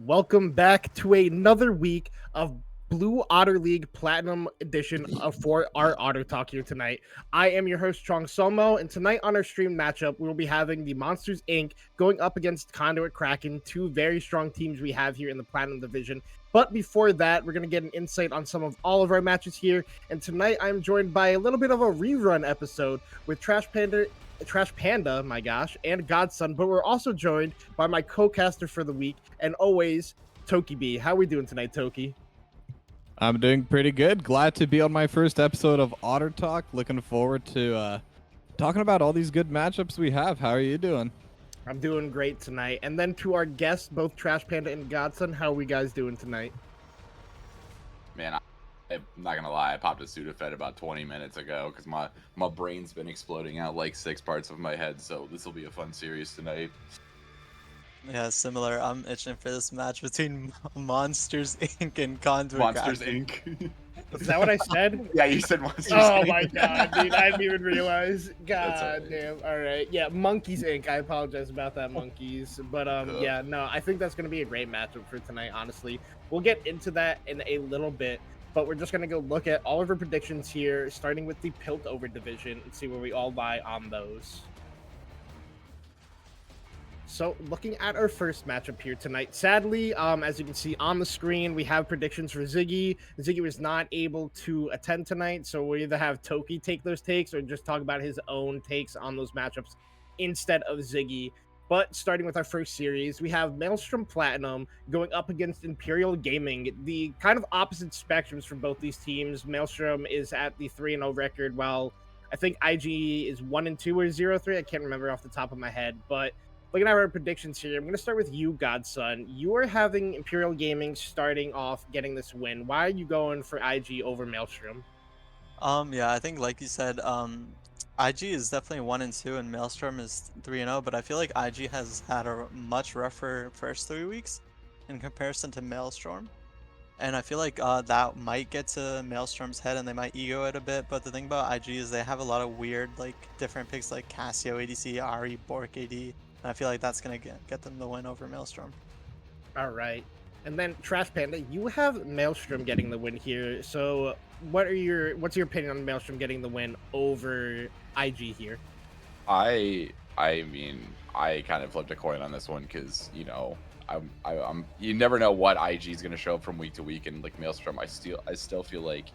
Welcome back to another week of Blue Otter League Platinum Edition for our Otter Talk here tonight. I am your host, Chong Somo, and tonight on our stream matchup, we will be having the Monsters Inc. going up against Conduit Kraken, two very strong teams we have here in the Platinum Division. But before that, we're going to get an insight on some of all of our matches here. And tonight, I'm joined by a little bit of a rerun episode with Trash Panda, my gosh, and Godson, but we're also joined by my co-caster for the week, and always, Toki B. How are we doing tonight, Toki? I'm doing pretty good. Glad to be on my first episode of Otter Talk. Looking forward to talking about all these good matchups we have. How are you doing? I'm doing great tonight. And then to our guests, both Trash Panda and Godson, how are we guys doing tonight? Man, I'm not gonna lie, I popped a Sudafed about 20 minutes ago because my brain's been exploding out like 6 parts of my head, so this will be a fun series tonight. Yeah, similar. I'm itching for this match between Monsters Inc. and Conduit. Monsters Inc. Is that what I said? Yeah, you said Monsters Oh Inc. my god, dude, I didn't even realize. God alright. damn. All right. Yeah, Monkeys Inc. I apologize about that, Monkeys. But yeah, no, I think that's going to be a great matchup for tonight, honestly. We'll get into that in a little bit, but we're just going to go look at all of our predictions here, starting with the Piltover division and see where we all lie on those. So, looking at our first matchup here tonight, sadly, as you can see on the screen, we have predictions for Ziggy. Ziggy was not able to attend tonight, so we either have Toki take those takes or just talk about his own takes on those matchups instead of Ziggy. But starting with our first series, we have Maelstrom Platinum going up against Imperial Gaming, the kind of opposite spectrums for both these teams. Maelstrom is at the 3-0 record, while I think IG is 1-2 or 0-3. I can't remember off the top of my head, but looking at our predictions here, I'm going to start with you, Godson. You are having Imperial Gaming starting off getting this win. Why are you going for IG over Maelstrom? Yeah, I think like you said, IG is definitely 1-2 and Maelstrom is 3-0, but I feel like IG has had a much rougher first 3 weeks in comparison to Maelstrom. And I feel like that might get to Maelstrom's head and they might ego it a bit, but the thing about IG is they have a lot of weird, like, different picks like Casio ADC, Ari, Bork AD. And I feel like that's going to get them the win over Maelstrom. All right. And then Trash Panda, you have Maelstrom getting the win here. So what's your opinion on Maelstrom getting the win over IG here? I mean, I kind of flipped a coin on this one because, you know, I'm you never know what IG is gonna show up from week to week, and like Maelstrom, I still feel like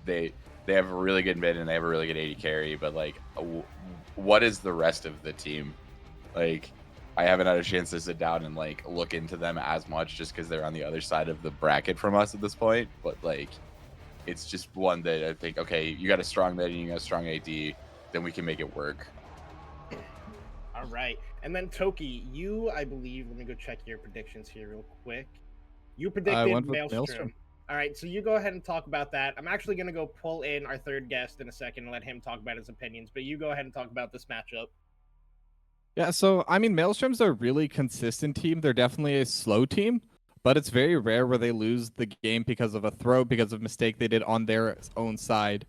they have a really good mid and they have a really good AD carry, but like, what is the rest of the team? Like, I haven't had a chance to sit down and like look into them as much just because they're on the other side of the bracket from us at this point. But like, it's just one that I think, okay, you got a strong mid and you got a strong AD, then we can make it work. All right. And then Toki, you, I believe, let me go check your predictions here real quick. You predicted went with Maelstrom. Maelstrom. All right, so you go ahead and talk about that. I'm actually going to go pull in our third guest in a second and let him talk about his opinions, but you go ahead and talk about this matchup. Yeah, so I mean, Maelstrom's a really consistent team. They're definitely a slow team, but it's very rare where they lose the game because of a throw, because of a mistake they did on their own side.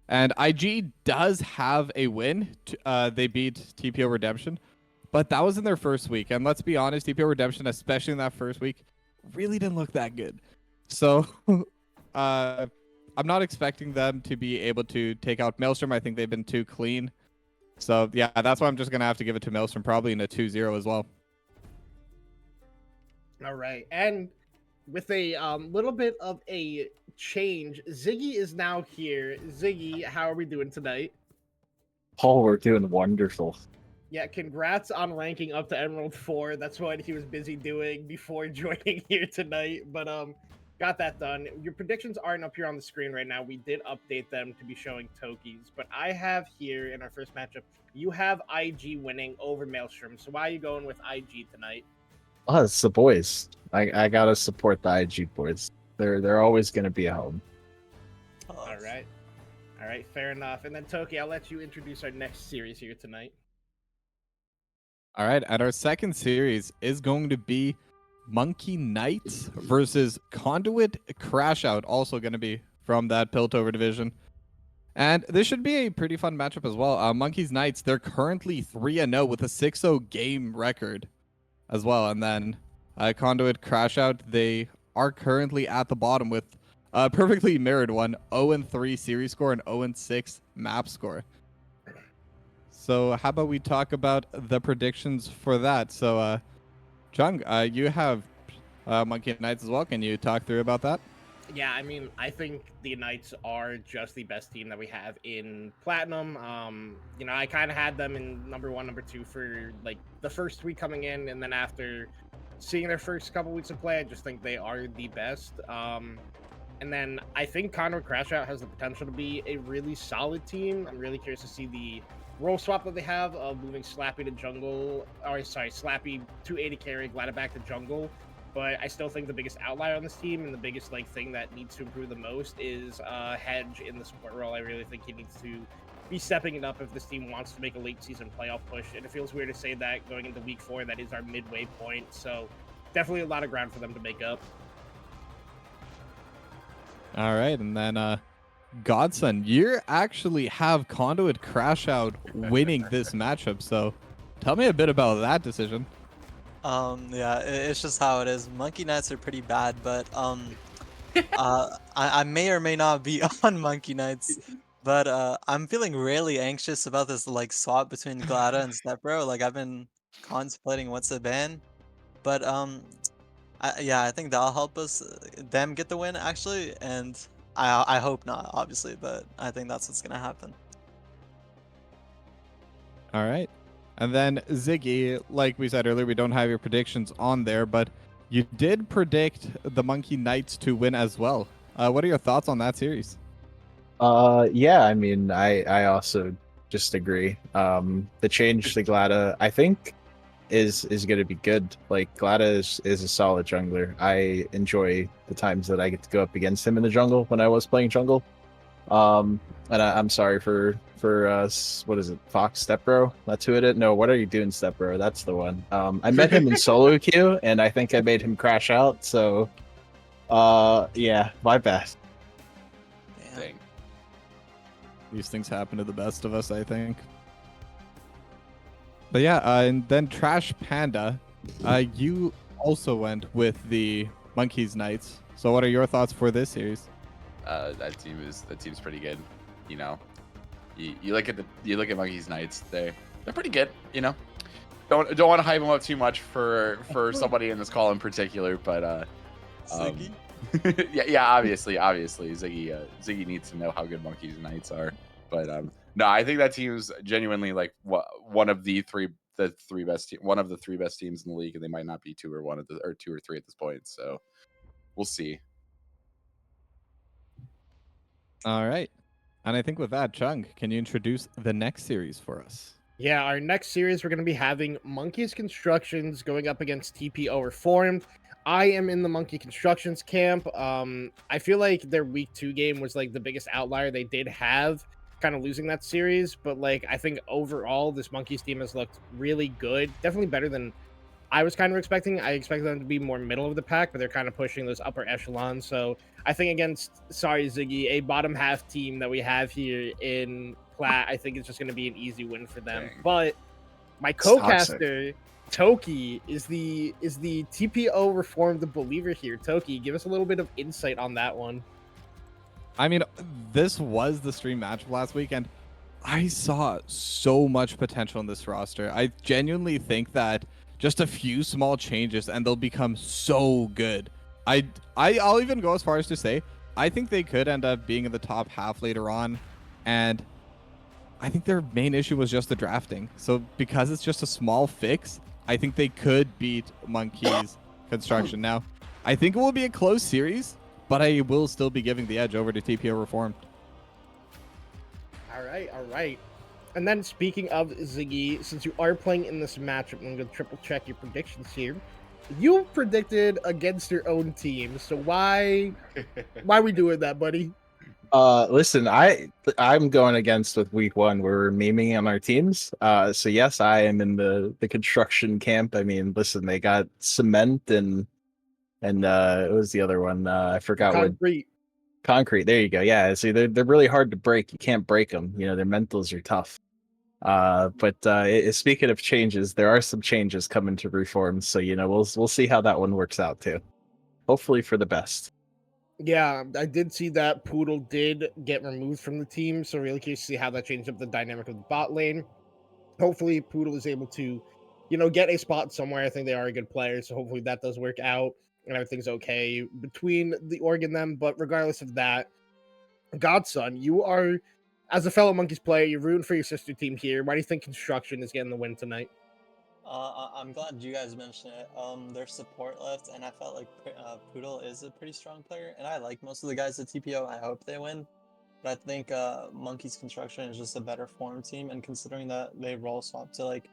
And IG does have a win. They beat TPO Redemption, but that was in their first week. And let's be honest, TPO Redemption, especially in that first week, really didn't look that good. So I'm not expecting them to be able to take out Maelstrom. I think they've been too clean. So yeah, that's why I'm just going to have to give it to Maelstrom, probably in a 2-0 as well. All right. And with a little bit of a change, Ziggy is now here. Ziggy, how are we doing tonight? Paul, we're doing wonderful. Yeah, congrats on ranking up to Emerald 4. That's what he was busy doing before joining here tonight. But got that done. Your predictions aren't up here on the screen right now. We did update them to be showing Toki's. But I have here in our first matchup, you have IG winning over Maelstrom. So why are you going with IG tonight? Oh, it's the boys. I gotta support the IG boys. They're always gonna be at home. All right, fair enough. And then Toki, I'll let you introduce our next series here tonight. All right, and our second series is going to be Monkey Knights versus Conduit Crash Out, also going to be from that Piltover division. And this should be a pretty fun matchup as well. Monkey's Knights, they're currently 3-0 with a 6-0 game record as well. And then Conduit Crash Out, they are currently at the bottom with a perfectly mirrored one, 0-3 series score and 0-6 map score. So how about we talk about the predictions for that? So, Chung, you have Monkey Knights as well. Can you talk through about that? Yeah, I mean, I think the Knights are just the best team that we have in Platinum. You know, I kind of had them in number 1, number 2 for like the first week coming in, and then after seeing their first couple weeks of play, I just think they are the best. And then I think Conduit Crash Out has the potential to be a really solid team. I'm really curious to see the role swap that they have of moving Slappy to jungle, or sorry, Slappy to AD carry, Glada back to jungle. But I still think the biggest outlier on this team and the biggest like thing that needs to improve the most is Hedge in the support role. I really think he needs to be stepping it up if this team wants to make a late season playoff push. And it feels weird to say that going into week 4, that is our midway point. So definitely a lot of ground for them to make up. All right, and then Godson, you actually have Conduit Crash Out winning this matchup. So tell me a bit about that decision. Yeah, it's just how it is. Monkey Knights are pretty bad, but I may or may not be on Monkey Knights, but I'm feeling really anxious about this like swap between Glada and Stepbro. Like I've been contemplating what's a ban, but yeah, I think that'll help us them get the win actually, and I hope not, obviously, but I think that's what's gonna happen. All right. And then Ziggy, like we said earlier, we don't have your predictions on there, but you did predict the Monkey Knights to win as well. What are your thoughts on that series? Yeah, I mean, I also just agree. The change to Glada, I think, is going to be good. Like Glada is a solid jungler. I enjoy the times that I get to go up against him in the jungle when I was playing jungle. And I'm sorry for what is it, Fox Stepbro? That's who it is. No, what are you doing, Stepbro? That's the one. I met him in solo queue, and I think I made him crash out. So, yeah, my bad. Damn. Dang. These things happen to the best of us, I think. But yeah, and then Trash Panda, you also went with the Monkeys Knights. So what are your thoughts for this series? That team's pretty good. You know, you look at Monkeys Knights, they're pretty good. You know, don't want to hype them up too much for somebody in this call in particular, but Ziggy? yeah, obviously, Ziggy needs to know how good Monkeys Knights are. But no, I think that team's genuinely like one of the three best teams in the league, and they might not be two or three at this point. So we'll see. All right. And I think with that, Chung, can you introduce the next series for us? Yeah, our next series, we're going to be having Monkeys Constructions going up against TPO Reformed. I am in the Monkey Constructions camp. I feel like their week 2 game was like the biggest outlier they did have, kind of losing that series. But like, I think overall, this Monkeys team has looked really good. Definitely better than I was kind of expecting. I expected them to be more middle of the pack, but they're kind of pushing those upper echelons. So I think against, sorry, Ziggy, a bottom half team that we have here in Plat, I think it's just going to be an easy win for them. Dang. But my It's toxic. co-caster, Toki, is the TPO Reformed believer here. Toki, give us a little bit of insight on that one. I mean, this was the stream matchup last week, and I saw so much potential in this roster. I genuinely think that just a few small changes and they'll become so good. I'll even go as far as to say I think they could end up being in the top half later on, and I think their main issue was just the drafting. So because it's just a small fix, I think they could beat Monkey's Construction. Now, I think it will be a close series, but I will still be giving the edge over to TPO Reformed. All right. And then speaking of Ziggy, since you are playing in this matchup, I'm going to triple check your predictions here. You predicted against your own team, so why are we doing that, buddy? Listen, I'm going against with week 1. We're memeing on our teams. So yes, I am in the construction camp. I mean, listen, they got cement and what was the other one? I forgot what. Concrete. There you go. Yeah. See, they're really hard to break. You can't break them. You know, their mentals are tough. Speaking of changes, there are some changes coming to Reform, so we'll see how that one works out too. Hopefully for the best. Yeah, I did see that Poodle did get removed from the team, so really curious to see how that changed up the dynamic of the bot lane. Hopefully, Poodle is able to, get a spot somewhere. I think they are a good player, so hopefully that does work out and everything's okay between the org and them. But regardless of that, Godson, you are, as a fellow Monkeys player, you're rooting for your sister team here. Why do you think Construction is getting the win tonight? I'm glad you guys mentioned it. There's support left, and I felt like Poodle is a pretty strong player, and I like most of the guys at TPO. I hope they win, but I think Monkey's Construction is just a better form team, and considering that they role swap to like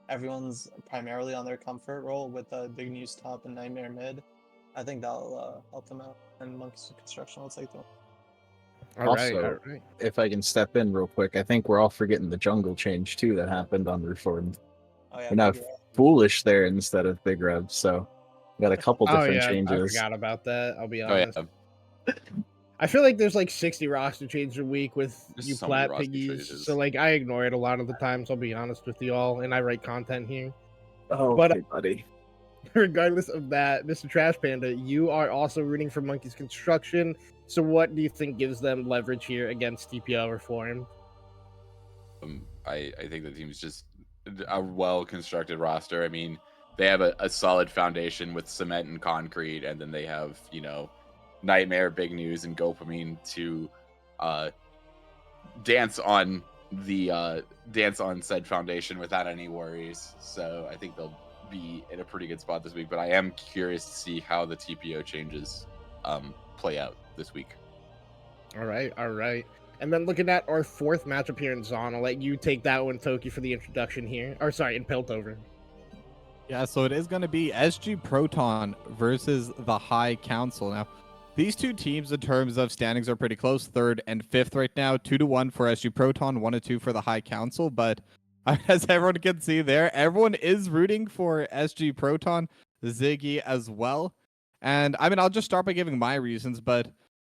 everyone's primarily on their comfort role with Big News top and Nightmare mid, I think that'll help them out, and Monkey's Construction will take them. All right. If I can step in real quick, I think we're all forgetting the jungle change too that happened on Reformed. Oh yeah, We're now Big Red. Foolish there instead of Big Rev, so we got a couple different I changes. forgot about that. I'll be Oh honest. yeah. I feel like there's like 60 roster changes a week with There's you so many plat roster piggies. changes. So like I ignore it a lot of the times, I'll be honest with you all, and I write content here. Oh, But- okay, buddy. Regardless of that, Mr. Trash Panda, you are also rooting for Monkey's Construction. So what do you think gives them leverage here against TPO Reform? I think the team's just a well-constructed roster. I mean, they have a solid foundation with cement and concrete, and then they have, Nightmare, Big News, and Dopamine to dance on said foundation without any worries. So I think they'll be in a pretty good spot this week. But I am curious to see how the TPO changes play out this week. All right. And then looking at our fourth matchup here in Zon, I'll let you take that one, Toki, for the introduction here. Or sorry, in Piltover. Yeah, so it is going to be SG Proton versus the High Council. Now, these two teams in terms of standings are pretty close, third and fifth right now, 2-1 for SG Proton, 1-2 for the High Council. But as everyone can see there, everyone is rooting for SG Proton, Ziggy as well. And I mean, I'll just start by giving my reasons, but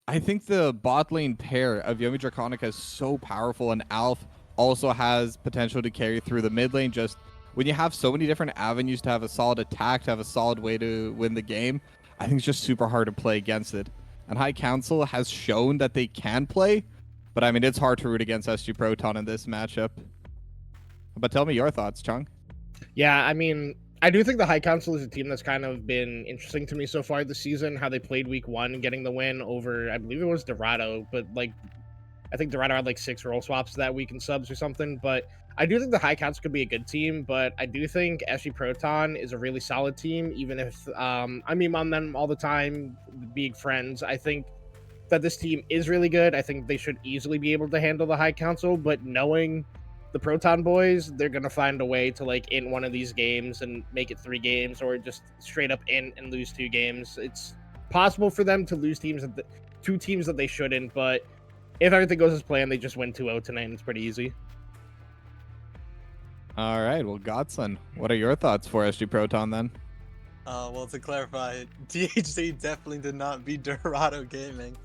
I think the bot lane pair of Yomi Draconica is so powerful, and Alf also has potential to carry through the mid lane. Just when you have so many different avenues to have a solid attack, to have a solid way to win the game, I think it's just super hard to play against it. And High Council has shown that they can play, but I mean, it's hard to root against SG Proton in this matchup. But tell me your thoughts, Chung. Yeah, I mean, I do think the High Council is a team that's kind of been interesting to me so far this season. How they played week one, getting the win over, I believe it was Dorado, but like, I think Dorado had like 6 roll swaps that week in subs or something. But I do think the High Council could be a good team. But I do think SG Proton is a really solid team, even if I mean on them all the time, being friends. I think that this team is really good. I think they should easily be able to handle the High Council, but knowing the Proton boys, they're gonna find a way to like in one of these games and make it 3 games, or just straight up in and lose 2 games. It's possible for them to lose 2 teams that they shouldn't, but if everything goes as planned, they just win 2-0 tonight, and it's pretty easy. All right, well, Godson, what are your thoughts for SG Proton then? Well, to clarify, DHC definitely did not beat Dorado Gaming.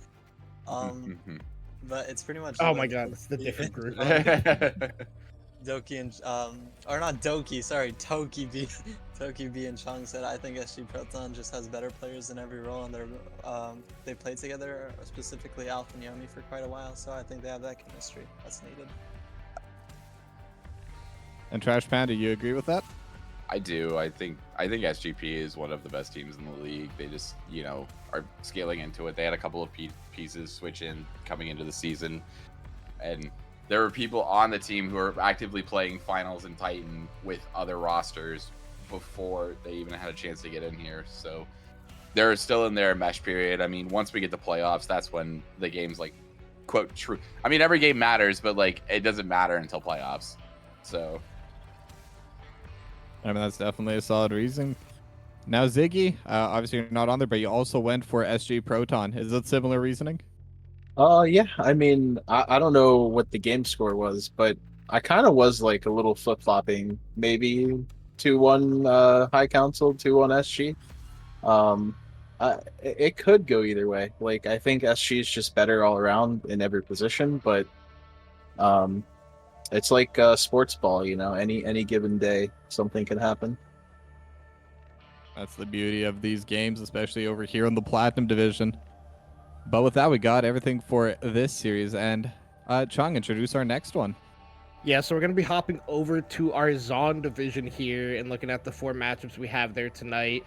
But it's pretty much. Oh my god, it's the different group. Doki and or not Doki, sorry, Toki B, Toki B and Chong said I think SG Proton just has better players in every role, and they played together, specifically Alpha and Yomi, for quite a while, so I think they have that chemistry that's needed. And Trash Panda, you agree with that? I do. I think SGP is one of the best teams in the league. They just, are scaling into it. They had a couple of pieces switch in coming into the season, and there were people on the team who are actively playing finals in Titan with other rosters before they even had a chance to get in here. So they're still in their mesh period. I mean, once we get to playoffs, that's when the game's like, quote, true. I mean, every game matters, but like it doesn't matter until playoffs. So I mean, that's definitely a solid reason. Now, Ziggy, obviously you're not on there, but you also went for SG Proton. Is it similar reasoning? Yeah. I mean, I don't know what the game score was, but I kind of was like a little flip flopping. Maybe 2-1 High Council, 2-1 SG. It could go either way. Like, I think SG is just better all around in every position, but It's like sports ball, you know. Any given day, something can happen. That's the beauty of these games, especially over here in the Platinum Division. But with that, we got everything for this series. And Chung, introduce our next one. Yeah, so we're going to be hopping over to our Zon division here and looking at the 4 matchups we have there tonight.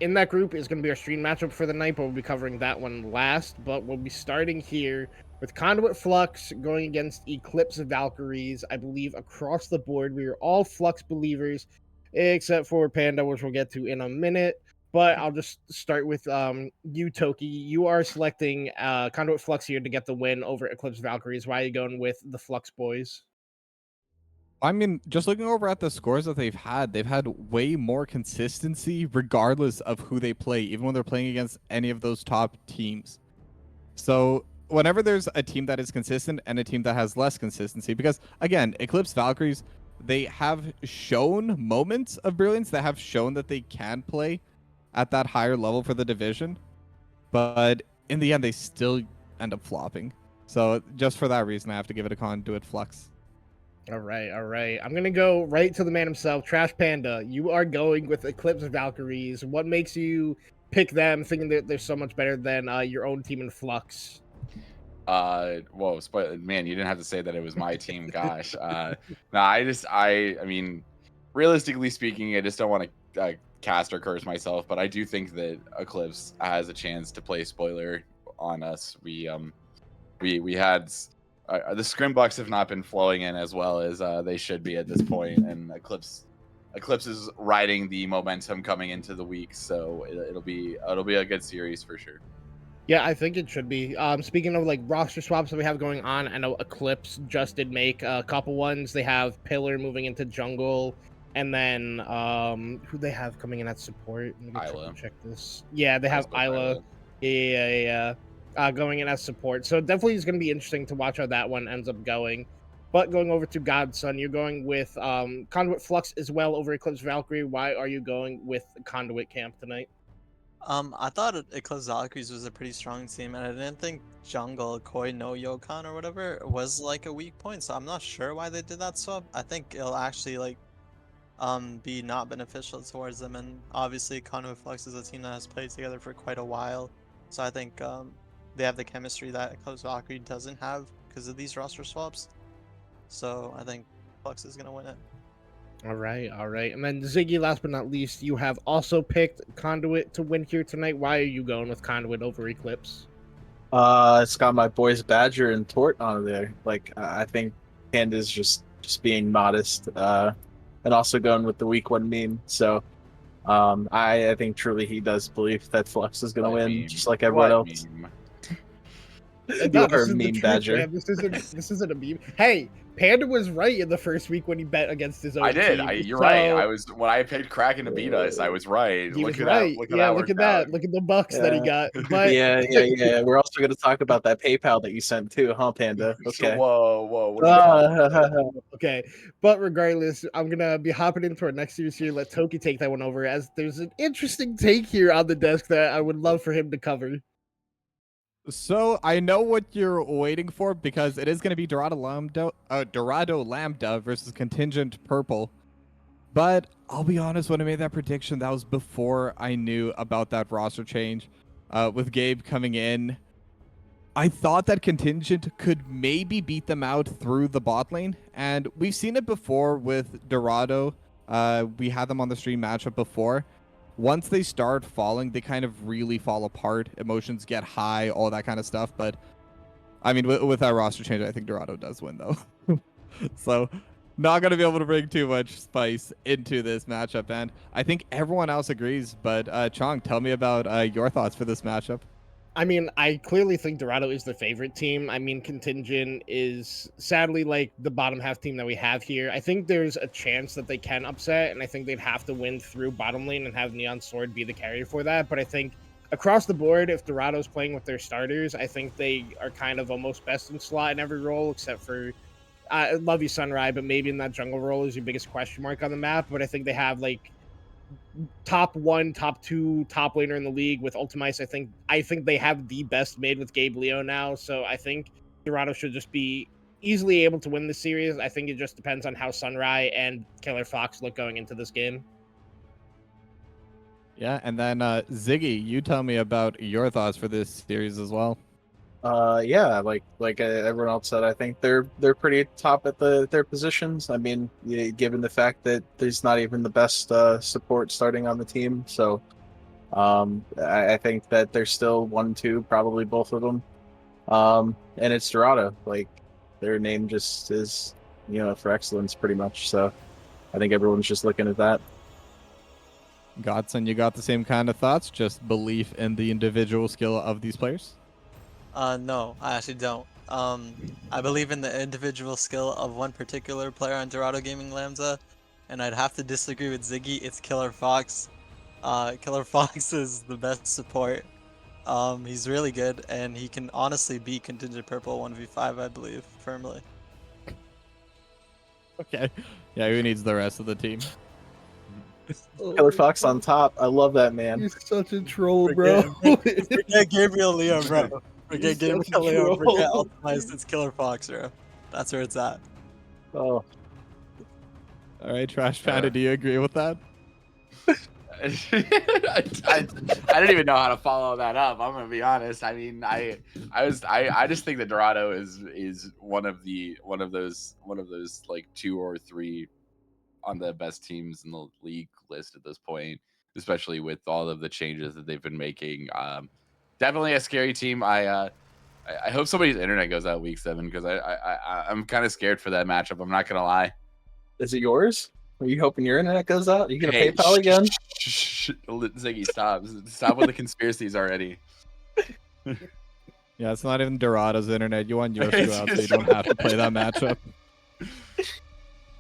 In that group is going to be our stream matchup for the night, but we'll be covering that one last. But we'll be starting here with Conduit Flux going against Eclipse Valkyries. I believe across the board, we are all Flux believers, except for Panda, which we'll get to in a minute. But I'll just start with you, Toki. You are selecting Conduit Flux here to get the win over Eclipse Valkyries. Why are you going with the Flux boys? I mean, just looking over at the scores that they've had way more consistency regardless of who they play, even when they're playing against any of those top teams. So whenever there's a team that is consistent and a team that has less consistency, because again, Eclipse Valkyries, they have shown moments of brilliance, that have shown that they can play at that higher level for the division, but in the end, they still end up flopping. So just for that reason, I have to give it a Conduit Flux. All right, all right. I'm gonna go right to the man himself, Trash Panda. You are going with Eclipse Valkyries. What makes you pick them, thinking that they're so much better than your own team in Flux? Whoa, man, you didn't have to say that it was my team. Gosh, no, I mean, realistically speaking, I just don't want to cast or curse myself, but I do think that Eclipse has a chance to play spoiler on us. We had the scrimbucks have not been flowing in as well as they should be at this point, and Eclipse is riding the momentum coming into the week, so it'll be a good series for sure. Yeah, I think it should be. Speaking of like roster swaps that we have going on, I know Eclipse just did make a couple ones. They have Pillar moving into jungle, and then who they have coming in at support? Let me Isla. check this. Yeah, they have Isla. Isla. Yeah. Going in as support. So definitely is going to be interesting to watch how that one ends up going. But going over to Godson, you're going with Conduit Flux as well over Eclipse Valkyrie. Why are you going with Conduit camp tonight? I thought Eclipse Valkyries was a pretty strong team, and I didn't think Jungle Koi no Yokon or whatever was like a weak point. So I'm not sure why they did that swap. I think it'll actually like be not beneficial towards them. And obviously, Conduit Flux is a team that has played together for quite a while, so I think they have the chemistry that Eclipse Valkyrie doesn't have because of these roster swaps. So I think Flux is gonna win it. All right. And then Ziggy, last but not least, you have also picked Conduit to win here tonight. Why are you going with Conduit over Eclipse? It's got my boys Badger and Tort on there. Like I think Panda's just being modest, and also going with the week 1 meme. So I think truly he does believe that Flux is gonna win, just like everyone else. Meme? You are a meme, Badger. Man. This isn't a meme. Hey, Panda was right in the first week when he bet against his own I did. team. You're right. I was when I picked Kraken to beat us. I was right. He Look was at right. that. Look at that. Look at the bucks that he got. But Yeah. We're also going to talk about that PayPal that you sent too, huh, Panda? Okay. Whoa. What are you okay. But regardless, I'm gonna be hopping into our next series here. Let Toki take that one over, as there's an interesting take here on the desk that I would love for him to cover. So I know what you're waiting for, because it is going to be Dorado Lambda versus Contingent Purple. But I'll be honest, when I made that prediction, that was before I knew about that roster change. With Gabe coming in, I thought that Contingent could maybe beat them out through the bot lane, and we've seen it before with Dorado. We had them on the stream matchup before. Once they start falling, they kind of really fall apart. Emotions get high, all that kind of stuff. But I mean, with that roster change, I think Dorado does win, though. So not going to be able to bring too much spice into this matchup. And I think everyone else agrees. But Chong, tell me about your thoughts for this matchup. I mean, I clearly think Dorado is the favorite team. I mean, Contingent is sadly like the bottom half team that we have here. I think there's a chance that they can upset, and I think they'd have to win through bottom lane and have Neon Sword be the carrier for that. But I think across the board, if Dorado's playing with their starters, I think they are kind of almost best in slot in every role, except for I love you, Sunrise, but maybe in that jungle role is your biggest question mark on the map. But I think they have like top 1, top 2, top laner in the league with Ultimice. I think they have the best made with Gabe Leo now. So I think Dorado should just be easily able to win the series. I think it just depends on how Sunrai and Killer Fox look going into this game. Yeah, and then Ziggy, you tell me about your thoughts for this series as well. Yeah, like everyone else said, I think they're pretty top at their positions. I mean, given the fact that there's not even the best support starting on the team, so I think that they're still 1-2, probably both of them. And it's Dorado, like their name just is, for excellence pretty much. So I think everyone's just looking at that. Godson, you got the same kind of thoughts, just belief in the individual skill of these players? No, I actually don't. I believe in the individual skill of one particular player on Dorado Gaming Lambda, and I'd have to disagree with Ziggy. It's Killer Fox. Killer Fox is the best support. He's really good, and he can honestly beat Contingent Purple 1v5, I believe, firmly. Okay. Yeah, who needs the rest of the team? Killer Fox on top. I love that man. He's such a troll, bro. Forget Gabriel Leo, bro. Forget He's such a Gabriel Leo. Forget troll. Optimized. It's Killer Fox, bro. That's where it's at. Oh, All right, Trash Panda, do you agree with that? I don't even know how to follow that up. I'm gonna be honest. I mean, I just think that Dorado is one of those like 2 or 3 on the best teams in the league list at this point, especially with all of the changes that they've been making. Definitely a scary team. I hope somebody's internet goes out week 7 because I'm kind of scared for that matchup. I'm not gonna lie. is it yours? Are you hoping your internet goes out? Are you gonna PayPal again? Ziggy, stop with the conspiracies already. Yeah, it's not even Dorado's internet. You want yours to go out so you don't have to play that matchup.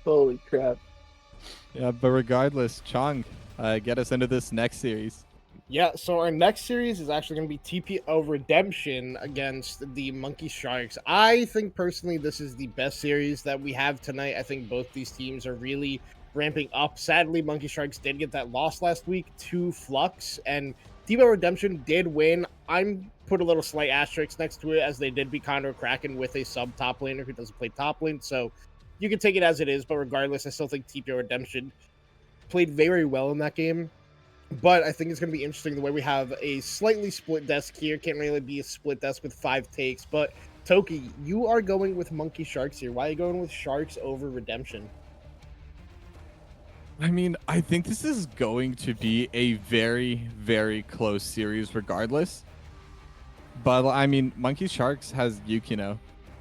Holy crap! Yeah, but regardless, Chong, get us into this next series. Yeah, so our next series is actually going to be TPO Redemption against the Monkey Sharks. I think personally this is the best series that we have tonight. I think both these teams are really ramping up. Sadly, Monkey Sharks did get that loss last week to Flux, and TPO Redemption did win. I'm put a little slight asterisk next to it as they did beat Conduit Kraken with a sub top laner who doesn't play top lane, so you can take it as it is, but regardless, I still think TPO Redemption played very well in that game. But I think it's going to be interesting the way we have a slightly split desk here. Can't really be a split desk with 5 takes. But Toki, you are going with Monkey Sharks here. Why are you going with Sharks over Redemption? I mean, I think this is going to be a very, very close series regardless. But, I mean, Monkey Sharks has Yukino.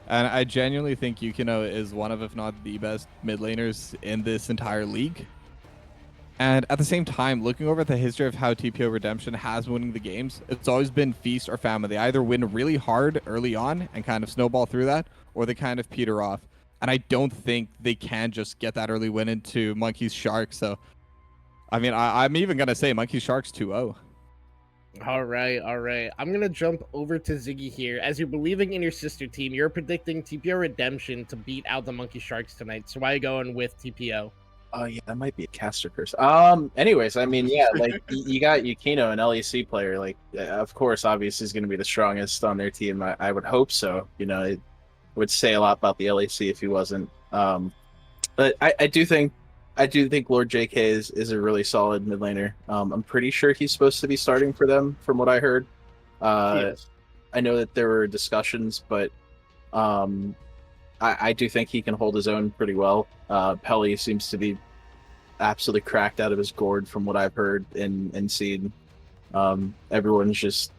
And I genuinely think Yukino is one of, if not the best mid laners in this entire league. And at the same time, looking over at the history of how TPO Redemption has been winning the games, it's always been feast or famine. They either win really hard early on and kind of snowball through that, or they kind of peter off. And I don't think they can just get that early win into Monkey's Sharks. So, I mean, I'm even going to say Monkey Sharks 2-0. All right. I'm going to jump over to Ziggy here. As you're believing in your sister team, you're predicting TPO Redemption to beat out the Monkey Sharks tonight. So why are you going with TPO? Oh yeah, that might be a caster curse. Anyways, I mean, yeah, like you got Yukino, an LEC player. Like, of course, obviously, is going to be the strongest on their team. I would hope so. It would say a lot about the LEC if he wasn't. But I do think Lord JK is a really solid mid laner. I'm pretty sure he's supposed to be starting for them, from what I heard. Yes. I know that there were discussions, but I do think he can hold his own pretty well. Pelly seems to be absolutely cracked out of his gourd from what I've heard and seen. Everyone's just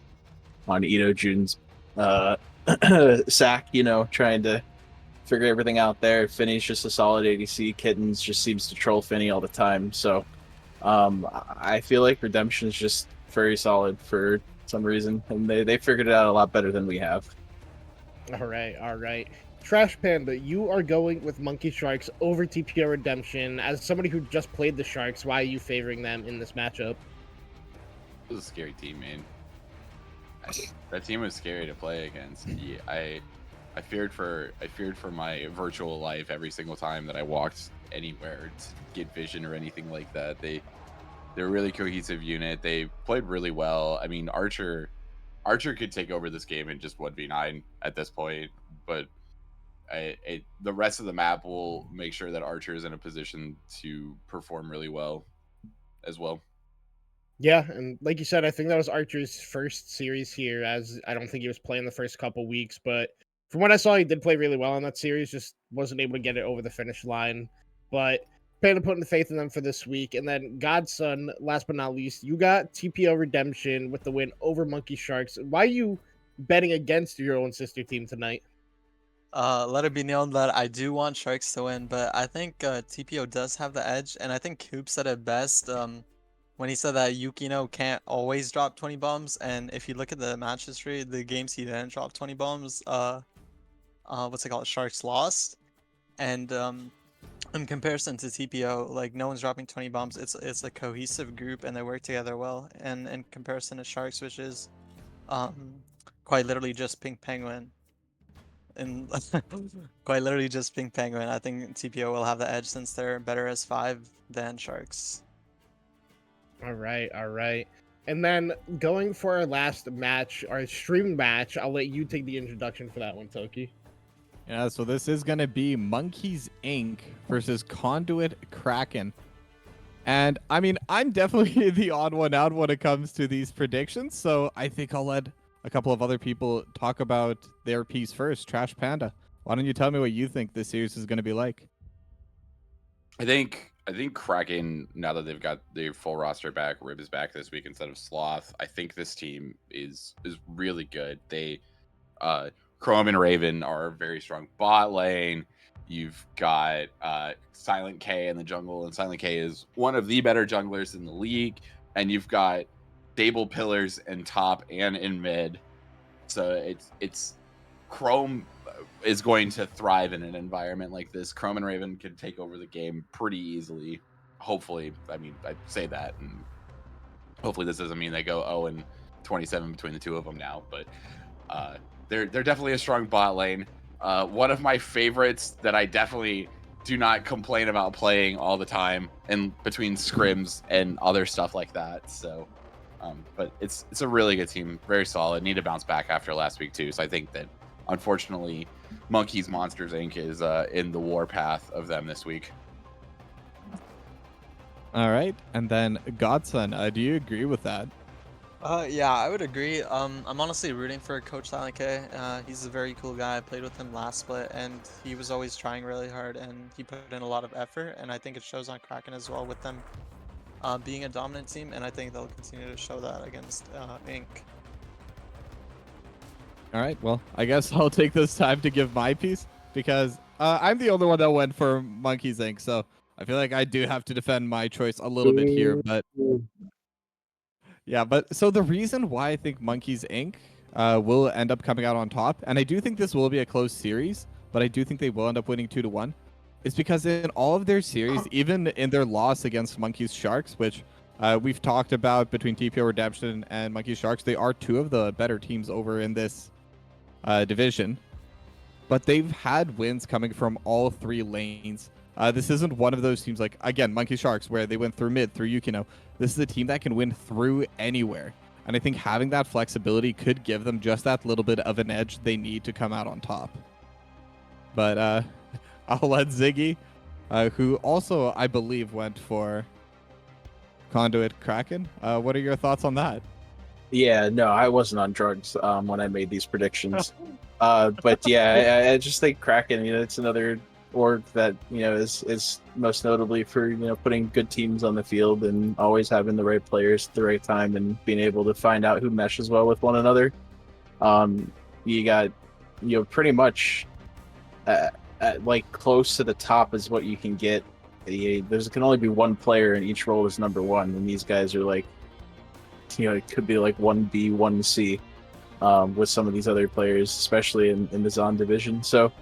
on Ito June's sack, trying to figure everything out there. Finny's just a solid ADC. Kittens just seems to troll Finny all the time. So I feel like Redemption is just very solid for some reason, and they figured it out a lot better than we have. All right. Trash Panda, you are going with Monkey Sharks over TPO Redemption. As somebody who just played the Sharks, why are you favoring them in this matchup? It was a scary team, man. That team was scary to play against. Yeah, I feared for my virtual life every single time that I walked anywhere to get vision or anything like that. They're a really cohesive unit. They played really well. I mean, Archer could take over this game in just 1v9 at this point, but the rest of the map will make sure that Archer is in a position to perform really well as well. Yeah, and like you said, I think that was Archer's first series here, as I don't think he was playing the first couple weeks, but from what I saw, he did play really well in that series, just wasn't able to get it over the finish line. But plan to putting the faith in them for this week. And then Godson, last but not least, you got TPO Redemption with the win over Monkey Sharks. Why are you betting against your own sister team tonight? Let it be known that I do want Sharks to win, but I think TPO does have the edge, and I think Coop said it best when he said that Yukino can't always drop 20 bombs, and if you look at the match history, the games he didn't drop 20 bombs, what's it called, Sharks lost, and in comparison to TPO, like no one's dropping 20 bombs. It's a cohesive group and they work together well. And in comparison to Sharks, which is quite literally just Pink Penguin, and quite literally just Pink Penguin, I think TPO will have the edge since they're better as 5 than Sharks. All right, all right. And then going for our last match, our stream match, I'll let you take the introduction for that one, Toki. Yeah, so this is going to be Monkeys Inc. versus Conduit Kraken. And I mean, I'm definitely the odd one out when it comes to these predictions, so I think I'll let a couple of other people talk about their piece first. Trash Panda, why don't you tell me what you think this series is going to be like? I think Kraken, now that they've got their full roster back, Rib is back this week instead of Sloth. I think this team is really good. They Chrome and Raven are very strong bot lane. You've got Silent K in the jungle, and Silent K is one of the better junglers in the league. And you've got stable pillars in top and in mid. So it's Chrome is going to thrive in an environment like this. Chrome and Raven can take over the game pretty easily. Hopefully, I mean, I say that, and hopefully this doesn't mean they go 0-27 between the two of them now, but they're definitely a strong bot lane. One of my favorites that I definitely do not complain about playing all the time, and between scrims and other stuff like that. So, but it's a really good team, very solid. Need to bounce back after last week too. So I think that unfortunately, Monkeys Monsters Inc. is in the war path of them this week. All right, and then Godson, do you agree with that? Yeah, I would agree. I'm honestly rooting for Coach Silent K. He's a very cool guy. I played with him last split, and he was always trying really hard, and he put in a lot of effort, and I think it shows on Kraken as well with them being a dominant team, and I think they'll continue to show that against Inc. All right, well, I guess I'll take this time to give my piece because I'm the only one that went for Monkeys Inc., so I feel like I do have to defend my choice a little bit here, but yeah, but so the reason why I think Monkeys Inc. Will end up coming out on top, and I do think this will be a close series, but I do think they will end up winning 2-1, is because in all of their series, even in their loss against Monkeys Sharks, which we've talked about between TPO Redemption and Monkeys Sharks, they are two of the better teams over in this division, but they've had wins coming from all 3 lanes. This isn't one of those teams like, again, Monkey Sharks, where they went through mid, through Yukino. This is a team that can win through anywhere. And I think having that flexibility could give them just that little bit of an edge they need to come out on top. But I'll let Ziggy, who also, I believe, went for Conduit Kraken. What are your thoughts on that? Yeah, no, I wasn't on drugs when I made these predictions. But yeah, I just think Kraken, it's another org that, is most notably for, putting good teams on the field and always having the right players at the right time and being able to find out who meshes well with one another. You got, pretty much like close to the top is what you can get. There can only be one player in each role as number 1, and these guys are like, it could be like 1B, 1C with some of these other players, especially in the Zon division. So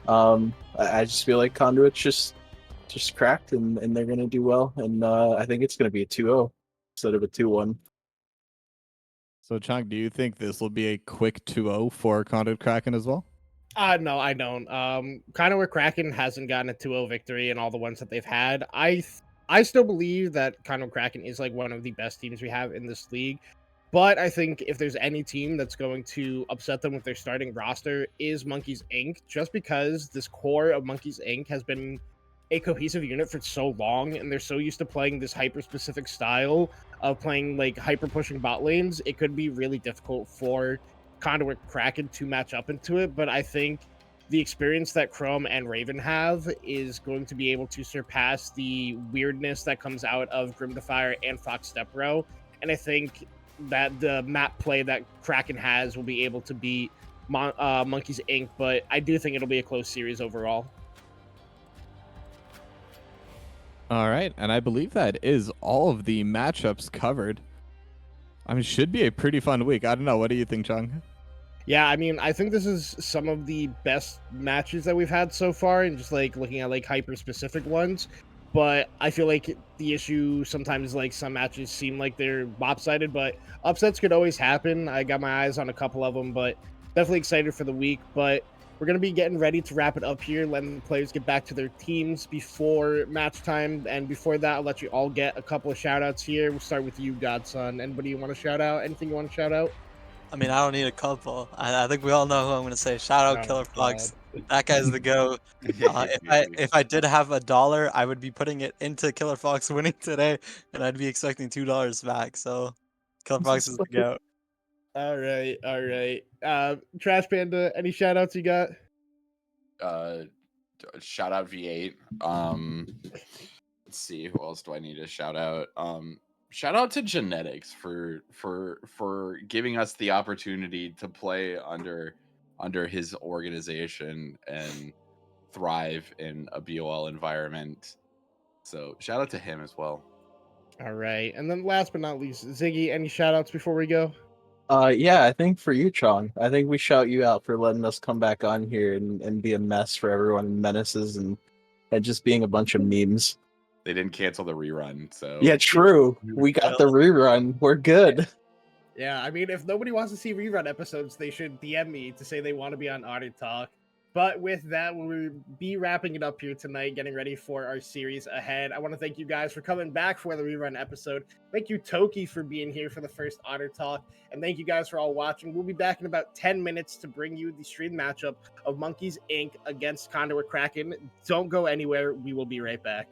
I just feel like Conduit's just cracked, and they're going to do well. And I think it's going to be a 2-0 instead of a 2-1. So, Chunk, do you think this will be a quick 2-0 for Conduit Kraken as well? No, I don't. Kind of where Kraken hasn't gotten a 2-0 victory in all the ones that they've had. I still believe that kind of Kraken is like one of the best teams we have in this league. But I think if there's any team that's going to upset them with their starting roster is Monkeys Inc. Just because this core of Monkeys Inc. has been a cohesive unit for so long, and they're so used to playing this hyper-specific style of playing like hyper-pushing bot lanes, it could be really difficult for Conduit Kraken to match up into it. But I think the experience that Chrome and Raven have is going to be able to surpass the weirdness that comes out of Grimdifier and Fox Stepbro. And I think that the map play that Kraken has will be able to beat Monkeys Inc. But I do think it'll be a close series overall. All right, and I believe that is all of the matchups covered. I mean, should be a pretty fun week. I don't know. What do you think, Chung? Yeah, I mean, I think this is some of the best matches that we've had so far, and just like looking at like hyper specific ones. But I feel like the issue sometimes like some matches seem like they're lopsided, but upsets could always happen. I got my eyes on a couple of them, but definitely excited for the week. But we're gonna be getting ready to wrap it up here, letting the players get back to their teams before match time. And before that, I'll let you all get a couple of shout outs here. We'll start with you, Godson. Anybody you want to shout out? Anything you want to shout out? I mean, I don't need a couple. I think we all know who I'm gonna say. Shout out Oh, Killer Fox. God. That guy's the GOAT. If I did have $1, I would be putting it into Killer Fox winning today, and I'd be expecting $2 back. So, Killer Fox is the GOAT. All right, all right. Trash Panda, any shout outs you got? Shout out V8. Let's see, who else do I need to shout out? Shout out to Genetics for giving us the opportunity to play under his organization and thrive in a BOL environment. So shout out to him as well. All right. And then last but not least, Ziggy, any shout outs before we go? Yeah, I think for you, Chong, I think we shout you out for letting us come back on here and be a mess for everyone, menaces and just being a bunch of memes. They didn't cancel the rerun, so Yeah, true. We got the rerun. We're good. Yeah, I mean, if nobody wants to see rerun episodes, they should DM me to say they want to be on Audit Talk. But with that, we'll be wrapping it up here tonight, getting ready for our series ahead. I want to thank you guys for coming back for the rerun episode. Thank you, Toki, for being here for the first Otter Talk. And thank you guys for all watching. We'll be back in about 10 minutes to bring you the stream matchup of Monkeys Inc. against Conduit Kraken. Don't go anywhere. We will be right back.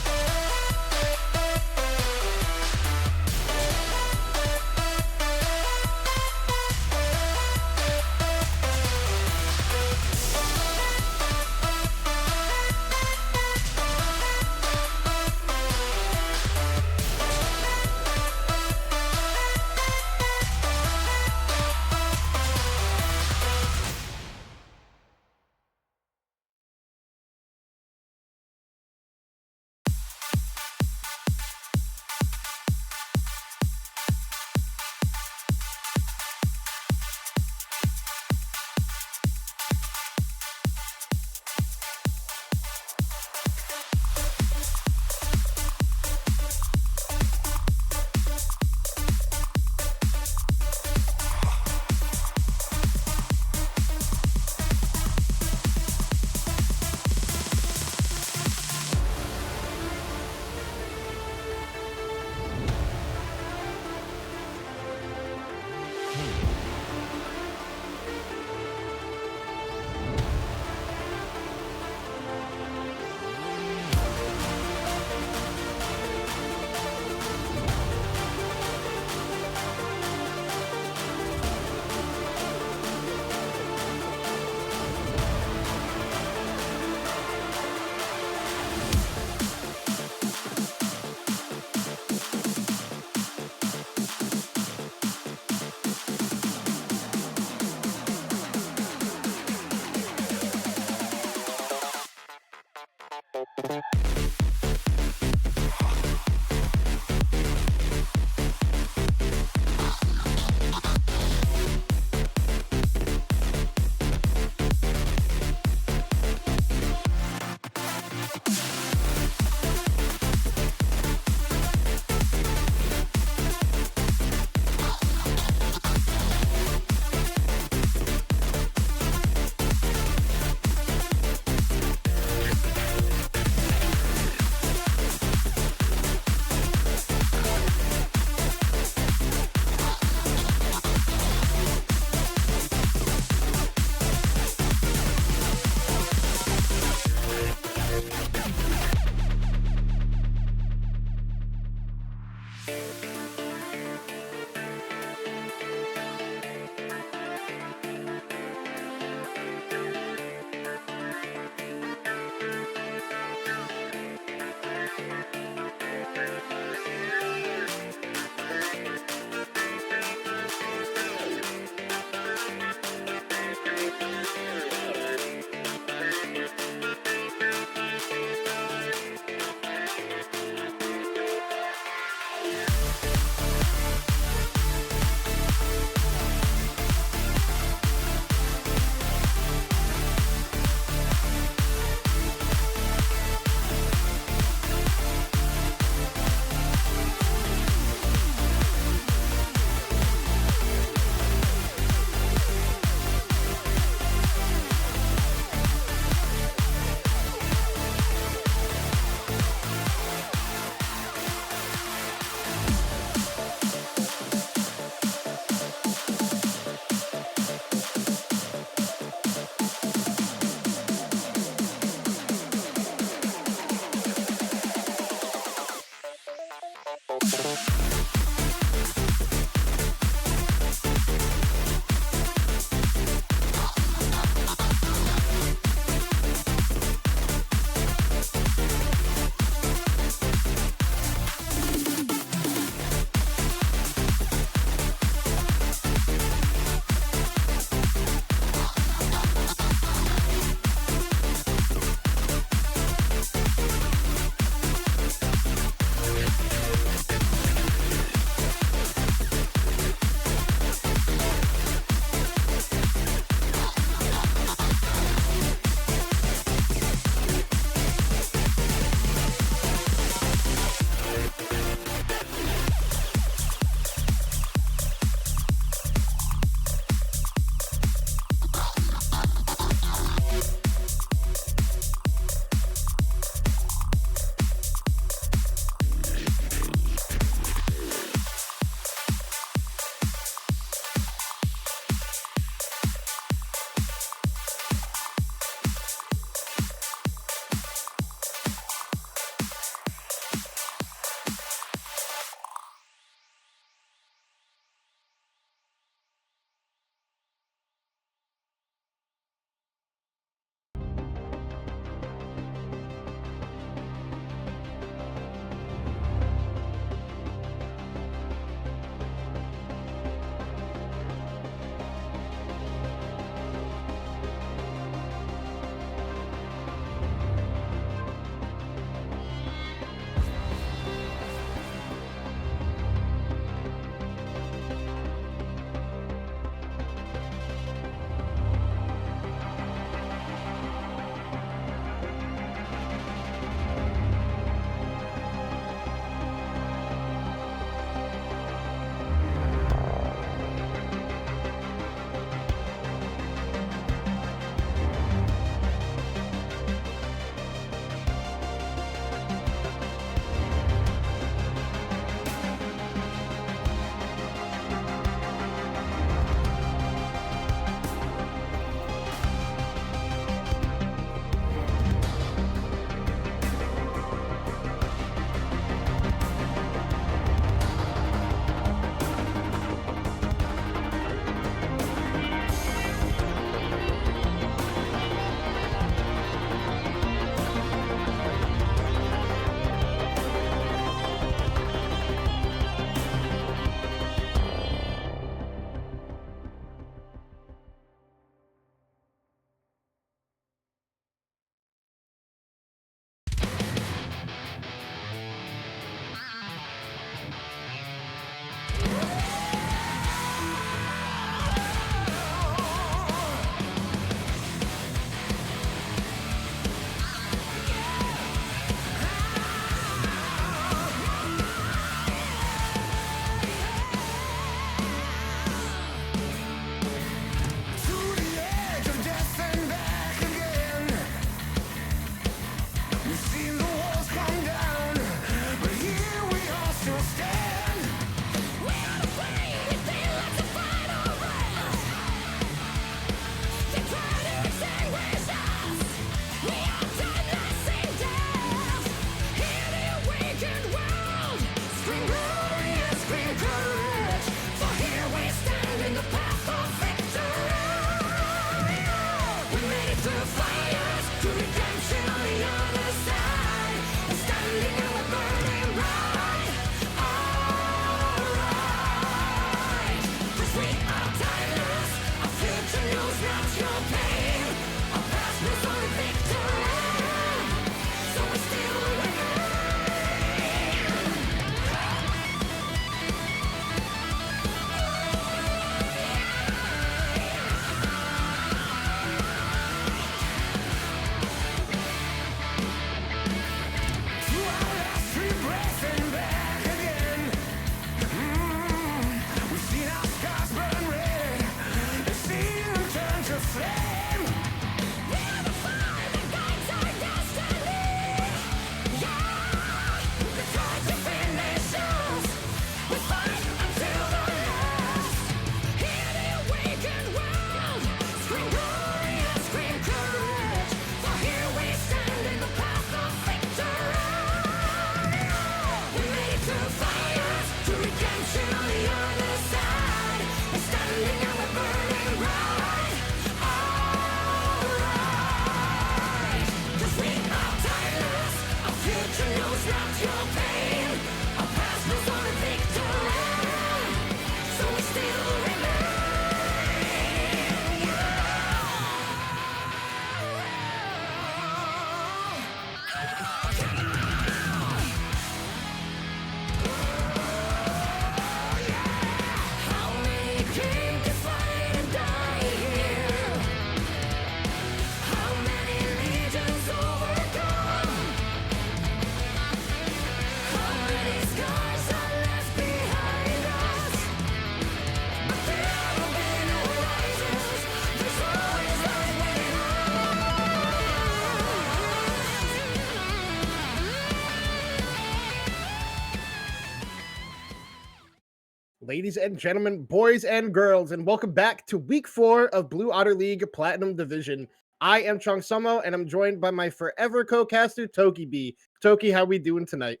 Ladies and gentlemen, boys and girls, and welcome back to week 4 of Blue Otter League Platinum Division. I am Chong Sumo, and I'm joined by my forever co-caster, Toki B. Toki, how we doing tonight?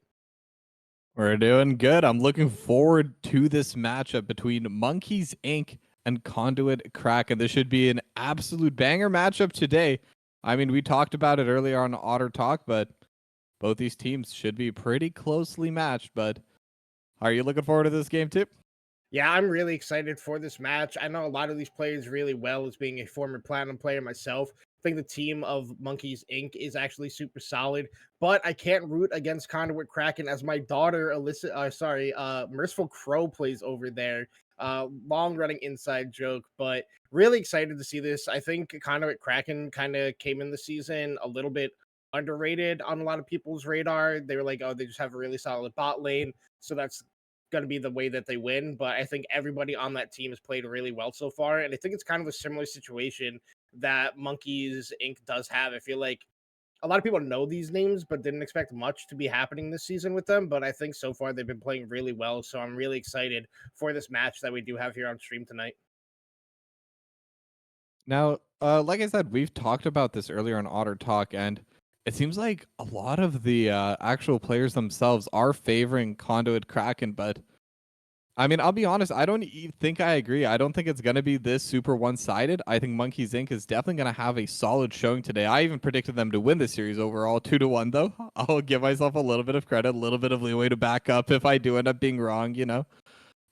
We're doing good. I'm looking forward to this matchup between Monkeys Inc. and Conduit Kraken. This should be an absolute banger matchup today. I mean, we talked about it earlier on Otter Talk, but both these teams should be pretty closely matched. But are you looking forward to this game too? Yeah, I'm really excited for this match. I know a lot of these players really well as being a former Platinum player myself. I think the team of Monkeys Inc. is actually super solid, but I can't root against Conduit Kraken as my daughter, Merciful Crow plays over there. Long running inside joke, but really excited to see this. I think Conduit Kraken kind of came in the season a little bit underrated on a lot of people's radar. They were like, oh, they just have a really solid bot lane. So that's going to be the way that they win. But I think everybody on that team has played really well so far. And I think it's kind of a similar situation that Monkeys Inc. does have. I feel like a lot of people know these names, but didn't expect much to be happening this season with them. But I think so far they've been playing really well. So I'm really excited for this match that we do have here on stream tonight. Now, like I said, we've talked about this earlier on Otter Talk, and it seems like a lot of the actual players themselves are favoring Conduit Kraken, but I mean, I'll be honest, I don't think I agree. I don't think it's going to be this super one-sided. I think Monkeys Inc. is definitely going to have a solid showing today. I even predicted them to win the series overall 2-1, though. I'll give myself a little bit of credit, a little bit of leeway to back up if I do end up being wrong, you know.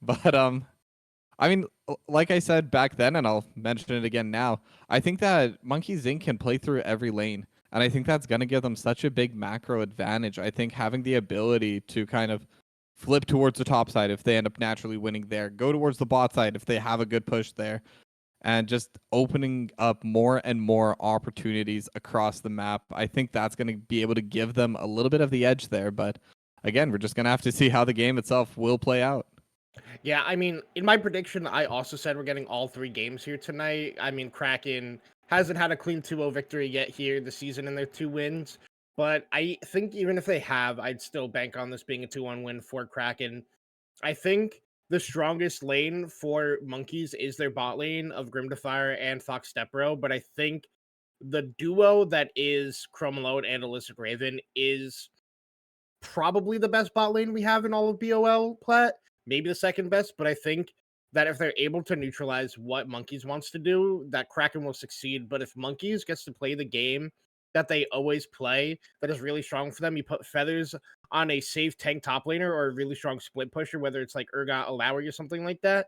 But I mean, like I said back then, and I'll mention it again now, I think that Monkeys Inc. can play through every lane. And I think that's going to give them such a big macro advantage. I think having the ability to kind of flip towards the top side if they end up naturally winning there, go towards the bot side if they have a good push there, and just opening up more and more opportunities across the map. I think that's going to be able to give them a little bit of the edge there. But again, we're just going to have to see how the game itself will play out. Yeah, I mean, in my prediction, I also said we're getting all 3 games here tonight. I mean, Kraken hasn't had a clean 2-0 victory yet here this season in their 2 wins. But I think even if they have, I'd still bank on this being a 2-1 win for Kraken. I think the strongest lane for Monkeys is their bot lane of Grimdefire and Fox Stepbro. But I think the duo that is Chrome Alone and Illicit Raven is probably the best bot lane we have in all of BOL Plat. Maybe the second best, but I think that if they're able to neutralize what Monkeys wants to do, that Kraken will succeed. But if Monkeys gets to play the game that they always play, that is really strong for them, you put Feathers on a safe tank top laner or a really strong split pusher, whether it's like Urgot Alawi or something like that,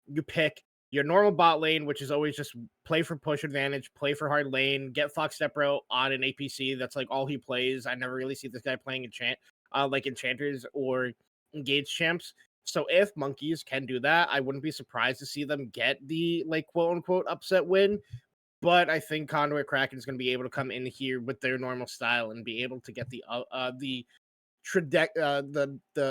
you pick your normal bot lane, which is always just play for push advantage, play for hard lane, get Fox Stepbro on an APC. That's like all he plays. I never really see this guy playing like enchanters or engage champs. So if Monkeys can do that, I wouldn't be surprised to see them get the like quote unquote upset win. But I think Conduit Kraken is going to be able to come in here with their normal style and be able to get the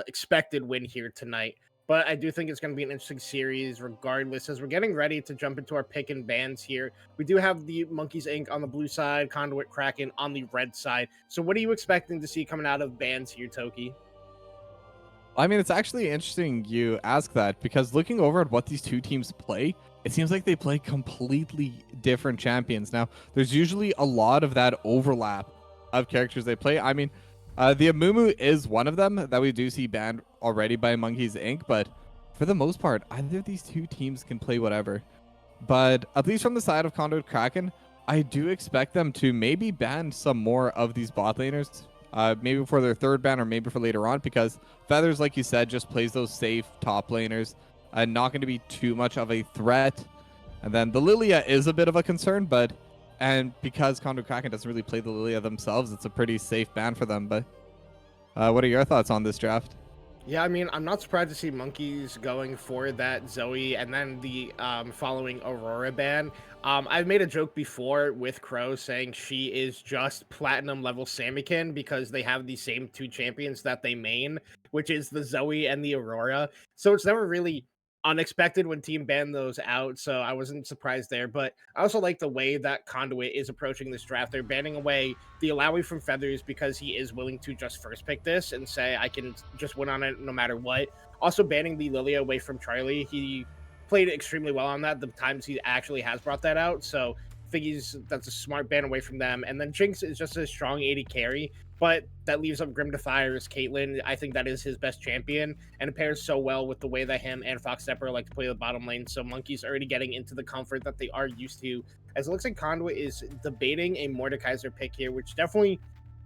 expected win here tonight. But I do think it's going to be an interesting series regardless. As we're getting ready to jump into our pick and bans here, we do have the Monkeys Inc. on the blue side, Conduit Kraken on the red side. So what are you expecting to see coming out of bans here, Toki? I mean, it's actually interesting you ask that because looking over at what these two teams play, it seems like they play completely different champions. Now, there's usually a lot of that overlap of characters they play. I mean, the Amumu is one of them that we do see banned already by Monkeys Inc., but for the most part, either of these two teams can play whatever. But at least from the side of Conduit Kraken, I do expect them to maybe ban some more of these bot laners maybe for their third ban or maybe for later on, because Feathers, like you said, just plays those safe top laners, not going to be too much of a threat. And then the Lilia is a bit of a concern, and because Conduit Kraken doesn't really play the Lilia themselves, it's a pretty safe ban for them. But what are your thoughts on this draft? Yeah, I mean, I'm not surprised to see Monkeys going for that Zoe and then the following Aurora ban. I've made a joke before with Crow saying she is just platinum level Samikin because they have the same two champions that they main, which is the Zoe and the Aurora. So it's never really unexpected when team banned those out, so I wasn't surprised there. But I also like the way that Conduit is approaching this draft. They're banning away the Alawi from Feathers because he is willing to just first pick this and say, I can just win on it no matter what. Also banning the Lilia away from Charlie. He played extremely well on that the times he actually has brought that out. So I think that's a smart ban away from them. And then Jinx is just a strong 80 carry, but that leaves up Grim Defier's Caitlyn. I think that is his best champion, and it pairs so well with the way that him and Fox Stepper like to play the bottom lane. So Monkey's already getting into the comfort that they are used to. As it looks like Conduit is debating a Mordekaiser pick here, which definitely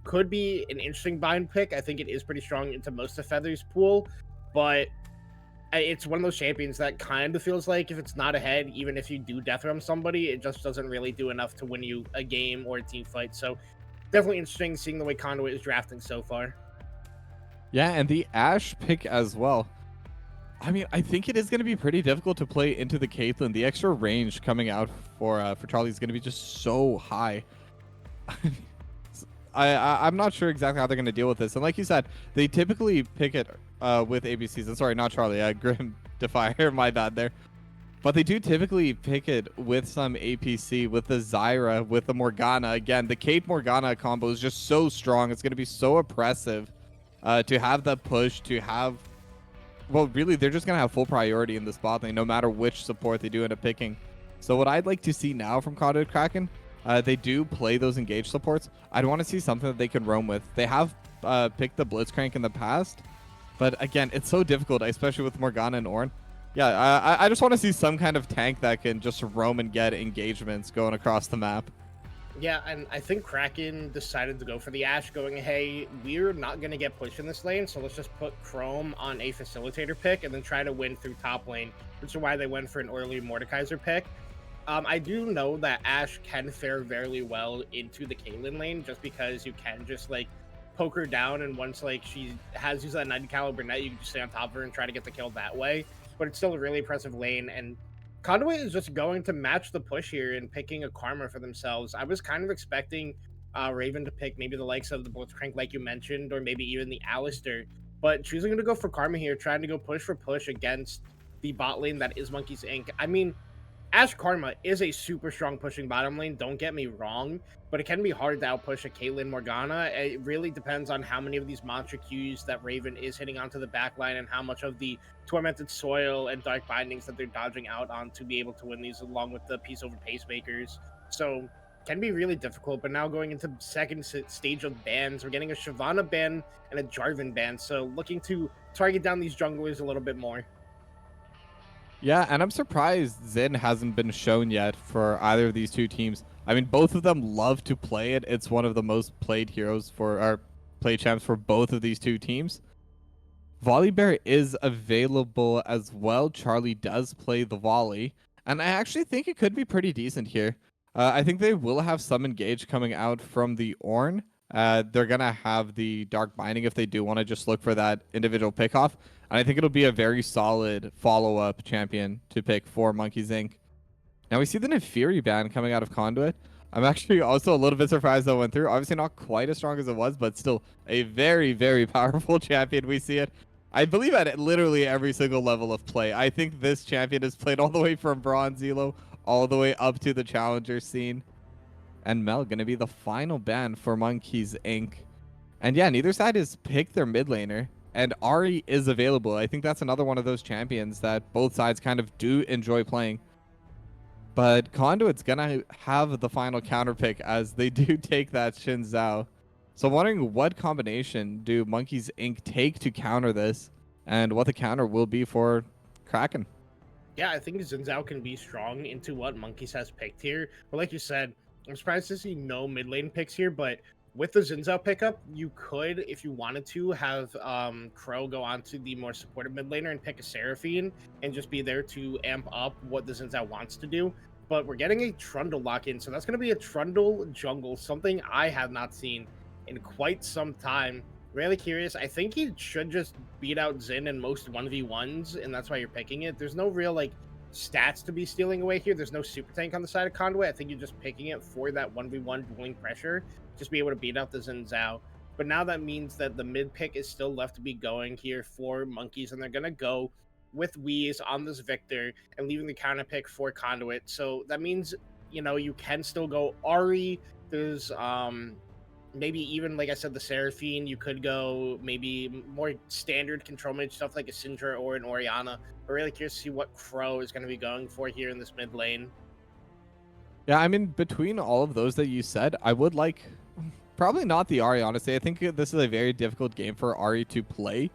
could be an interesting bind pick. I think it is pretty strong into most of Feather's pool, but it's one of those champions that kind of feels like if it's not ahead, even if you do death roam somebody, it just doesn't really do enough to win you a game or a team fight. So definitely interesting seeing the way Conduit is drafting so far. Yeah, and the Ashe pick as well. I mean, I think it is going to be pretty difficult to play into the Caitlyn. The extra range coming out for Charlie is going to be just so high. I'm not sure exactly how they're going to deal with this. And like you said, they typically pick it with ABCs. And sorry, not Charlie. Grim Defier, my bad there. But they do typically pick it with some APC, with the Zyra, with the Morgana. Again, the Kate Morgana combo is just so strong. It's going to be so oppressive to have the push, to have... Well, really, they're just going to have full priority in this bot lane, no matter which support they do end up picking. So what I'd like to see now from Conduit Kraken, they do play those engaged supports. I'd want to see something that they can roam with. They have picked the Blitzcrank in the past, but again, it's so difficult, especially with Morgana and Ornn. Yeah, I just want to see some kind of tank that can just roam and get engagements going across the map. Yeah, and I think Kraken decided to go for the Ashe, going, hey, we're not going to get pushed in this lane, so let's just put Chrome on a facilitator pick and then try to win through top lane, which is why they went for an early Mordekaiser pick. I do know that Ashe can fare very well into the Caitlyn lane, just because you can just, like, poke her down, and once, like, she has used that 90 caliber net, you can just stay on top of her and try to get the kill that way. But it's still a really impressive lane, and Conduit is just going to match the push here and picking a Karma for themselves. I was kind of expecting Raven to pick maybe the likes of the Blitzcrank, like you mentioned, or maybe even the Alistair, but choosing to go for Karma here, trying to go push for push against the bot lane that is Monkeys Inc. I mean, Ashe Karma is a super strong pushing bottom lane, don't get me wrong, but it can be hard to outpush a Caitlyn Morgana. It really depends on how many of these monster Qs that Raven is hitting onto the backline and how much of the Tormented Soil and Dark Bindings that they're dodging out on to be able to win these, along with the Peace Over Pacemakers. So can be really difficult, but now going into the second stage of bans, we're getting a Shyvana ban and a Jarvan ban, so looking to target down these junglers a little bit more. Yeah, and I'm surprised Xin hasn't been shown yet for either of these two teams. I mean, both of them love to play it. It's one of the most played heroes for our play champs for both of these two teams. Volibear is available as well. Charlie does play the volley, and I actually think it could be pretty decent here. I think they will have some engage coming out from the Ornn. They're going to have the Dark Binding if they do want to just look for that individual pickoff. And I think it'll be a very solid follow-up champion to pick for Monkeys Inc. Now we see the Nefiri ban coming out of Conduit. I'm actually also a little bit surprised that went through. Obviously not quite as strong as it was, but still a very, very powerful champion. We see it, I believe, at literally every single level of play. I think this champion is played all the way from Bronze Elo all the way up to the Challenger scene. And Mel going to be the final ban for Monkeys Inc. And yeah, neither side has picked their mid laner. And Ahri is available. I think that's another one of those champions that both sides kind of do enjoy playing. But Conduit's going to have the final counter pick as they do take that Xin Zhao. So I'm wondering what combination do Monkeys Inc. take to counter this, and what the counter will be for Kraken. Yeah, I think Xin Zhao can be strong into what Monkeys has picked here. But like you said, I'm surprised to see no mid lane picks here, but with the Zinzao pickup, you could, if you wanted to, have Crow go on to the more supportive mid laner and pick a Seraphine and just be there to amp up what the Zinzao wants to do. But we're getting a Trundle lock in, so that's going to be a Trundle jungle, something I have not seen in quite some time. Really curious. I think he should just beat out Zin in most 1v1s, and that's why you're picking it. There's no real, like, stats to be stealing away here. There's no super tank on the side of Conduit. I think you're just picking it for that 1v1 dueling pressure, just be able to beat out the Xin Zhao. But now that means that the mid pick is still left to be going here for Monkeys, and they're going to go with Wheeze on this Victor and leaving the counter pick for Conduit. So that means, you know, you can still go Ari. There's maybe even, like I said, the Seraphine. You could go maybe more standard control mage stuff like a Syndra or an Orianna. We're really curious to see what Crow is going to be going for here in this mid lane. Yeah, I mean, between all of those that you said, I would like probably not the Ari, honestly. I think this is a very difficult game for Ari to play,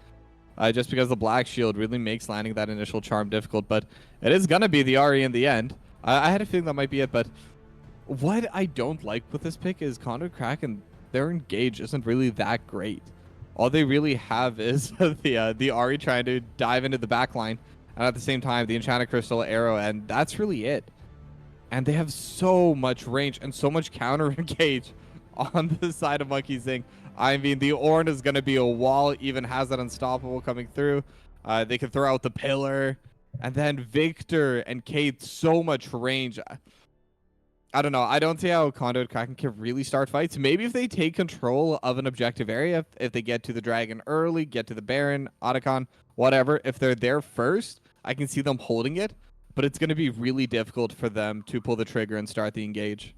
just because the Black Shield really makes landing that initial charm difficult, but it is going to be the Ari in the end. I had a feeling that might be it, but what I don't like with this pick is Conduit Kraken, their engage isn't really that great. All they really have is the Ari trying to dive into the backline, and at the same time, the Enchanted Crystal arrow, and that's really it. And they have so much range and so much counter engage on the side of Monkey Zing. I mean, the Ornn is going to be a wall, even has that unstoppable coming through. They can throw out the pillar. And then Victor and Kate, so much range. I don't know. I don't see how Conduit Kraken can really start fights. Maybe if they take control of an objective area, if they get to the Dragon early, get to the Baron, Otacon, whatever. If they're there first, I can see them holding it. But it's going to be really difficult for them to pull the trigger and start the engage.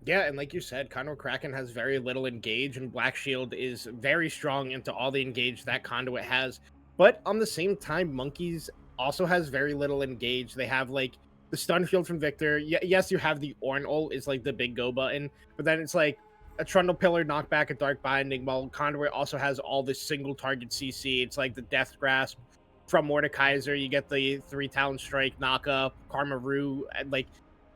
Yeah, and like you said, Conduit Kraken has very little engage, and Black Shield is very strong into all the engage that Conduit has. But on the same time, Monkeys also has very little engage. They have, like, the stun field from Victor. Yes, you have the Ornn ult is, like, the big go button, but then it's, like, a Trundle Pillar, knockback, a Dark Binding, while Conduit also has all this single target CC. It's like the Death Grasp from Mordekaiser, you get the 3 Talon Strike, knock up, Karma Rue, and, like,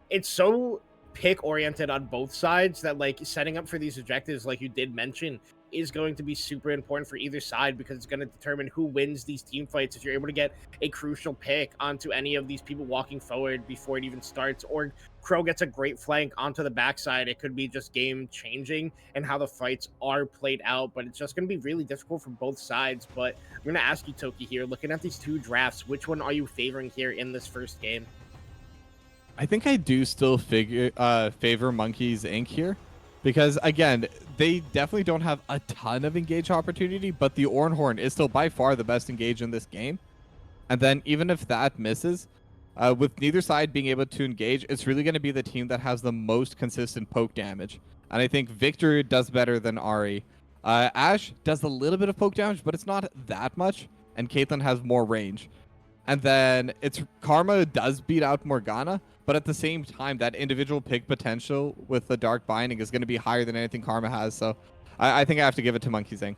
it's so pick oriented on both sides that, like, setting up for these objectives, like you did mention, is going to be super important for either side, because it's going to determine who wins these team fights. If you're able to get a crucial pick onto any of these people walking forward before it even starts, or Crow gets a great flank onto the backside, it could be just game changing and how the fights are played out. But it's just going to be really difficult for both sides. But I'm going to ask you, Toki, here, looking at these two drafts, which one are you favoring here in this first game? I think I do still favor Monkeys Inc. here, because again, they definitely don't have a ton of engage opportunity, but the Ornn Horn is still by far the best engage in this game. And then even if that misses, with neither side being able to engage, it's really going to be the team that has the most consistent poke damage. And I think Victor does better than Ari. Ashe does a little bit of poke damage, but it's not that much, and Caitlyn has more range. And then it's Karma does beat out Morgana, but at the same time, that individual pick potential with the Dark Binding is going to be higher than anything Karma has. So I think I have to give it to Monkeys Inc.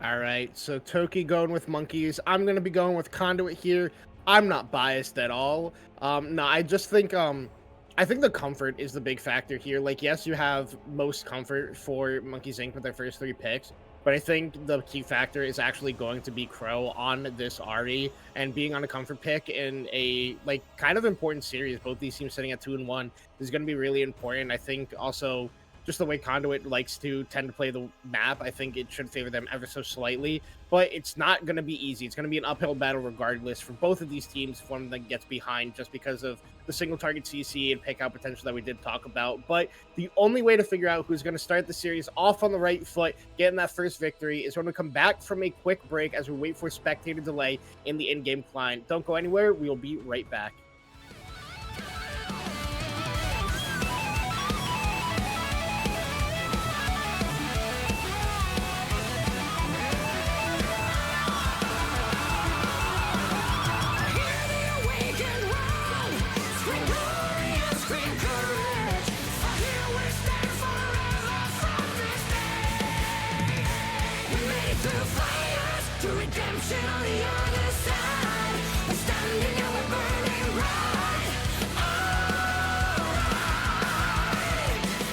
All right, so Toki going with Monkeys. I'm going to be going with Conduit here. I'm not biased at all. No, I just think I think the comfort is the big factor here. Like, yes, you have most comfort for Monkeys Inc. with their first 3 picks, but I think the key factor is actually going to be Crow on this Ari, and being on a comfort pick in a, like, kind of important series. Both these teams sitting at 2-1 is going to be really important. I think also just the way Conduit likes to tend to play the map, I think it should favor them ever so slightly, but it's not going to be easy. It's going to be an uphill battle regardless for both of these teams if one of them gets behind, just because of the single target CC and pick out potential that we did talk about. But the only way to figure out who's going to start the series off on the right foot, getting that first victory, is when we come back from a quick break as we wait for spectator delay in the in-game client. Don't go anywhere. We will be right back.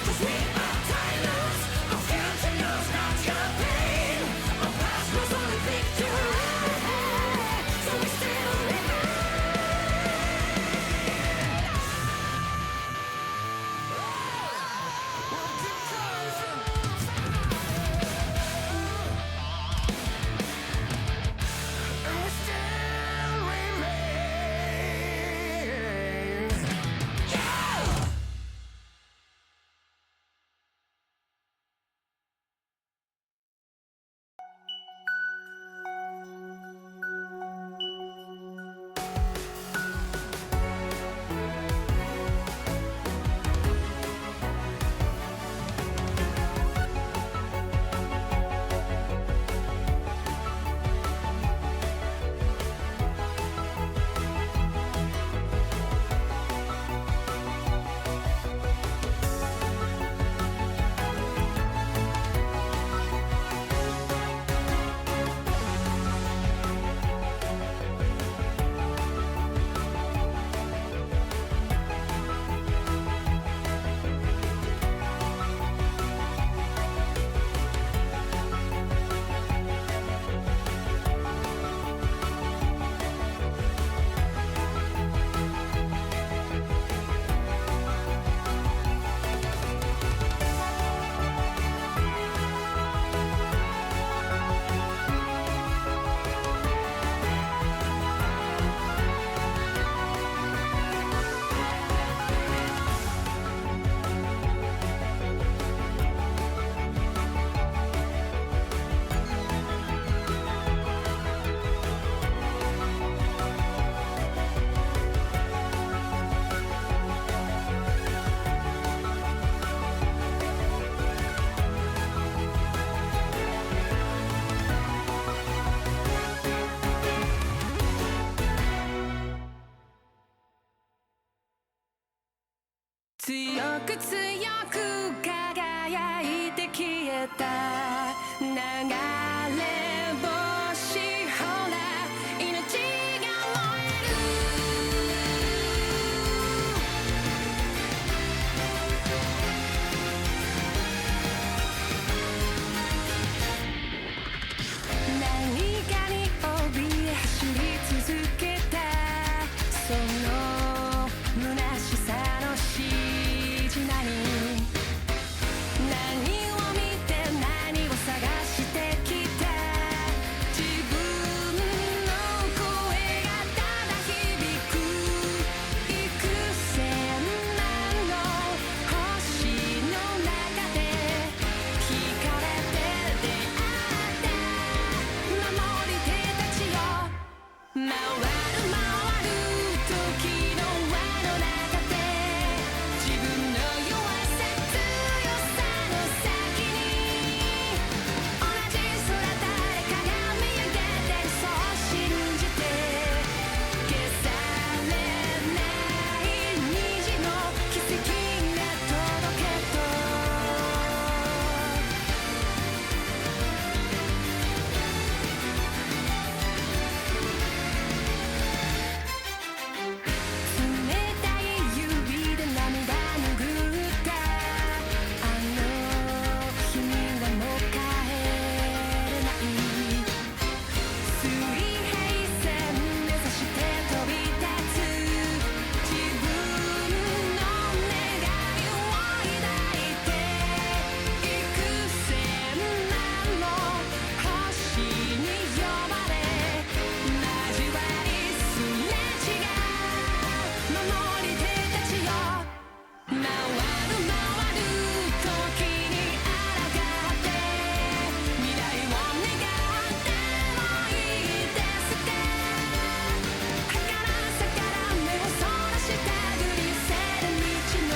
Cause we are timeless, our future 強く強く輝いて消えた流れ星ほら命が燃える何かに怯え走り続けたその虚しさのしじまに何を見て何を探してきた自分の声がただ響く幾千万の星の中で惹かれて出会った守り手たちよ回る回る時の輪の中で自分の弱さ強さの先に同じ空誰かが見上げてるそう信じて消されない虹の奇跡が届けと冷たい指で涙拭ったあの日にはもう帰れない水平線目指して飛び立つ自分の願いを抱いて幾千万の星に呼ばれ交わりすれ違う守り手たちよ回る回る時に抗って未来を願ってもいいですか儚さから目をそらしたぐり寄せる道の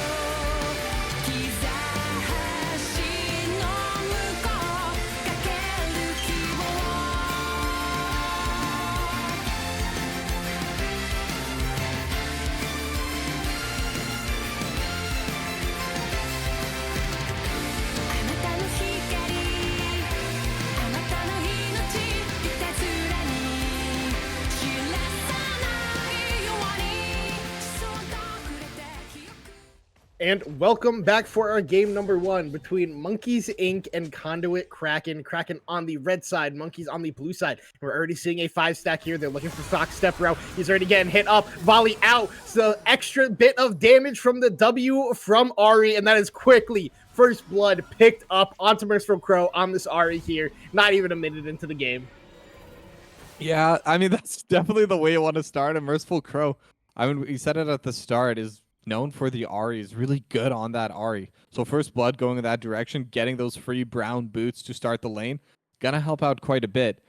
兆しの向こうかける希望あなたの光あなたの命いたずらに知らさないようにそっと触れた記憶 And welcome back for our game number 1 between Monkeys Inc. and Conduit Kraken. Kraken on the red side, Monkeys on the blue side. We're already seeing a 5-stack here. They're looking for Fox Step Row. He's already getting hit up. Volley out. So extra bit of damage from the W from Ari, and that is quickly first blood picked up onto Merciful Crow on this Ari here. Not even a minute into the game. Yeah, I mean, that's definitely the way you want to start a Merciful Crow. I mean, we said it at the start, is known for the Ari, is really good on that Ari. So first blood going in that direction, getting those free brown boots to start the lane, gonna help out quite a bit.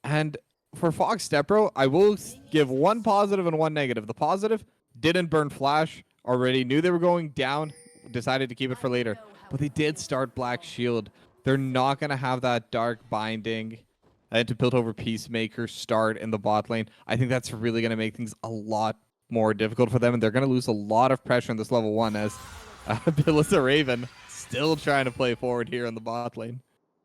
And for Fox Stepro, I will give one positive and one negative. The positive, didn't burn flash, already knew they were going down, decided to keep it for later. But they did start Black Shield. They're not gonna have that Dark Binding and to build over Peacemaker start in the bot lane. I think that's really going to make things a lot more difficult for them, and they're going to lose a lot of pressure in this level 1 as Billisa Raven still trying to play forward here in the bot lane.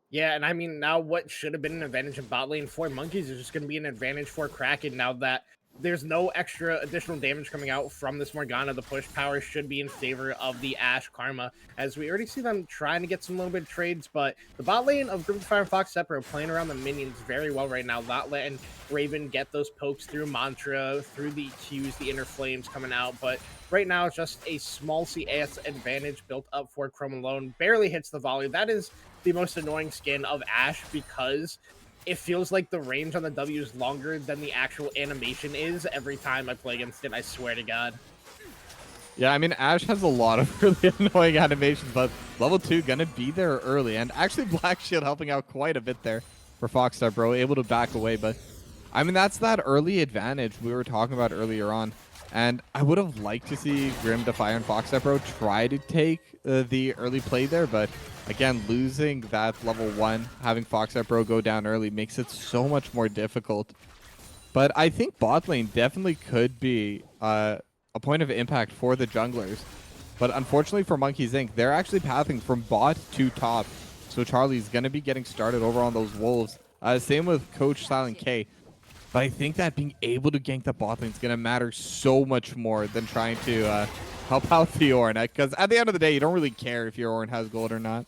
Yeah, and I mean, now what should have been an advantage in bot lane for Monkeys is just going to be an advantage for Kraken now that there's no extra additional damage coming out from this Morgana. The push power should be in favor of the Ashe Karma, as we already see them trying to get some little bit of trades, but the bot lane of Group of Fire and Fox Sepro playing around the minions very well right now, not letting Raven get those pokes through Mantra, through the Qs, the Inner Flames coming out, but right now it's just a small CS advantage built up for Chrome alone. Barely hits the volley. That is the most annoying skin of Ashe because it feels like the range on the W is longer than the actual animation is every time I play against it, I swear to God. Yeah, I mean, Ashe has a lot of really annoying animations, but level 2 gonna be there early. And actually, Black Shield helping out quite a bit there for Foxstar Bro, able to back away. But, I mean, that's that early advantage we were talking about earlier on. And I would have liked to see Grim Defier and Foxstar Bro try to take the early play there, but again, losing that level 1, having Foxstar Bro go down early makes it so much more difficult. But I think bot lane definitely could be a point of impact for the junglers. But unfortunately for Monkeys Inc., they're actually pathing from bot to top. So Charlie's going to be getting started over on those wolves. Same with Coach Silent K. But I think that being able to gank the bot lane is going to matter so much more than trying to help out the Ornn. Because at the end of the day, you don't really care if your Ornn has gold or not.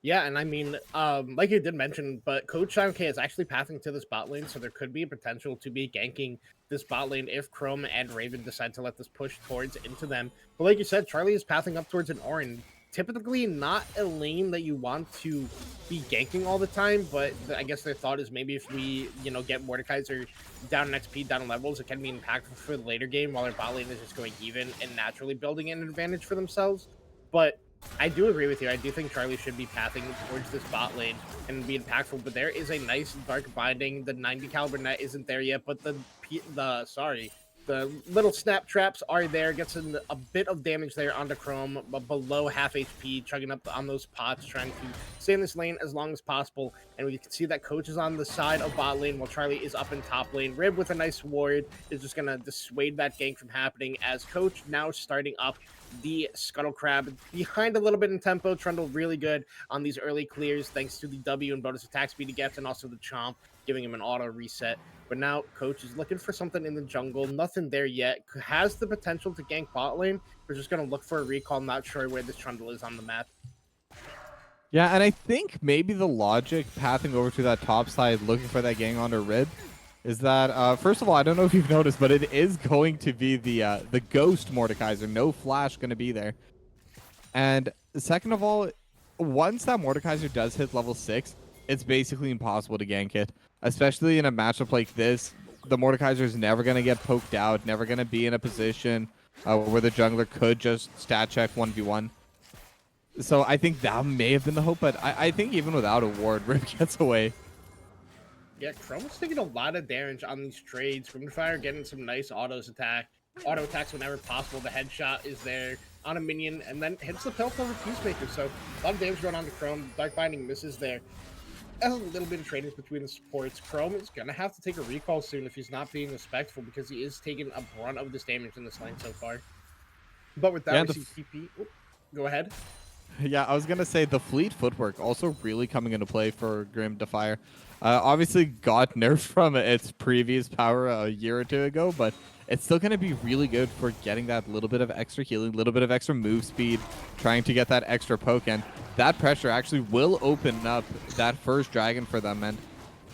Yeah, and I mean, like you did mention, but Coach Silent K is actually pathing to this bot lane, so there could be a potential to be ganking this bot lane if Chrome and Raven decide to let this push towards into them. But like you said, Charlie is pathing up towards an Ornn. Typically not a lane that you want to be ganking all the time, but I guess their thought is maybe if we, get Mordekaiser down in XP, down in levels, it can be impactful for the later game while their bot lane is just going even and naturally building an advantage for themselves. But I do agree with you. I do think Charlie should be pathing towards this bot lane and be impactful, but there is a nice dark binding. The 90 caliber net isn't there yet, but the little snap traps are there. Gets a bit of damage there onto Chrome, but below half HP, chugging up on those pots, trying to stay in this lane as long as possible. And we can see that Coach is on the side of bot lane while Charlie is up in top lane. Rib with a nice ward is just going to dissuade that gank from happening as Coach now starting up the Scuttle Crab behind a little bit in tempo. Trundle really good on these early clears thanks to the W and bonus attack speed he gets, and also the Chomp giving him an auto reset. But now Coach is looking for something in the jungle. Nothing there yet. Has the potential to gank bot lane. We're just going to look for a recall. Not sure where this Trundle is on the map. Yeah, and I think maybe the logic pathing over to that top side looking for that gang onto Rib is that, first of all, I don't know if you've noticed, but it is going to be the Ghost Mordekaiser. No Flash going to be there. And second of all, once that Mordekaiser does hit level 6, it's basically impossible to gank it. Especially in a matchup like this, the Mordekaiser is never going to get poked out, never going to be in a position where the jungler could just stat check 1v1. So I think that may have been the hope, but I think even without a ward, Rip gets away. Yeah, Chrome's taking a lot of damage on these trades. Grimfire getting some nice auto attacks whenever possible. The headshot is there on a minion and then hits the pelt over Peacemaker. So a lot of damage going on to Chrome. Dark Binding misses there. A little bit of tradings between the supports. Chrome is going to have to take a recall soon if he's not being respectful because he is taking a brunt of this damage in this lane so far. But with that, Yeah, we see TP. Oh, go ahead. Yeah, I was going to say the fleet footwork also really coming into play for Grim Defier. Obviously got nerfed from its previous power a year or two ago, but it's still going to be really good for getting that little bit of extra healing, little bit of extra move speed, trying to get that extra poke, and that pressure actually will open up that first dragon for them. And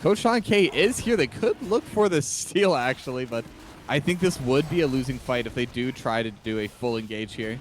Coach Sean K is here. They could look for the steal, actually, but I think this would be a losing fight if they do try to do a full engage here.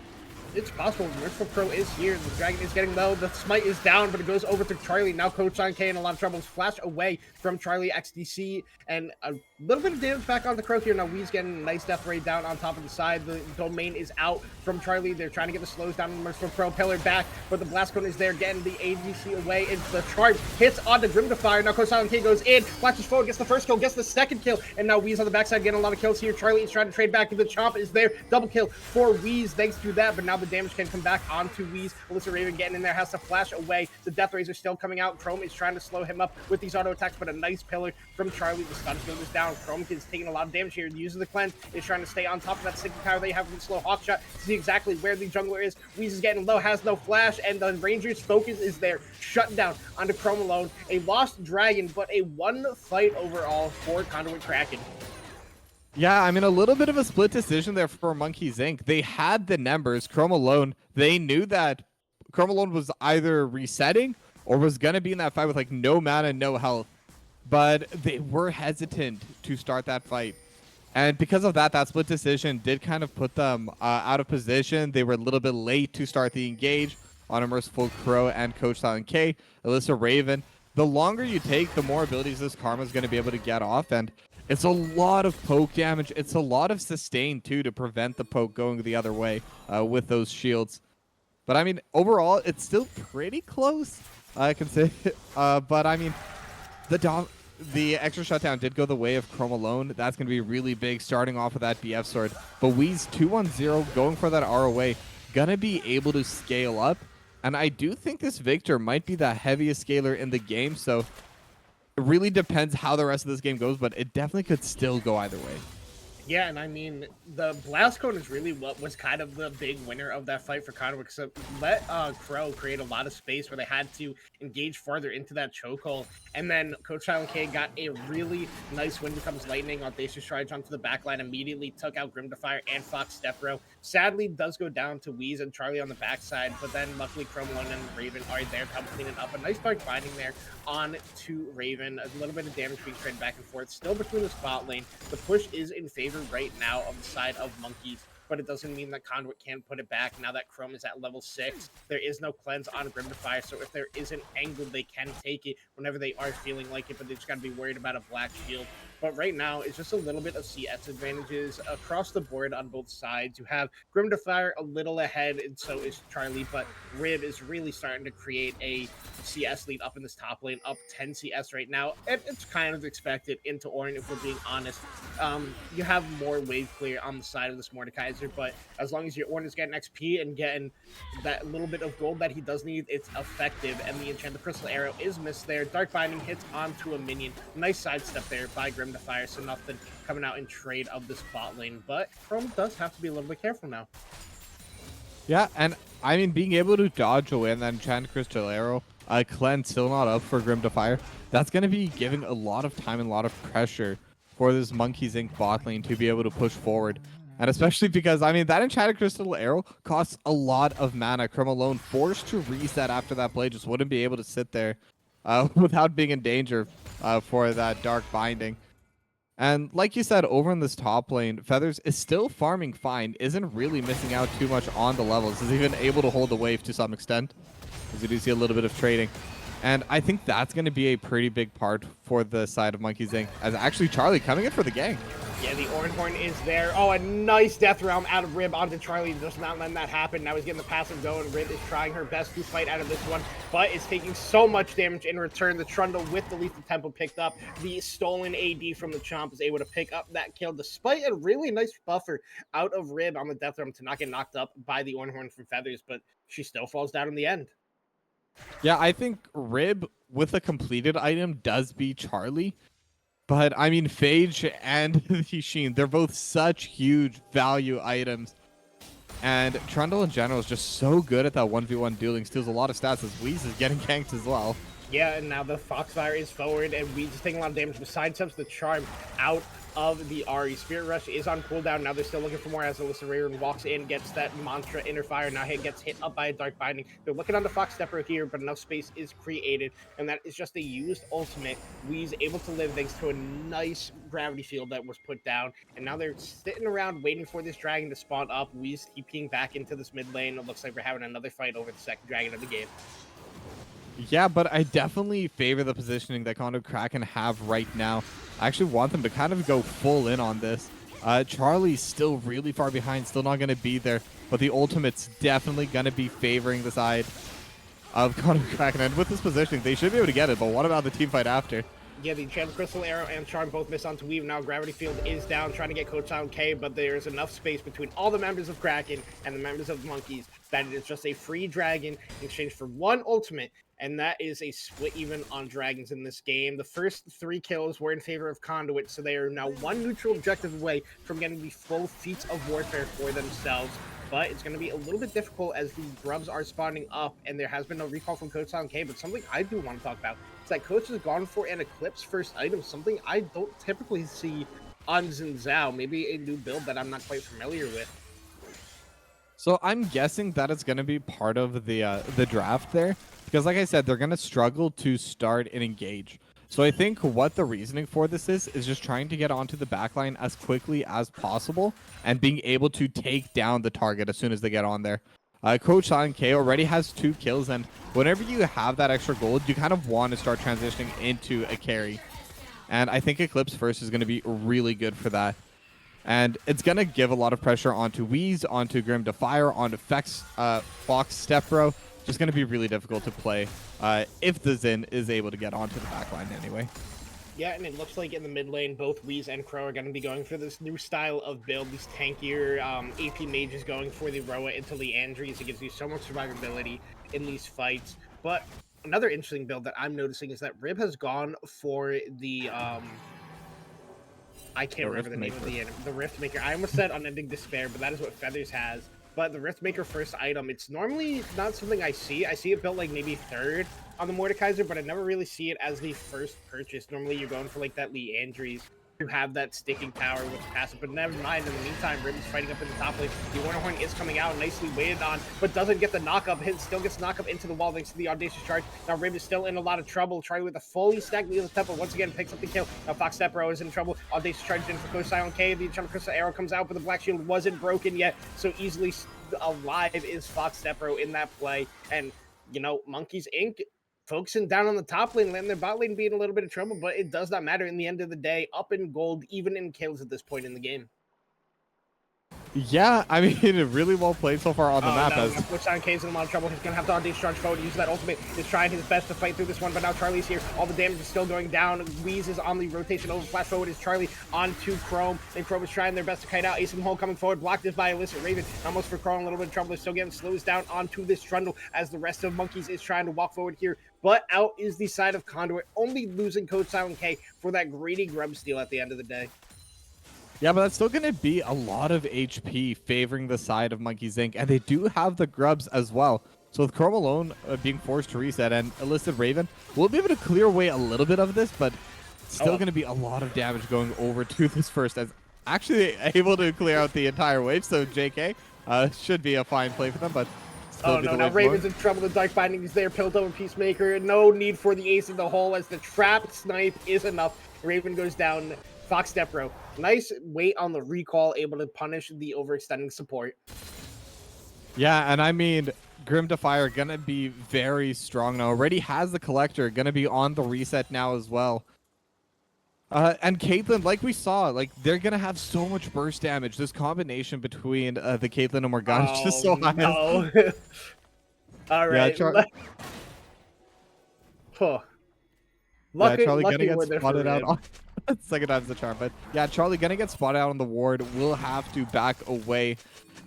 It's possible. Merciful Pro is here. The dragon is getting low. The smite is down, but it goes over to Charlie. Now Coach Sean K in a lot of trouble. Flash away from Charlie XDC, and a little bit of damage back on the Crow here. Now Wee's getting a nice death ray down on top of the side. The domain is out from Charlie. They're trying to get the slows down on the Merciful Pro. Pillar back, but the Blast Cone is there, getting the ADC away. And the charge hits on the Grim Defier. Now Coach Sean K goes in, flashes forward, gets the first kill, gets the second kill, and now Wee's on the backside getting a lot of kills here. Charlie is trying to trade back, and the Chomp is there. Double kill for Wee's thanks to that, but now the damage can come back onto Weez. Alyssa Raven getting in there, has to flash away. The Death Rays are still coming out. Chrome is trying to slow him up with these auto attacks, but a nice pillar from Charlie. The stun shield is down. Chrome is taking a lot of damage here. Uses the cleanse, is trying to stay on top of that sinking power they have from the slow hawk shot to see exactly where the jungler is. Weez is getting low, has no flash, and the Ranger's focus is there, shutting down onto Chrome alone. A lost dragon, but a one fight overall for Conduit Kraken. Yeah, I mean, a little bit of a split decision there for Monkeys Inc. They had the numbers. Chrome alone, they knew that Chrome alone was either resetting or was going to be in that fight with like no mana, no health. But they were hesitant to start that fight. And because of that, that split decision did kind of put them out of position. They were a little bit late to start the engage on a Merciful Crow and Coach Silent K, Alyssa Raven. The longer you take, the more abilities this Karma is going to be able to get off. And it's a lot of poke damage. It's a lot of sustain, too, to prevent the poke going the other way with those shields. But, I mean, overall, it's still pretty close, I can say. But, I mean, the extra shutdown did go the way of Chrome alone. That's going to be really big, starting off with that BF sword. But Weez 2-1-0, going for that ROA, going to be able to scale up. And I do think this Victor might be the heaviest scaler in the game, so it really depends how the rest of this game goes, but it definitely could still go either way. Yeah, and I mean, the blast cone is really what was kind of the big winner of that fight for Conduit, because it let Crow create a lot of space where they had to engage farther into that chokehold. And then Coach Silent K got a really nice Wind Becomes Lightning audacious charge onto the backline, immediately took out Grim Defier and Fox Step Row. Sadly, does go down to Wheeze and Charlie on the backside, but then luckily Chrome One and Raven are there to help clean it up. A nice dark binding there on to Raven. A little bit of damage being traded back and forth. Still between the spot lane. The push is in favor right now of the side of Monkeys, but it doesn't mean that Conduit can't put it back now that Chrome is at level 6. There is no cleanse on Grim Defier, so if there is an angle, they can take it whenever they are feeling like it, but they just got to be worried about a black shield. But right now, it's just a little bit of CS advantages across the board on both sides. You have Grim Defier a little ahead, and so is Charlie, but Rib is really starting to create a CS lead up in this top lane, up 10 CS right now, and it's kind of expected into Ornn, if we're being honest. You have more wave clear on the side of this Mordekaiser, but as long as your Ornn is getting XP and getting that little bit of gold that he does need, it's effective, and the Enchanted Crystal Arrow is missed there. Dark Binding hits onto a minion. Nice sidestep there by Grim Defier, so nothing coming out in trade of this bot lane, but Chrome does have to be a little bit careful now. Yeah, and I mean, being able to dodge away and then Enchanted Crystal Arrow, cleanse still not up for Grim Defier. That's going to be giving a lot of time and a lot of pressure for this Monkeys Inc. bot lane to be able to push forward. And especially because, I mean, that Enchanted Crystal Arrow costs a lot of mana. Chrome alone, forced to reset after that play, just wouldn't be able to sit there without being in danger for that Dark Binding. And like you said, over in this top lane, Feathers is still farming fine, isn't really missing out too much on the levels, is even able to hold the wave to some extent, as you do see a little bit of trading. And I think that's going to be a pretty big part for the side of Monkeys Inc. As actually Charlie coming in for the gank. Yeah, the Orange Horn is there. Oh, a nice Death Realm out of Rib onto Charlie. Just not letting that happen. Now he's getting the passive going. Rib is trying her best to fight out of this one, but is taking so much damage in return. The Trundle with the Lethal Tempo picked up. The stolen AD from the Chomp is able to pick up that kill, despite a really nice buffer out of Rib on the Death Realm to not get knocked up by the Orange Horn from Feathers, but she still falls down in the end. Yeah, I think Rib with a completed item does beat Charlie. But, I mean, Phage and the Sheen, they're both such huge value items. And Trundle in general is just so good at that 1v1 dueling. Steals a lot of stats as Wheeze is getting ganked as well. Yeah, and now the Foxfire is forward, and Weeds is taking a lot of damage. Besides steps the Charm out of the Ahri. Spirit Rush is on cooldown. Now they're still looking for more as Alyssa Raven walks in, gets that Mantra Inner Fire. Now he gets hit up by a Dark Binding. They're looking on the Fox Stepper here, but enough space is created, and that is just a used ultimate. Weeze able to live thanks to a nice gravity field that was put down, and now they're sitting around waiting for this dragon to spawn up. Weeze keeping back into this mid lane. It looks like we're having another fight over the second dragon of the game. Yeah, but I definitely favor the positioning that Conduit Kraken have right now. I actually want them to kind of go full in on this. Charlie's still really far behind, still not going to be there, but the ultimate's definitely going to be favoring the side of Conduit Kraken. And with this positioning, they should be able to get it, but what about the team fight after? Yeah, the Enchanted Crystal Arrow and Charm both miss onto Weave. Now Gravity Field is down, trying to get Coach Silent K, but there's enough space between all the members of Kraken and the members of Monkeys that it is just a free dragon in exchange for one ultimate, and that is a split even on dragons in this game. The first 3 kills were in favor of Conduit, so they are now one neutral objective away from getting the full feats of warfare for themselves. But it's going to be a little bit difficult as the grubs are spawning up, and there has been no recall from Coach Silent K, but something I do want to talk about is that Coach has gone for an Eclipse first item, something I don't typically see on Xin Zhao. Maybe a new build that I'm not quite familiar with. So I'm guessing that it's going to be part of the draft there, because like I said, they're going to struggle to start and engage. So I think what the reasoning for this is just trying to get onto the backline as quickly as possible and being able to take down the target as soon as they get on there. Coach Silent K already has 2 kills, and whenever you have that extra gold, you kind of want to start transitioning into a carry. And I think Eclipse first is going to be really good for that. And it's going to give a lot of pressure onto Wheeze, onto Grim Defier, onto Fox Stepbro. Just going to be really difficult to play if the Xin is able to get onto the backline anyway. Yeah, and it looks like in the mid lane, both Wheeze and Crow are going to be going for this new style of build. These tankier AP mages going for the Roa into Leandries. It gives you so much survivability in these fights. But another interesting build that I'm noticing is that Rib has gone for the I can't remember the name of the Rift Maker. I almost said Unending Despair, but that is what Feathers has. But the Rift Maker first item, it's normally not something I see. I see it built like maybe third on the Mordekaiser, but I never really see it as the first purchase. Normally you're going for like that Lee Andrews to have that sticking power with passive, but never mind. In the meantime, Ribbon's fighting up in the top lane. The Ornhorn is coming out, nicely waited on, but doesn't get the knockup. Hit still gets knocked up into the wall thanks to the Audacious Charge. Now Ribbon is still in a lot of trouble. Charlie with a fully stacked Needle Temple once again picks up the kill. Now Fox Stepbro is in trouble. Audacious Charge in for Coach Silent K. The Enchantment Crystal Arrow comes out, but the Black Shield wasn't broken yet, so easily alive is Fox Stepbro in that play. And you know, Monkeys Inc. focusing down on the top lane, letting their bot lane be in a little bit of trouble, but it does not matter in the end of the day. Up in gold, even in kills at this point in the game. Yeah, I mean, really well played so far on the map. No, Coach Silent K is in a lot of trouble. He's going to have to Audacious Charge forward, use that ultimate. He's trying his best to fight through this one, but now Charlie's here. All the damage is still going down. Wheeze is on the rotation over. Flash forward is Charlie onto Chrome. And Chrome is trying their best to kite out. Ace and Hole coming forward. Blocked this by Illicit Raven. Almost for Chrome, a little bit of trouble. They're still getting slows down onto this Trundle as the rest of Monkeys is trying to walk forward here. But out is the side of Conduit, only losing Coach Silent K for that greedy grub steal at the end of the day. Yeah, but that's still going to be a lot of HP favoring the side of Monkeys Inc. And they do have the grubs as well. So with Chrome alone being forced to reset and Illicit Raven, we'll be able to clear away a little bit of this, but still going to be a lot of damage going over to this first. As actually able to clear out the entire wave, so JK should be a fine play for them, but oh no, now Raven's in trouble. The Dark Binding is there, Pilled over Peacemaker. No need for the Ace in the Hole as the trap snipe is enough. Raven goes down. Fox Stepbro, nice wait on the recall, able to punish the overextending support. Yeah, and I mean, Grim Defier gonna be very strong now. Already has the Collector, gonna be on the reset now as well. And Caitlyn, like we saw, like they're gonna have so much burst damage. This combination between the Caitlyn and Morgana is just so high. No. All right. Yeah, Lucky, Charlie gonna get lucky spotted out on second time's the charm, but yeah, Charlie gonna get spotted out on the ward, will have to back away.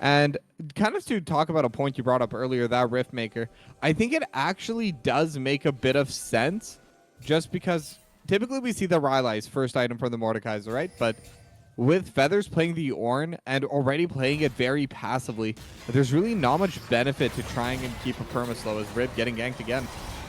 And kind of to talk about a point you brought up earlier, that Rift Maker, I think it actually does make a bit of sense, just because typically we see the Rylai's first item from the Mordekaiser, right? But with Feathers playing the Ornn and already playing it very passively, there's really not much benefit to trying and keep a perma-slow as Rib getting ganked again.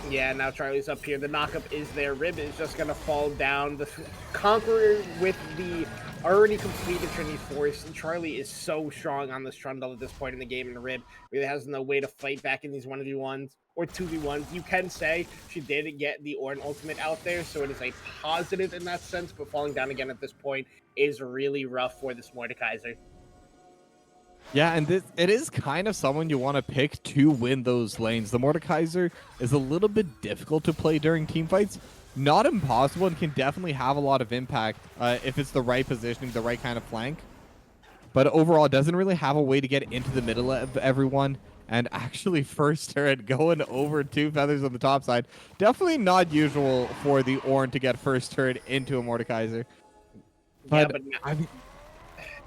Yeah, now Charlie's up here. The knockup is there. Rib is just going to fall down. The Conqueror with the already completed Trinity Force. And Charlie is so strong on this Trundle at this point in the game, and Rib really has no way to fight back in these 1v1s or 2v1s. You can say she did get the Ornn ultimate out there, so it is a positive in that sense, but falling down again at this point is really rough for this Mordekaiser. Yeah, and it is kind of someone you want to pick to win those lanes. The Mordekaiser is a little bit difficult to play during team fights. Not impossible, and can definitely have a lot of impact if it's the right positioning, the right kind of flank. But overall, it doesn't really have a way to get into the middle of everyone. And actually, first turret going over 2 Feathers on the top side. Definitely not usual for the Ornn to get first turret into a Mordekaiser. Yeah, but I mean,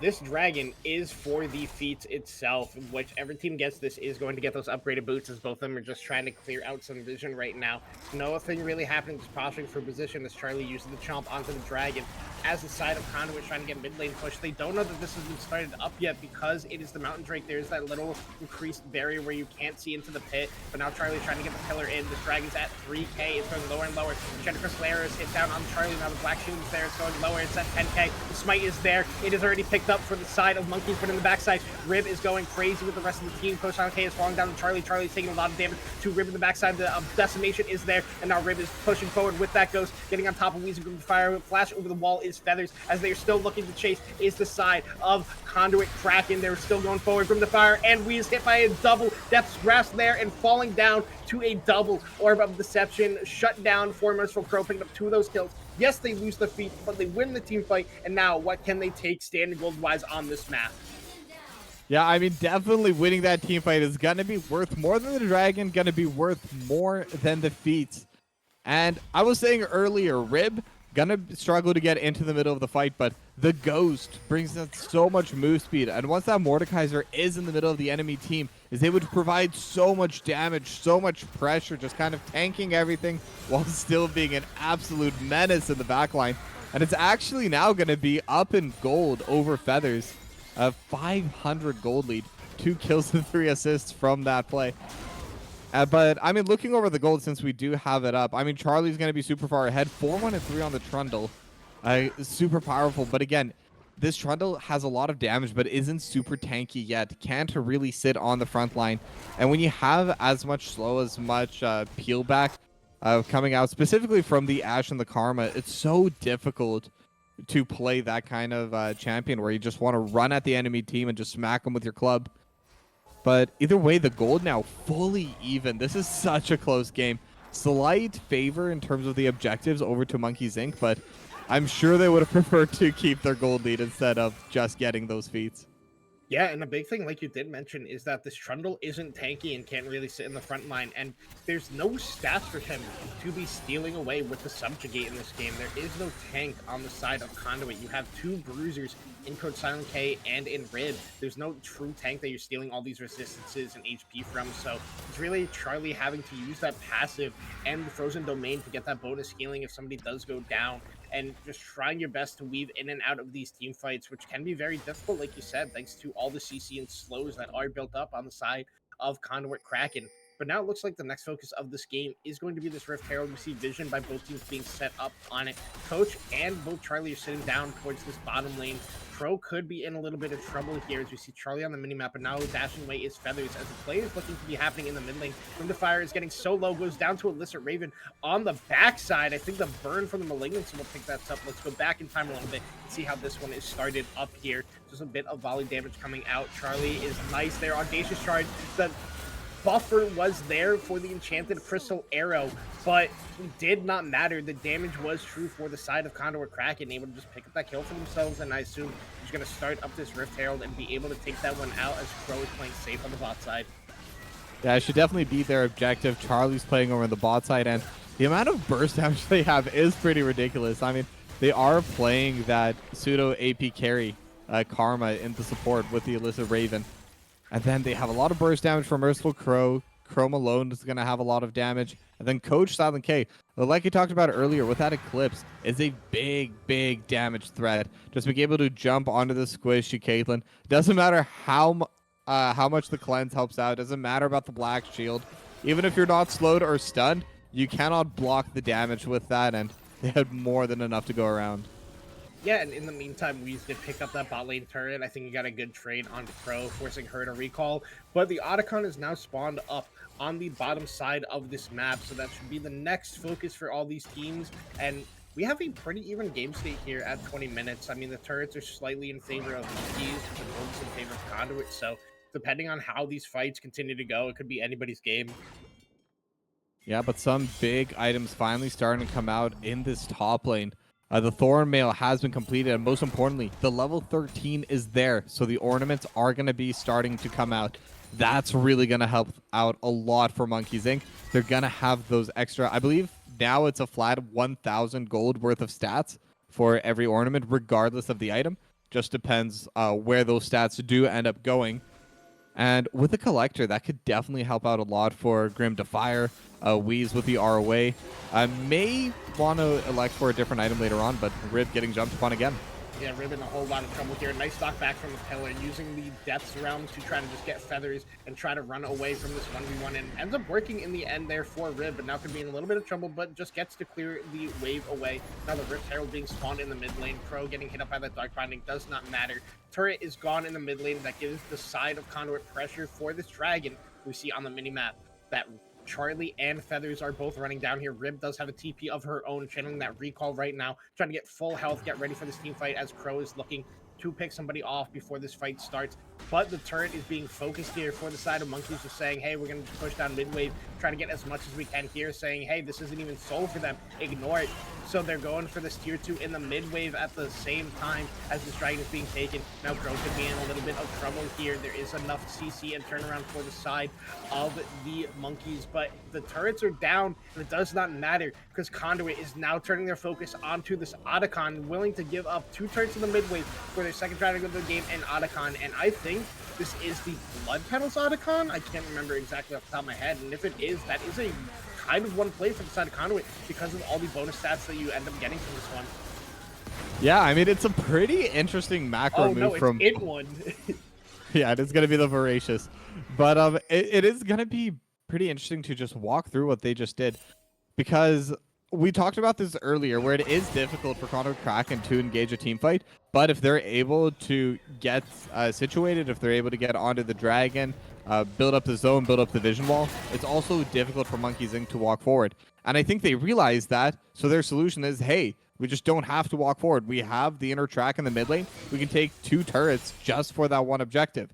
this dragon is for the feats itself. Whichever team gets this is going to get those upgraded boots, as both of them are just trying to clear out some vision right now. Nothing really happening, just posturing for position as Charlie uses the chomp onto the dragon. As the side of Conduit trying to get mid lane push, they don't know that this hasn't started up yet because it is the Mountain Drake. There's that little increased barrier where you can't see into the pit, but now Charlie's trying to get the pillar in. The dragon's at 3k, it's going lower and lower. Enchanted Crystal Arrow is hit down on Charlie, now the Black Shield is there, it's going lower, it's at 10k. The smite is there, it is already picked up for the side of Monkeys, but in the backside, Rib is going crazy with the rest of the team. Coach Silent K is falling down to Charlie. Charlie's taking a lot of damage to Rib in the backside. The decimation is there, and now Rib is pushing forward with that ghost, getting on top of Weezy with the fire. Flash over the wall is Feathers, as they are still looking to chase is the side of Conduit. Kraken, they're still going forward from the fire, and Weez hit by a double Death's Grasp there and falling down to a double Orb of Deception. Shut down for Merciful Crow, picking up 2 of those kills. Yes, they lose the feat, but they win the team fight, and now what can they take standard gold-wise on this map? Yeah, I mean, definitely winning that team fight is going to be worth more than the dragon, going to be worth more than the feats. And I was saying earlier, Rib gonna struggle to get into the middle of the fight, but the Ghost brings us so much move speed, and once that Mordekaiser is in the middle of the enemy team, is able to provide so much damage, so much pressure, just kind of tanking everything while still being an absolute menace in the backline. And it's actually now going to be up in gold over Feathers. A 500 gold lead. 2 kills and 3 assists from that play. But, I mean, looking over the gold, since we do have it up, I mean, Charlie's going to be super far ahead. 4-1 and 3 on the Trundle. Super powerful. But again, this Trundle has a lot of damage, but isn't super tanky yet. Can't really sit on the front line. And when you have as much slow, as much peel back coming out, specifically from the Ashe and the Karma, it's so difficult to play that kind of champion where you just want to run at the enemy team and just smack them with your club. But either way, the gold now fully even. This is such a close game. Slight favor in terms of the objectives over to Monkeys Inc., but I'm sure they would have preferred to keep their gold lead instead of just getting those feats. Yeah, and a big thing, like you did mention, is that this Trundle isn't tanky and can't really sit in the front line, and there's no stats for him to be stealing away with the Subjugate in this game. There is no tank on the side of Conduit. You have 2 bruisers in Code Silent K and in Rib. There's no true tank that you're stealing all these resistances and HP from, so it's really Charlie having to use that passive and the Frozen Domain to get that bonus healing if somebody does go down, and just trying your best to weave in and out of these team fights, which can be very difficult, like you said, thanks to all the CC and slows that are built up on the side of Conduit Kraken. But now it looks like the next focus of this game is going to be this Rift Herald. We see vision by both teams being set up on it. Coach and both Charlie are sitting down towards this bottom lane. Pro could be in a little bit of trouble here as we see Charlie on the minimap, and now dashing away is Feathers as the play is looking to be happening in the mid lane. Room to Fire is getting so low, goes down to Illicit Raven on the backside. I think the burn from the Malignancy will pick that up. Let's go back in time a little bit and see how this one is started up here. Just a bit of volley damage coming out. Charlie is nice there. Audacious Charge. The buffer was there for the enchanted crystal arrow, but it did not matter. The damage was true for the side of Conduit Kraken, able to just pick up that kill for themselves, and I assume he's going to start up this Rift Herald and be able to take that one out as Crow is playing safe on the bot side. Yeah, it should definitely be their objective. Charlie's playing over on the bot side, and the amount of burst damage they have is pretty ridiculous. I mean, they are playing that pseudo AP carry Karma into support with the Illicit Raven. And then they have a lot of burst damage from Merciful Crow. Chrome alone is going to have a lot of damage. And then Coach Silent K, like you talked about earlier, with that Eclipse, is a big, big damage threat. Just being able to jump onto the squish to Caitlyn. Doesn't matter how much the cleanse helps out. Doesn't matter about the black shield. Even if you're not slowed or stunned, you cannot block the damage with that. And they had more than enough to go around. Yeah, and in the meantime, Weeze did pick up that bot lane turret. I think he got a good trade on Pro, forcing her to recall. But the Otacon is now spawned up on the bottom side of this map, so that should be the next focus for all these teams. And we have a pretty even game state here at 20 minutes. I mean, the turrets are slightly in favor of Monkeys, the gold's in favor of Conduit. So depending on how these fights continue to go, it could be anybody's game. Yeah, but some big items finally starting to come out in this top lane. The Thorn Mail has been completed, and most importantly, the level 13 is there, so the ornaments are going to be starting to come out. That's really going to help out a lot for Monkeys Inc. They're going to have those extra, I believe now it's a flat 1,000 gold worth of stats for every ornament, regardless of the item. Just depends where those stats do end up going. And with the Collector, that could definitely help out a lot for Grim Defier, Weeze with the ROA. I may want to elect for a different item later on, but Rib getting jumped upon again. Yeah, Rib in a whole lot of trouble here. Nice knock back from the pillar, using the depths realms to try to just get Feathers and try to run away from this 1v1, and ends up working in the end there for Rib, but now could be in a little bit of trouble, but just gets to clear the wave away. Now the Rift Herald being spawned in the mid lane. Pro getting hit up by that Dark Binding does not matter. Turret is gone in the mid lane. That gives the side of Conduit pressure for this Dragon. We see on the minimap that Charlie and Feathers are both running down here. Rib does have a TP of her own, channeling that recall right now, trying to get full health, get ready for this team fight as Crow is looking to pick somebody off before this fight starts. But the turret is being focused here for the side of Monkeys, just saying, hey, we're going to push down mid wave, try to get as much as we can here, saying, hey, this isn't even soul for them, ignore it. So they're going for this tier 2 in the mid wave at the same time as this dragon is being taken. Now Crow could be in a little bit of trouble here. There is enough CC and turnaround for the side of the Monkeys, but the turrets are down, and it does not matter because Conduit is now turning their focus onto this Otacon, willing to give up 2 turrets in the mid wave for their second dragon of the game and Otacon. And I think this is the Blood Petals Otacon. I can't remember exactly off the top of my head, and if it is, that is a kind of one play for the side of Conduit because of all the bonus stats that you end up getting from this one. Yeah, I mean, it's a pretty interesting macro Oh move no, it's from. it one. Yeah, it is going to be the voracious, but it is going to be pretty interesting to just walk through what they just did, because we talked about this earlier, where it is difficult for Conduit Kraken to engage a team fight, but if they're able to get situated, if they're able to get onto the dragon, build up the zone, build up the vision wall, it's also difficult for Monkeys Inc. to walk forward. And I think they realize that, so their solution is, hey, we just don't have to walk forward. We have the inner track in the mid lane. We can take 2 turrets just for that one objective.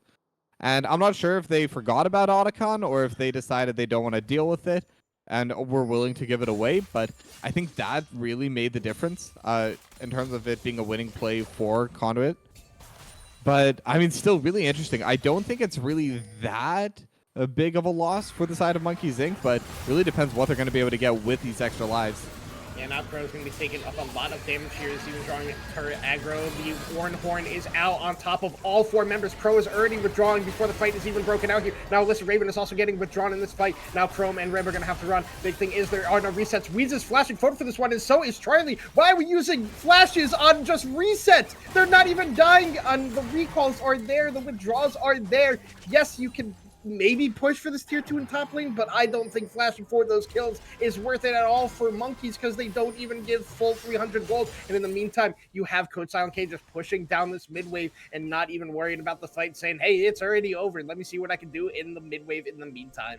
And I'm not sure if they forgot about Otacon or if they decided they don't want to deal with it and were willing to give it away. But I think that really made the difference in terms of it being a winning play for Conduit. But, I mean, still really interesting. I don't think it's really that big of a loss for the side of Monkeys Inc., but really depends what they're going to be able to get with these extra lives. Yeah, now Crow's going to be taking up a lot of damage here as he was drawing turret aggro. The Oran Horn is out on top of all 4 members. Crow is already withdrawing before the fight is even broken out here. Now Alyssa Raven is also getting withdrawn in this fight. Now Chrome and Reb are going to have to run. Big thing is there are no resets. Weeds is flashing forward for this one, and so is Charlie. Why are we using flashes on just resets? They're not even dying on the recalls are there. The withdrawals are there. Yes, you can maybe push for this tier 2 in top lane, but I don't think flashing for those kills is worth it at all for Monkeys because they don't even give full 300 gold. And in the meantime, you have Coach Silent K just pushing down this mid wave and not even worried about the fight, saying, hey, it's already over. Let me see what I can do in the mid wave in the meantime.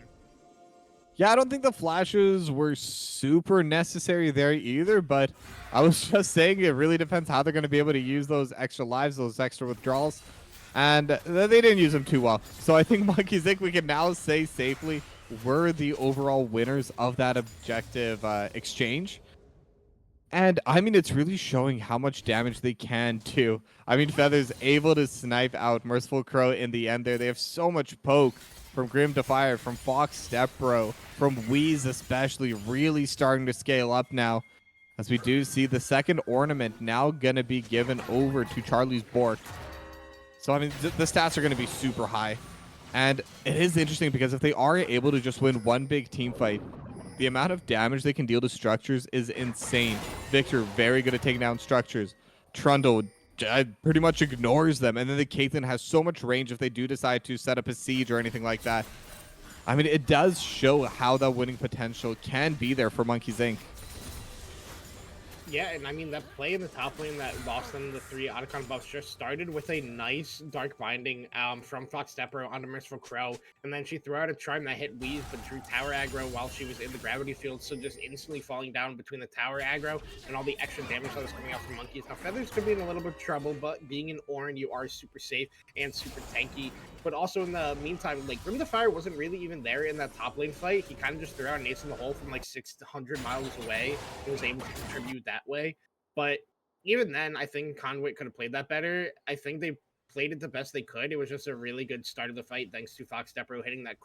Yeah, I don't think the flashes were super necessary there either, but I was just saying it really depends how they're going to be able to use those extra lives, those extra withdrawals. And they didn't use them too well. So I think Monkeys Inc. we can now say safely were the overall winners of that objective exchange. And I mean, it's really showing how much damage they can do. I mean, Feather's able to snipe out Merciful Crow in the end there. They have so much poke from Grim to Fire, from Fox Stepbro, from Wheeze especially, really starting to scale up now. As we do see the second ornament now going to be given over to Charlie's Bork. So, I mean, the stats are going to be super high. And it is interesting because if they are able to just win one big team fight, the amount of damage they can deal to structures is insane. Victor, very good at taking down structures. Trundle pretty much ignores them. And then the Caitlyn has so much range if they do decide to set up a siege or anything like that. I mean, it does show how that winning potential can be there for Monkeys Inc. Yeah, and I mean, that play in the top lane that lost them the 3 Otacon buffs just started with a nice Dark Binding from Fox Stepbro onto Merciful Crow, and then she threw out a Charm that hit Weeze, but drew Tower aggro while she was in the Gravity Field, so just instantly falling down between the Tower aggro and all the extra damage that was coming out from Monkeys. Now, Feathers could be in a little bit of trouble, but being an Orin, you are super safe and super tanky. But also in the meantime, like, Grim the Fire wasn't really even there in that top lane fight. He kind of just threw out an ace in the hole from like 600 miles away and was able to contribute that way. But even then, I think Conduit could have played that better. I think they played it the best they could. It was just a really good start of the fight thanks to Fox Stepbro hitting that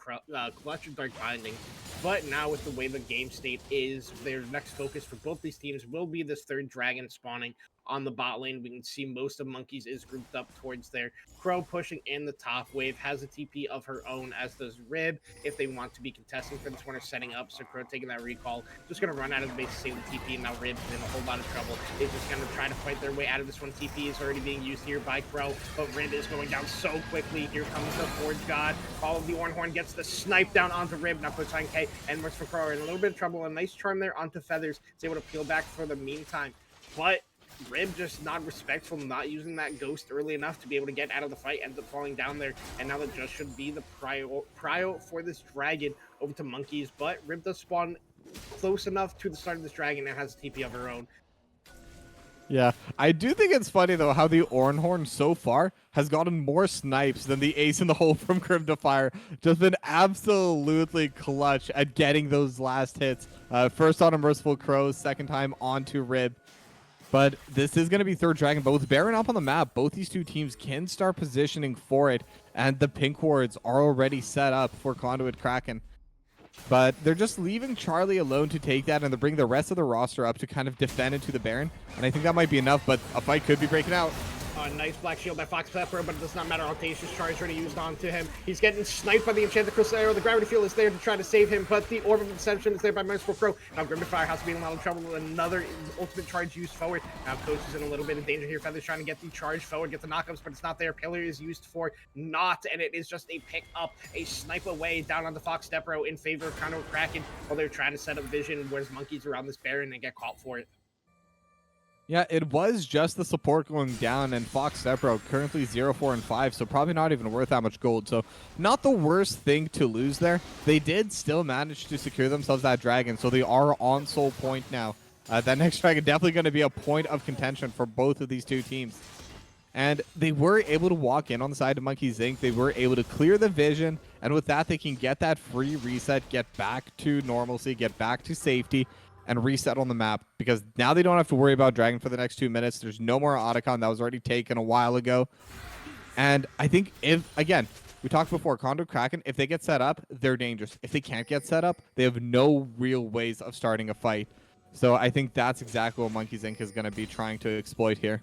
clutch of Dark Binding. But now with the way the game state is, their next focus for both these teams will be this 3rd dragon spawning on the bot lane. We can see most of Monkeys is grouped up towards there. Crow pushing in the top wave, has a TP of her own, as does Rib, if they want to be contesting for this one or setting up. So Crow taking that recall, just going to run out of the base to save the TP, and now Rib's in a whole lot of trouble. Is just going to try to fight their way out of this one. TP is already being used here by Crow, but Rib is going down so quickly. Here comes the Forge God. All of the Oran Horn gets the snipe down onto Rib. Now puts on K, and Merciful Crow are in a little bit of trouble. A nice charm there onto Feathers. Is able to peel back for the meantime. But Rib just not respectful, not using that ghost early enough to be able to get out of the fight, ends up falling down there, and now that just should be the prio for this dragon over to Monkeys, but Rib does spawn close enough to the start of this dragon and has a TP of her own. Yeah, I do think it's funny, though, how the Oran Horn so far has gotten more snipes than the ace in the hole from Grim to Fire. Just been absolutely clutch at getting those last hits. First on a Merciful Crow, second time onto Rib. But this is going to be 3rd dragon. But with Baron up on the map, both these two teams can start positioning for it. And the pink wards are already set up for Conduit Kraken. But they're just leaving Charlie alone to take that, and they bring the rest of the roster up to kind of defend into the Baron. And I think that might be enough, but a fight could be breaking out. Nice black shield by Fox Pepper, but it does not matter. Audacious charge already used onto him. He's getting sniped by the Enchanted Crystal Arrow. The Gravity Field is there to try to save him, but the Orb of Deception is there by Merciful Crow. Now Grim Firehouse being in a lot of trouble with another ultimate charge used forward. Now Coach is in a little bit of danger here. Feather's trying to get the charge forward, get the knockups, but it's not there. Pillar is used for not, and it is just a pick up, a snipe away down on the Fox Depro in favor of Conduit Kraken while they're trying to set up vision. Where's monkeys around this Baron and get caught for it? Yeah, it was just the support going down, and Fox Sepro currently 0-4-5, so probably not even worth that much gold. So not the worst thing to lose there. They did still manage to secure themselves that dragon, so they are on soul point now. That next dragon definitely going to be a point of contention for both of these two teams. And they were able to walk in on the side of Monkey's Inc. They were able to clear the vision, and with that, they can get that free reset, get back to normalcy, get back to safety, and reset on the map, because now they don't have to worry about Dragon for the next 2 minutes. There's no more Otacon that was already taken a while ago. And I think if, again, we talked before, Conduit Kraken, if they get set up, they're dangerous. If they can't get set up, they have no real ways of starting a fight. So I think that's exactly what Monkey's Inc. is going to be trying to exploit here.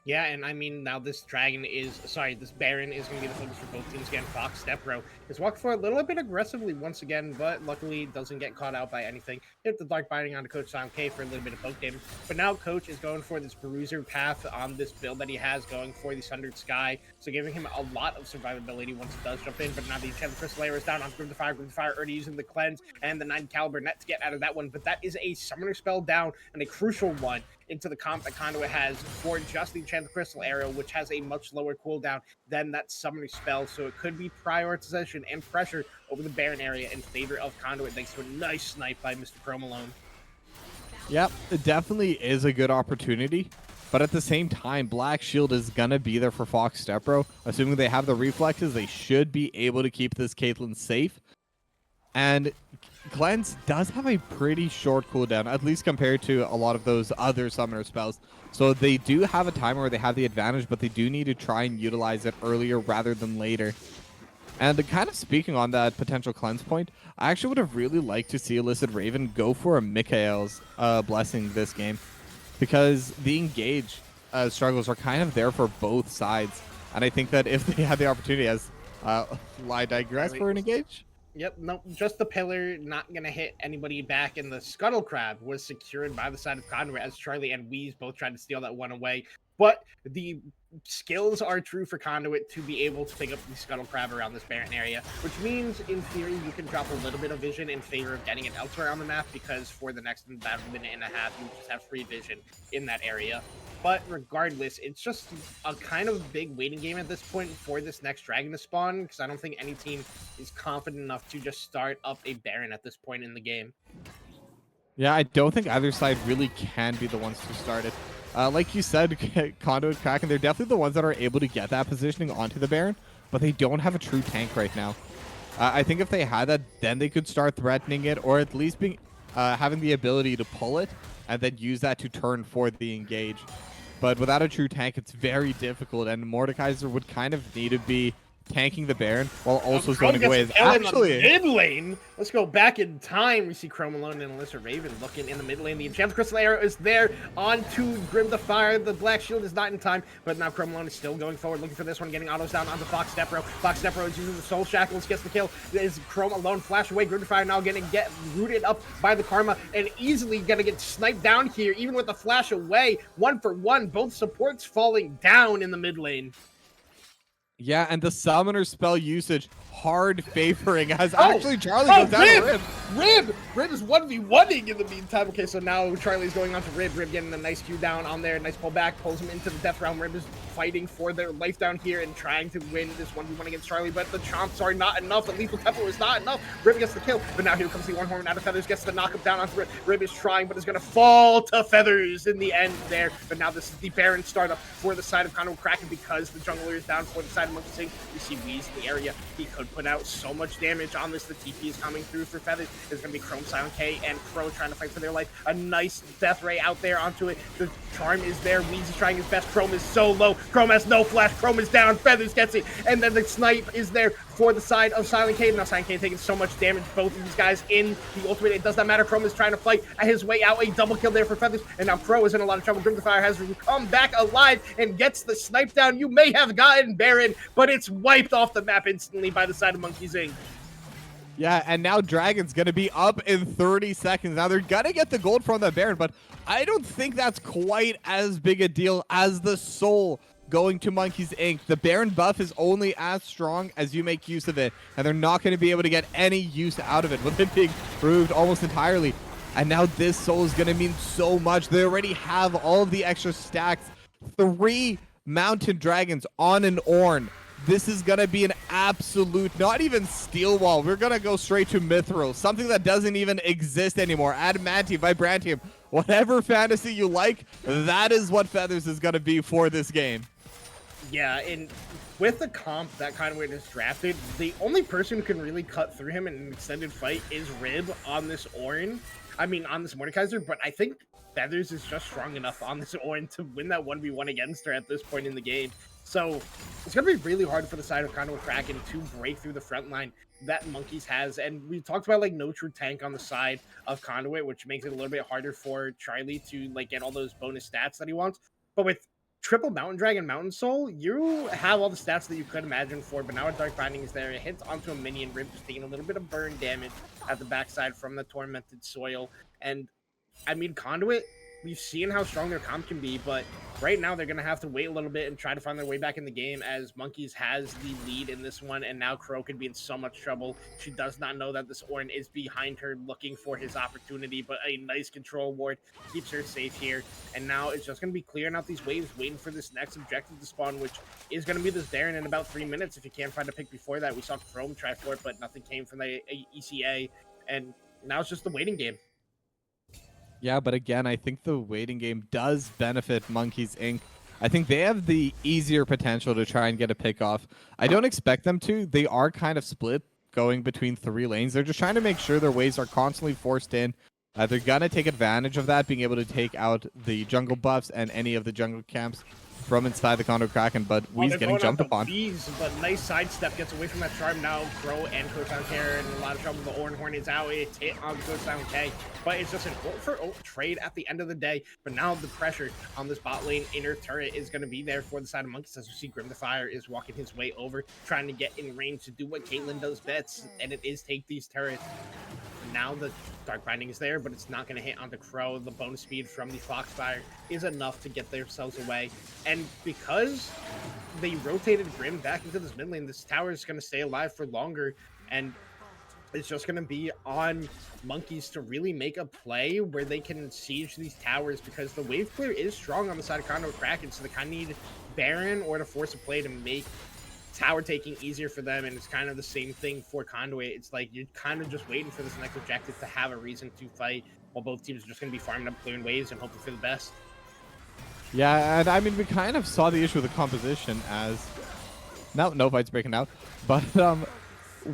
Yeah, and I mean, now this Baron is going to be the focus for both teams again. Fox Stepro is walking for a little bit aggressively once again, but luckily doesn't get caught out by anything. Hit the Dark Binding onto Coach Silent K for a little bit of poke damage, but now Coach is going for this Bruiser path on this build that he has, going for the Sundered Sky, so giving him a lot of survivability once he does jump in, but now the Enchanted Crystal Layer is down on Grim the Fire already using the Cleanse and the 9 caliber net to get out of that one, but that is a Summoner spell down, and a crucial one into the comp that Conduit has for just the Enchanted Crystal Arrow, which has a much lower cooldown than that Summoner spell, so it could be prioritization and pressure over the Baron area in favor of Conduit, thanks to a nice snipe by Mr. Chrome alone. Yep, it definitely is a good opportunity, but at the same time, Black Shield is going to be there for Fox Stepro. Assuming they have the reflexes, they should be able to keep this Caitlyn safe. And Cleanse does have a pretty short cooldown, at least compared to a lot of those other summoner spells. So they do have a timer where they have the advantage, but they do need to try and utilize it earlier rather than later. And kind of speaking on that potential cleanse point, I actually would have really liked to see Illicit Raven go for a Mikael's blessing this game, because the engage struggles are kind of there for both sides. And I think that if they had the opportunity, as I digress for an engage. Yep, no, just the pillar, not going to hit anybody back, and the Scuttle Crab was secured by the side of Conduit as Charlie and Wheeze both tried to steal that one away. But the skills are true for Conduit to be able to pick up the Scuttle Crab around this Baron area, which means, in theory, you can drop a little bit of vision in favor of getting it elsewhere on the map, because for the next about a minute and a half, you just have free vision in that area. But regardless, it's just a kind of big waiting game at this point for this next dragon to spawn, because I don't think any team is confident enough to just start up a Baron at this point in the game. Yeah, I don't think either side really can be the ones to start it. Like you said, Conduit Kraken, they're definitely the ones that are able to get that positioning onto the Baron, but they don't have a true tank right now. I think if they had that, then they could start threatening it, or at least being having the ability to pull it and then use that to turn for the engage. But without a true tank, it's very difficult, and Mordekaiser would kind of need to be tanking the Baron while also zoning away. Actually, mid lane. Let's go back in time. We see Chrome alone and Illicit Raven looking in the mid lane. The Enchanted Crystal Arrow is there onto Grim the Fire. The Black Shield is not in time, but now Chrome alone is still going forward, looking for this one, getting autos down onto Fox Stepro. Fox Stepro is using the Soul Shackles, gets the kill. Is Chrome alone flash away? Grim the Fire now getting rooted up by the Karma and easily gonna get sniped down here, even with the flash away. 1 for 1, both supports falling down in the mid lane. Yeah, and the summoner spell usage hard favoring as actually Charlie goes down to Rib. Rib is 1v1ing in the meantime. Okay, so now Charlie's going on to Rib. Rib getting a nice Q down on there. Nice pull back, pulls him into the death realm. Rib is fighting for their life down here and trying to win this 1v1 against Charlie, but the chomps are not enough. The lethal tempo is not enough. Rib gets the kill, but now here comes the one horn out of Feathers, gets the knockup down onto Rib. Rib is trying, but is going to fall to Feathers in the end there. But now this is the Baron startup for the side of Conduit Kraken, because the jungler is down for the side of Monkey Sing. We see Wheeze in the area. He could put out so much damage on this. The TP is coming through for Feathers. There's going to be Chrome, Silent K, and Crow trying to fight for their life. A nice death ray out there onto it. The Charm is there. Weeds is trying his best. Chrome is so low. Chrome has no flash. Chrome is down. Feathers gets it. And then the snipe is there for the side of Silent K. Now Silent K taking so much damage. Both of these guys in the ultimate. It does not matter. Chrome is trying to fight his way out. A double kill there for Feathers. And now Crow is in a lot of trouble. Grim the Fire has come back alive and gets the snipe down. You may have gotten Baron, but it's wiped off the map instantly by the side of Monkeys Inc. Yeah, and now Dragon's going to be up in 30 seconds. Now, they're going to get the gold from the Baron, but I don't think that's quite as big a deal as the Soul going to Monkeys Inc. The Baron buff is only as strong as you make use of it, and they're not going to be able to get any use out of it, with it being removed almost entirely. And now this Soul is going to mean so much. They already have all of the extra stacks. 3 Mountain Dragons on an Ornn. This is going to be an absolute, not even steel wall. We're going to go straight to Mithril, something that doesn't even exist anymore. Adamantium, Vibrantium, whatever fantasy you like, that is what Feathers is going to be for this game. Yeah, and with the comp that kind of way is drafted, the only person who can really cut through him in an extended fight is Rib on this Ornn. I mean, on this Mordekaiser, but I think Feathers is just strong enough on this Ornn to win that 1v1 against her at this point in the game. So it's going to be really hard for the side of Conduit Kraken to break through the front line that Monkeys has. And we talked about like no true tank on the side of Conduit, which makes it a little bit harder for Charlie to like get all those bonus stats that he wants. But with triple Mountain Dragon, Mountain Soul, you have all the stats that you could imagine for, but now a Dark Binding is there. It hits onto a minion. Rib just taking a little bit of burn damage at the backside from the Tormented Soil. And I mean, Conduit, we've seen how strong their comp can be, but right now they're going to have to wait a little bit and try to find their way back in the game, as Monkeys has the lead in this one, and now Crow could be in so much trouble. She does not know that this Ornn is behind her looking for his opportunity, but a nice control ward keeps her safe here. And now it's just going to be clearing out these waves, waiting for this next objective to spawn, which is going to be this Baron in about 3 minutes if you can't find a pick before that. We saw Chrome try for it, but nothing came from the ECA, and now it's just the waiting game. Yeah, but again, I think the waiting game does benefit Monkeys Inc. I think they have the easier potential to try and get a pick off. I don't expect them to. They are kind of split going between 3 lanes. They're just trying to make sure their waves are constantly forced in. They're going to take advantage of that, being able to take out the jungle buffs and any of the jungle camps from inside the Conduit Kraken, but Wee's getting jumped upon. But nice sidestep, gets away from that charm. Now Crow and Coach Silent K are in a lot of trouble. The Ornn Horn is out. It's hit on Coach Silent K, but it's just an ult for ult trade at the end of the day. But now the pressure on this bot lane inner turret is going to be there for the side of Monkeys, as you see Grim the Fire is walking his way over, trying to get in range to do what Caitlyn does best, and it is take these turrets. Now the Dark Binding is there, but it's not going to hit onto Crow. The bonus speed from the Foxfire is enough to get themselves away. And because they rotated Grim back into this mid lane, this tower is going to stay alive for longer. And it's just going to be on Monkeys to really make a play where they can siege these towers, because the wave clear is strong on the side of Conduit Kraken. So they kind of need Baron or to force a play to make tower taking easier for them, and it's kind of the same thing for Conduit. It's like you're kind of just waiting for this next objective to have a reason to fight, while both teams are just going to be farming up, clearing waves, and hoping for the best. Yeah, and I mean, we kind of saw the issue with the composition as no fights breaking out, but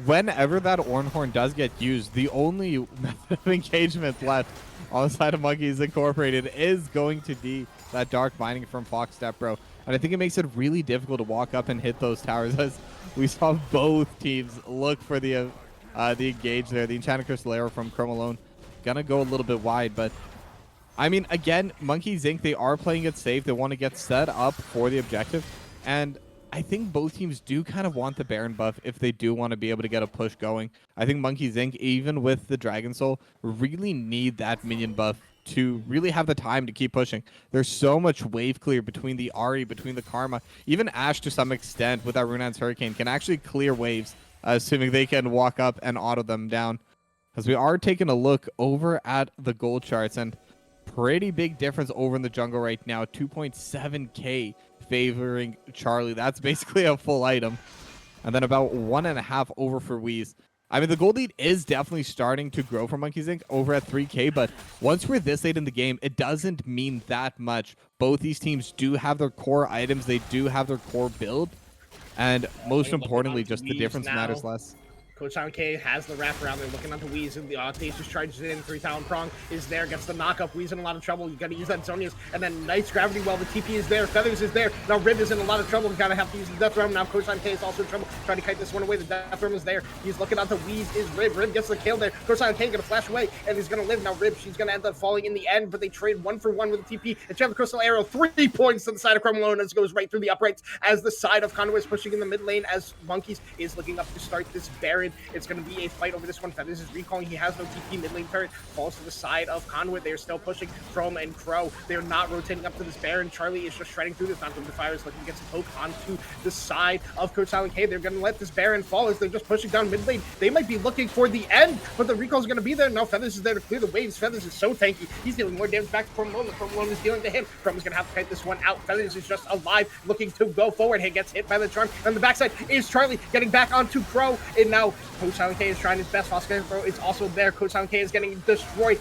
whenever that Ornn Horn does get used, the only method of engagement left on the side of Monkeys Incorporated is going to be that Dark Binding from Fox Step Bro. And I think it makes it really difficult to walk up and hit those towers, as we saw both teams look for the engage there. The Enchanted Crystal Arrow from Chrome alone gonna go a little bit wide, but I mean, again, Monkeys Inc., they are playing it safe. They want to get set up for the objective, and I think both teams do kind of want the Baron buff if they do want to be able to get a push going. I think Monkeys Inc., even with the Dragon Soul, really need that minion buff to really have the time to keep pushing. There's so much wave clear between the Ahri, between the Karma. Even Ashe, to some extent, with that Runaan's Hurricane, can actually clear waves, assuming they can walk up and auto them down. As we are taking a look over at the gold charts, and pretty big difference over in the jungle right now. 2.7k favoring Charlie. That's basically a full item. And then about 1.5 over for Weez. I mean, the gold lead is definitely starting to grow for Monkeys Inc. over at 3k, but once we're this late in the game, it doesn't mean that much. Both these teams do have their core items. They do have their core build. And most importantly, just the difference matters less. Coach Silent K has the wrap around. They're looking onto Weezin. The Audacious charges in. 3 Talon Prong is there. Gets the knock up. Weezin in a lot of trouble. You got to use that Zonius. And then nice gravity well. The TP is there. Feathers is there. Now Rib is in a lot of trouble. Got to have to use the Death Realm. Now Coach Silent K is also in trouble. Trying to kite this one away. The Death Realm is there. He's looking onto Weez is Rib. Rib gets the kill there. Coach Silent K going to flash away. And he's going to live. Now Rib, she's going to end up falling in the end. But they trade 1 for 1 with the TP. And she have the Crystal Arrow. 3 points to the side of Chrome Alone as it goes right through the uprights. As the side of Conduit is pushing in the mid lane. As Monkeys is looking up to start this Baron. It's going to be a fight over this one. Feathers is recalling. He has no TP. Mid lane turret falls to the side of Conduit. They are still pushing Chrome and Crow. They are not rotating up to this Baron. Charlie is just shredding through this. Not the Fire is looking to get some poke onto the side of Coach Silent K. They're going to let this Baron fall as they're just pushing down mid lane. They might be looking for the end, but the recall is going to be there. Now Feathers is there to clear the waves. Feathers is so tanky. He's dealing more damage back to Chrome Alone. The Chrome Alone is dealing to him. Chrome is going to have to kite this one out. Feathers is just alive, looking to go forward. He gets hit by the charm. On the backside is Charlie getting back onto Crow, and now Coach Silent K is trying his best. Oscar Crow is also there. Coach Silent K is getting destroyed.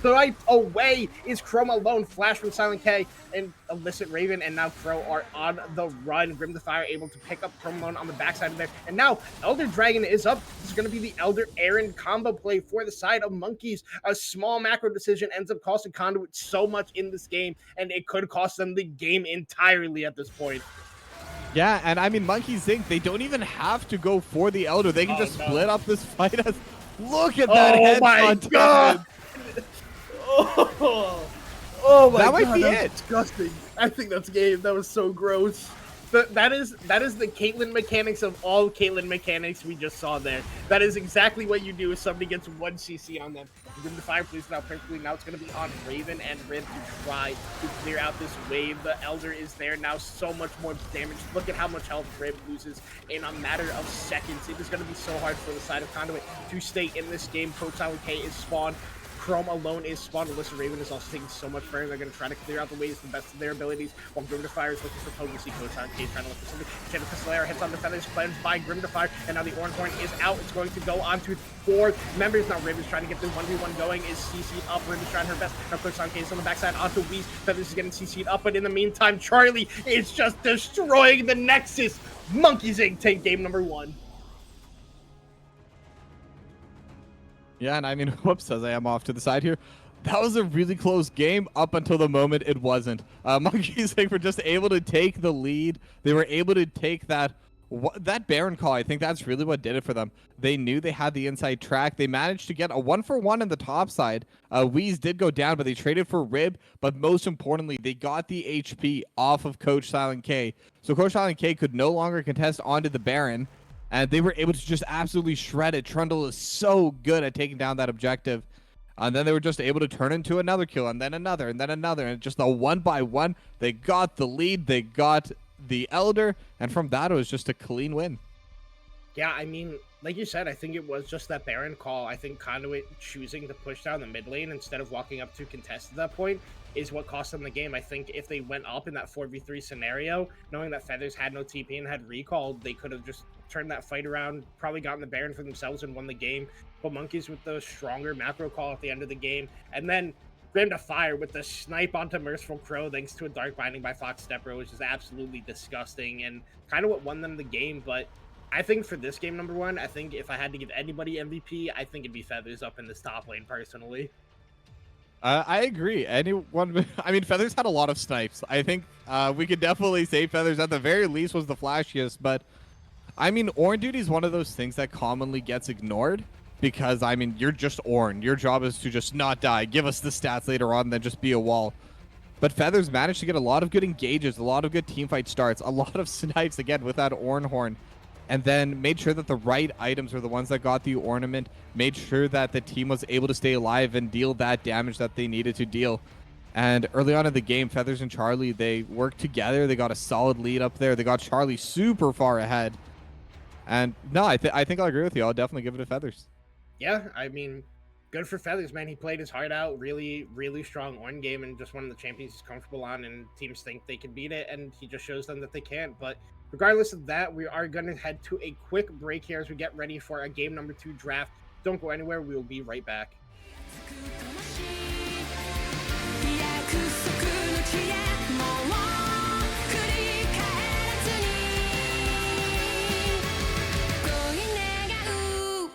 Right away is Chrome Alone. Flash from Silent K and Illicit Raven, and now Crow are on the run. Grim the Fire able to pick up Chrome Alone on the backside of there, and now Elder Dragon is up. This is going to be the Elder Aaron combo play for the side of Monkeys. A small macro decision ends up costing Conduit so much in this game, and it could cost them the game entirely at this point. Yeah, and I mean, Monkeys think they don't even have to go for the Elder. They can just split up this fight. Look at that headshot. My God. Oh my God, that might be that was it. Disgusting. I think that's game. That was so gross. That is the Caitlyn mechanics of all Caitlyn mechanics we just saw there. That is exactly what you do if somebody gets 1 CC on them. Grim the Fire plays now perfectly. Now it's going to be on Raven and Rib to try to clear out this wave. The Elder is there now. So much more damage. Look at how much health Rib loses in a matter of seconds. It is going to be so hard for the side of Conduit to stay in this game. Coach Silent K is spawned. Chrome Alone is spawned. Alyssa Raven is also taking so much burn. They're going to try to clear out the waves to the best of their abilities. While Grim to Fire is looking for potency. Coach Silent K trying to look for something. Channel Pistolaire hits on the Feathers, cleansed by Grim to Fire. And now the Orange Horn is out. It's going to go on to 4 members. Now Raven is trying to get the 1v1 going. Is CC'd up. Raven is trying her best. Now Coach Silent K is on the backside onto Weez. Feathers is getting CC'd up. But in the meantime, Charlie is just destroying the Nexus. Monkeys Inc. take game number 1. Yeah, and I mean, whoops, as I am off to the side here. That was a really close game up until the moment it wasn't. Monkeys were just able to take the lead. They were able to take that Baron call. I think that's really what did it for them. They knew they had the inside track. They managed to get a 1-for-1 in the top side. Weez did go down, but they traded for Rib. But most importantly, they got the HP off of Coach Silent K. So Coach Silent K could no longer contest onto the Baron. And they were able to just absolutely shred it. Trundle is so good at taking down that objective. And then they were just able to turn into another kill, and then another, and then another. And just a 1-by-1, they got the lead, they got the Elder, and from that, it was just a clean win. Yeah, I mean, like you said, I think it was just that Baron call. I think Conduit choosing to push down the mid lane instead of walking up to contest at that point is what cost them the game. I think if they went up in that 4v3 scenario, knowing that Feathers had no TP and had recalled, they could have just turned that fight around, probably gotten the Baron for themselves and won the game. But Monkeys with the stronger macro call at the end of the game, and then Grim to Fire with the snipe onto Merciful Crow thanks to a Dark Binding by Fox Stepper, which is absolutely disgusting and kind of what won them the game. But I think for this game number 1, I think if I had to give anybody MVP, I think it'd be Feathers up in this top lane personally. I agree. Anyone? I mean, Feathers had a lot of snipes. I think we could definitely say Feathers at the very least was the flashiest. But I mean, Ornn duty is one of those things that commonly gets ignored because I mean, you're just Ornn. Your job is to just not die. Give us the stats later on, then just be a wall. But Feathers managed to get a lot of good engages, a lot of good teamfight starts, a lot of snipes again with that Ornn horn. And then made sure that the right items were the ones that got the ornament, made sure that the team was able to stay alive and deal that damage that they needed to deal. And early on in the game, Feathers and Charlie, they worked together. They got a solid lead up there. They got Charlie super far ahead. And no, I think I'll agree with you. I'll definitely give it to Feathers. Yeah, I mean, good for Feathers, man. He played his heart out. Really, really strong Ornn game and just one of the champions he's comfortable on, and teams think they can beat it, and he just shows them that they can't. But regardless of that, we are going to head to a quick break here as we get ready for a game number 2 draft. Don't go anywhere. We will be right back. 約束の地へもう繰り返らずに恋願う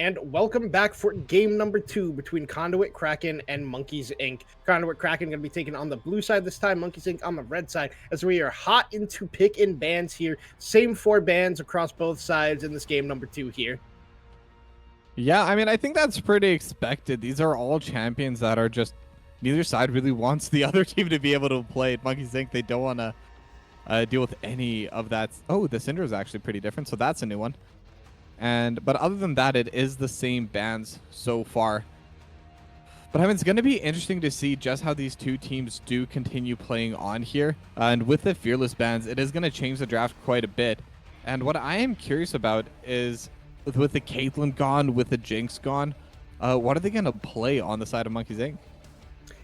and welcome back for game number 2 between Conduit, Kraken, and Monkeys Inc. Conduit, Kraken going to be taking on the blue side this time, Monkeys Inc. on the red side, as we are hot into pick in bans here. Same 4 bans across both sides in this game number 2 here. Yeah, I mean, I think that's pretty expected. These are all champions that are just, neither side really wants the other team to be able to play it. Monkeys Inc., they don't want to deal with any of that. Oh, the Cinder is actually pretty different, so that's a new one. But other than that, it is the same bans so far. But I mean, it's going to be interesting to see just how these two teams do continue playing on here. And with the Fearless bans, it is going to change the draft quite a bit. And what I am curious about is, with the Caitlyn gone, with the Jinx gone, what are they going to play on the side of Monkeys Inc.?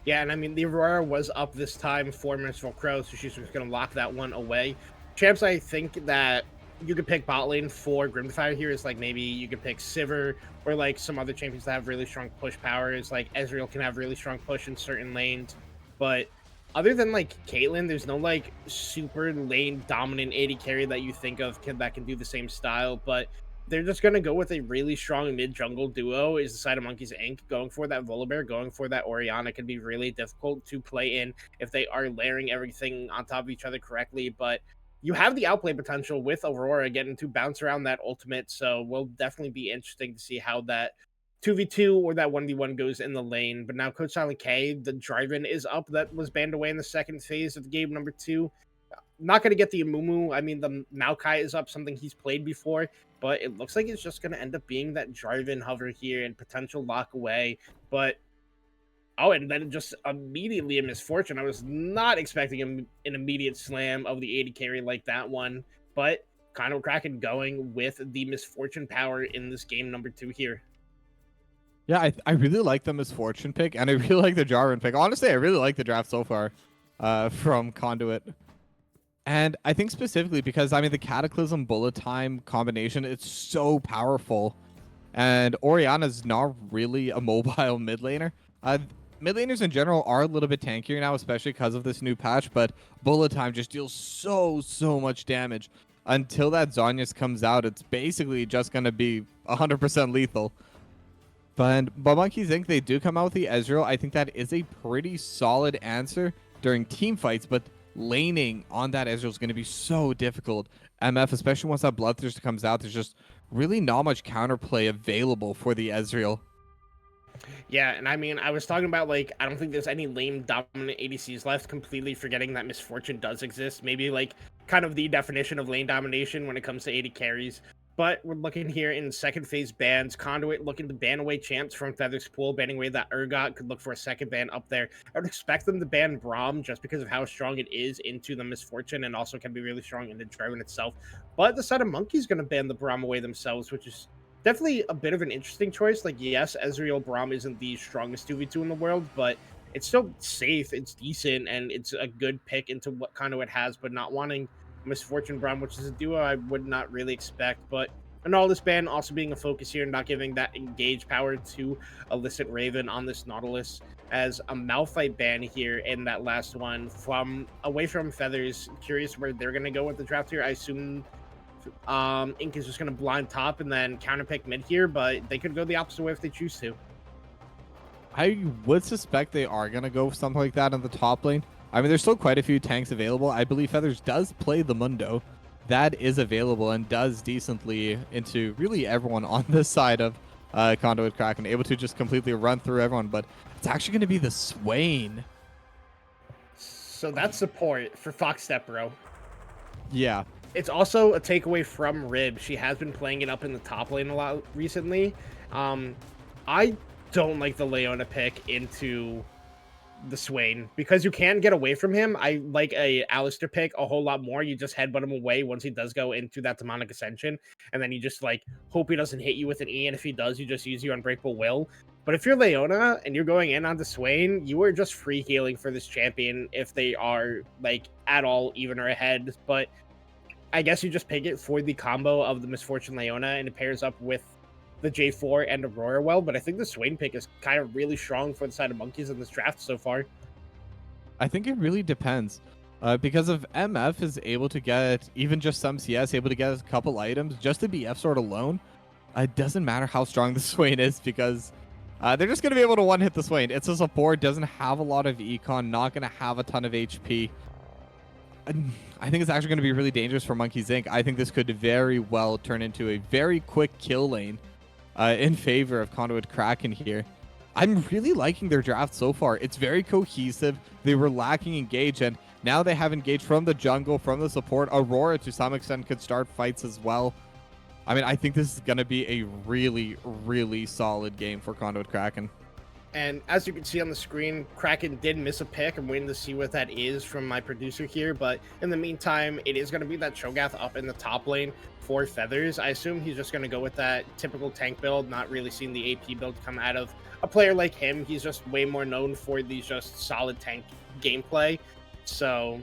Yeah, and I mean, the Aurora was up this time for Merciful Crow, so she's just going to lock that one away. Champs, I think that you could pick bot lane for Grimfire here is like maybe you could pick Sivir or like some other champions that have really strong push powers. Like Ezreal can have really strong push in certain lanes. But other than like Caitlyn, there's no like super lane dominant AD carry that you think of that can do the same style. But they're just going to go with a really strong mid-jungle duo is the side of Monkeys Inc. Going for that Volibear, going for that Orianna can be really difficult to play in if they are layering everything on top of each other correctly. But you have the outplay potential with Aurora getting to bounce around that ultimate, so will definitely be interesting to see how that 2v2 or that 1v1 goes in the lane. But now Coach Silent K, the Driven is up. That was banned away in the second phase of game number 2. Not going to get the Amumu. I mean, the Maokai is up, something he's played before, but it looks like it's just going to end up being that Driven hover here and potential lock away. But oh, and then just immediately a misfortune. I was not expecting an immediate slam of the AD carry like that one, but kind of Kraken going with the misfortune power in this game number 2 here. Yeah, I really like the misfortune pick, and I really like the Jarvan pick. Honestly, I really like the draft so far from Conduit. And I think specifically because, I mean, the Cataclysm bullet time combination, it's so powerful. And Orianna's not really a mobile mid laner. Mid laners in general are a little bit tankier now, especially because of this new patch, but bullet time just deals so much damage. Until that Zhonya's comes out, it's basically just going to be 100% lethal. But Monkeys Inc., they do come out with the Ezreal. I think that is a pretty solid answer during team fights, but laning on that Ezreal is going to be so difficult. MF, especially once that Bloodthirster comes out, there's just really not much counterplay available for the Ezreal. Yeah, and I mean, I was talking about, like, I don't think there's any lane dominant ADCs left, completely forgetting that Misfortune does exist. Maybe, like, kind of the definition of lane domination when it comes to AD carries. But we're looking here in second phase bans. Conduit looking to ban away champs from Feather's Pool, banning away that Urgot. Could look for a second ban up there. I would expect them to ban Braum just because of how strong it is into the Misfortune and also can be really strong in the Dragon itself. But the side of Monkey's going to ban the Braum away themselves, which is definitely a bit of an interesting choice. Like, yes, Ezreal Braum isn't the strongest 2v2 in the world, but it's still safe, it's decent, and it's a good pick into what Conduit has, but not wanting Misfortune Braum, which is a duo I would not really expect. But and all this ban also being a focus here, not giving that engage power to Illicit Raven on this Nautilus as a Malphite ban here in that last one from away from Feathers. Curious where they're going to go with the draft here. I assume Ink is just going to blind top and then counterpick mid here, but they could go the opposite way if they choose to. I would suspect they are going to go something like that in the top lane. I mean, there's still quite a few tanks available. I believe Feathers does play the Mundo. That is available and does decently into really everyone on this side of Conduit Kraken, able to just completely run through everyone, but it's actually going to be the Swain. So that's support for Fox Step, bro. Yeah. It's also a takeaway from Rib. She has been playing it up in the top lane a lot recently. I don't like the Leona pick into the Swain because you can get away from him. I like a Alistair pick a whole lot more. You just headbutt him away once he does go into that demonic ascension, and then you just like hope he doesn't hit you with an E, and if he does, you just use your unbreakable will. But if you're Leona and you're going in on the Swain, you are just free healing for this champion if they are like at all even or ahead. But I guess you just pick it for the combo of the Misfortune Leona, and it pairs up with the J4 and Aurora well, but I think the Swain pick is kind of really strong for the side of Monkeys in this draft so far. I think it really depends. Because if MF is able to get even just some CS, able to get a couple items, just the BF sword alone, It doesn't matter how strong the Swain is because they're just going to be able to one-hit the Swain. It's a support, doesn't have a lot of econ, not going to have a ton of HP. And I think it's actually going to be really dangerous for Monkeys Inc. I think this could very well turn into a very quick kill lane in favor of Conduit Kraken here. I'm really liking their draft so far. It's very cohesive. They were lacking engage, and now they have engage from the jungle, from the support. Aurora, to some extent, could start fights as well. I mean, I think this is going to be a really, really solid game for Conduit Kraken. And as you can see on the screen, Kraken did miss a pick. I'm waiting to see what that is from my producer here. But in the meantime, it is going to be that Cho'Gath up in the top lane for Feathers. I assume he's just going to go with that typical tank build, not really seeing the AP build come out of a player like him. He's just way more known for these just solid tank gameplay. So,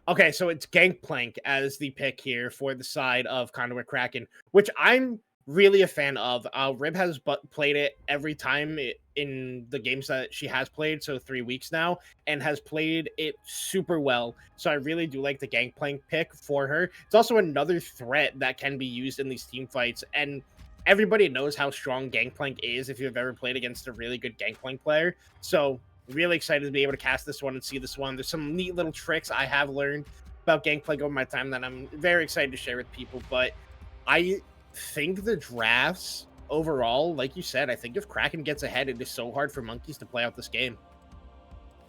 okay, so it's Gangplank as the pick here for the side of Conduit Kraken, which I'm really a fan of. Rib has played it every time in the games that she has played, so 3 weeks now, and has played it super well. So I really do like the Gangplank pick for her. It's also another threat that can be used in these team fights, and everybody knows how strong Gangplank is if you've ever played against a really good Gangplank player. So really excited to be able to cast this one and see this one. There's some neat little tricks I have learned about Gangplank over my time that I'm very excited to share with people, but I think the drafts overall, like you said, I think if Kraken gets ahead, it is so hard for Monkeys to play out this game.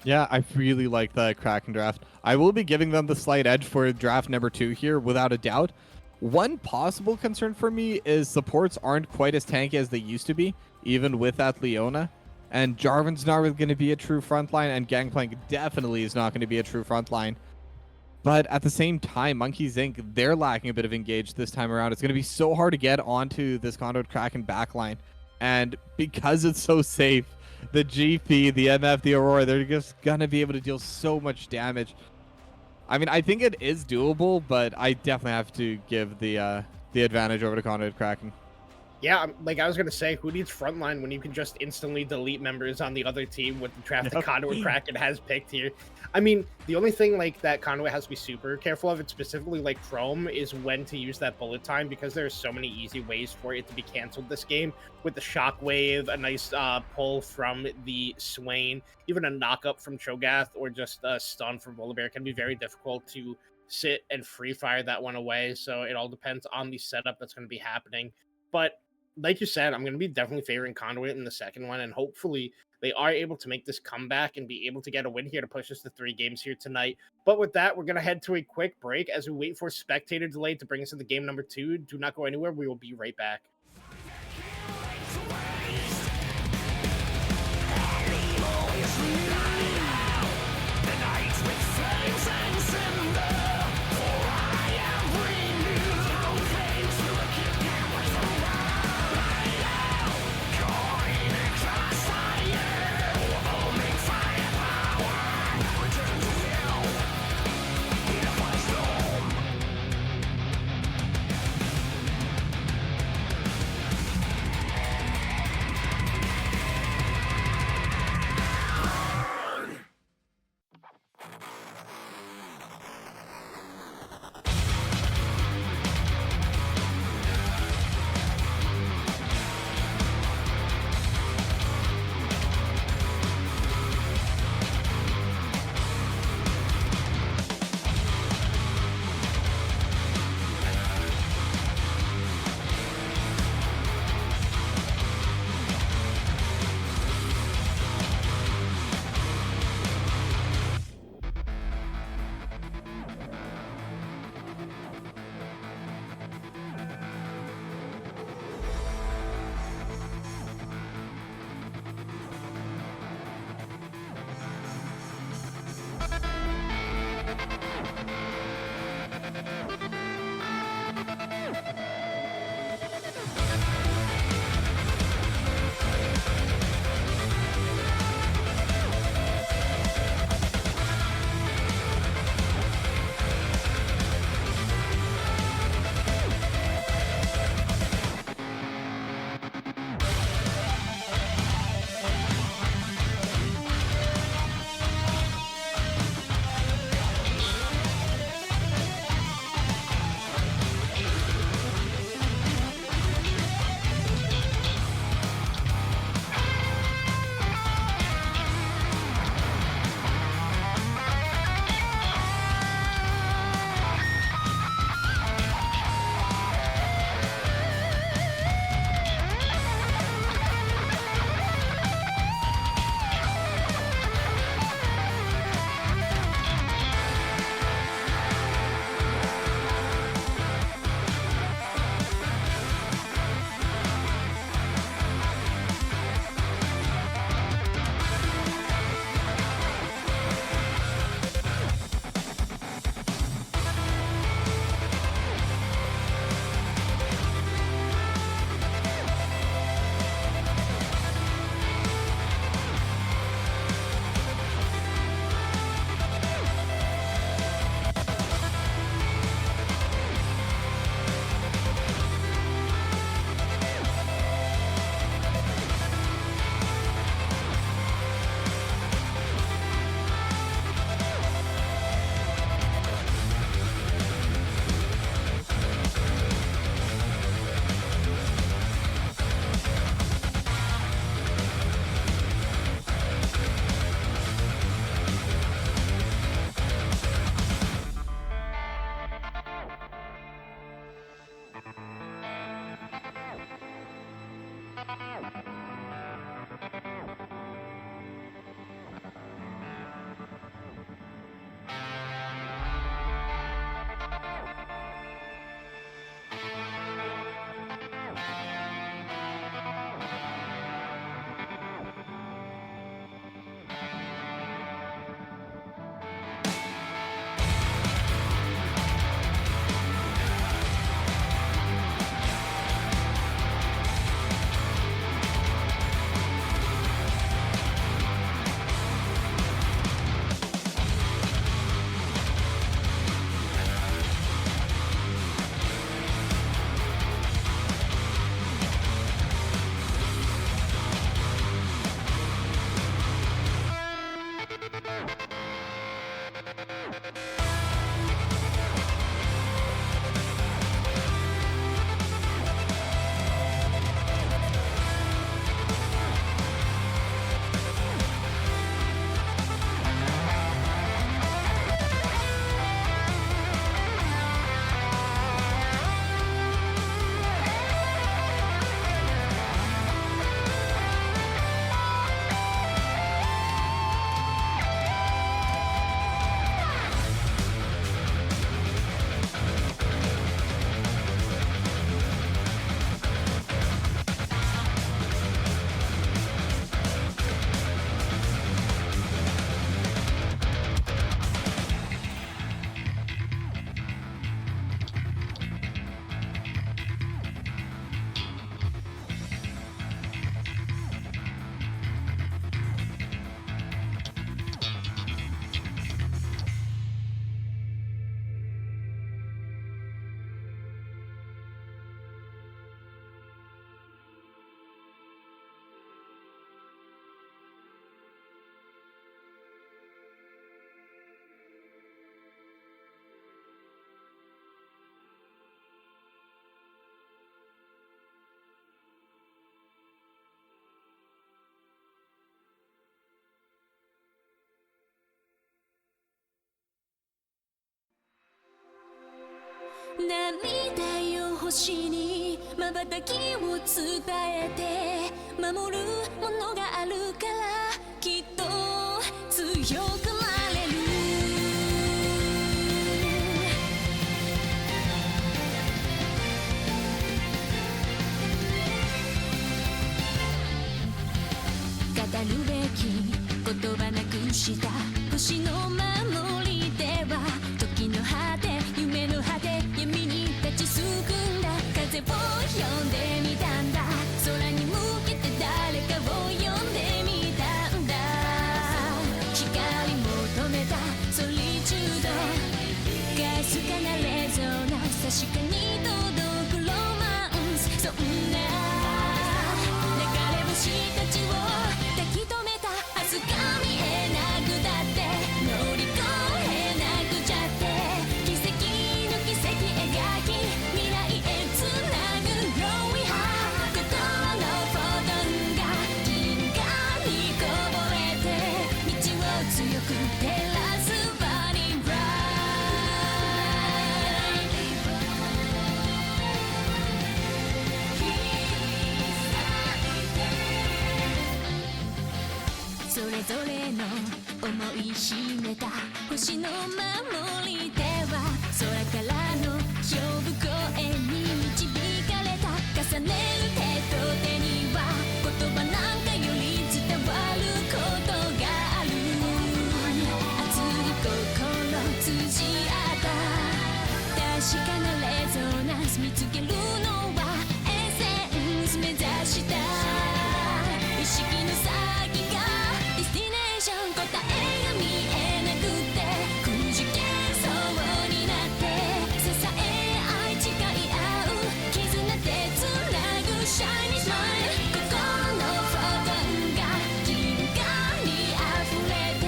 Yeah, I really like the Kraken draft. I will be giving them the slight edge for draft number 2 here, without a doubt. One possible concern for me is supports aren't quite as tanky as they used to be, even with that Leona. And Jarvan's not really going to be a true frontline, and Gangplank definitely is not going to be a true frontline. But at the same time, Monkeys Inc., they're lacking a bit of engage this time around. It's going to be so hard to get onto this Conduit Kraken backline. And because it's so safe, the GP, the MF, the Aurora, they're just going to be able to deal so much damage. I mean, I think it is doable, but I definitely have to give the advantage over to Conduit Kraken. Yeah, like I was going to say, who needs frontline when you can just instantly delete members on the other team with the draft that Conduit Kraken has picked here? I mean, the only thing like that Conduit has to be super careful of, it specifically like Chrome, is when to use that bullet time, because there's so many easy ways for it to be canceled this game. With the Shockwave, a nice pull from the Swain, even a knock-up from Cho'Gath, or just a stun from Volibear can be very difficult to sit and free fire that one away. So it all depends on the setup that's going to be happening. But like you said, I'm going to be definitely favoring Conduit in the second one, and hopefully they are able to make this comeback and be able to get a win here to push us to 3 games here tonight. But with that, we're going to head to a quick break as we wait for spectator delay to bring us into game number 2. Do not go anywhere. We will be right back. 涙よ星に瞬きを伝えて守るものがあるからきっと強くなれる語るべき言葉なくした星の守りでは時の果て夢の果て闇に立ちすくんだ風を呼んでみたんだ空に向けて誰かを呼んでみたんだ光求めたソリチュードかすかなレゾナンス確かに届くロマンスそんな流れ星たちを抱き留めた明日が見えなくだって乗り越えなくちゃって奇跡の奇跡描き未来へつなぐ Growing High 心のフォトンが銀河にこぼれて道を強く照らす Burning Bright それぞれの思い秘めた星の守り手は空からの呼ぶ声に導かれた重ねる手と手には言葉なんかより伝わることがある熱い心通じ合った確かなレゾナンス見つけるのはエッセンス目指した意識の先がディスティネーション答えが見えなくてくじけそうになって支え合い誓い合う絆でつなぐシャイニースマイル心のフォトンが銀河に溢れて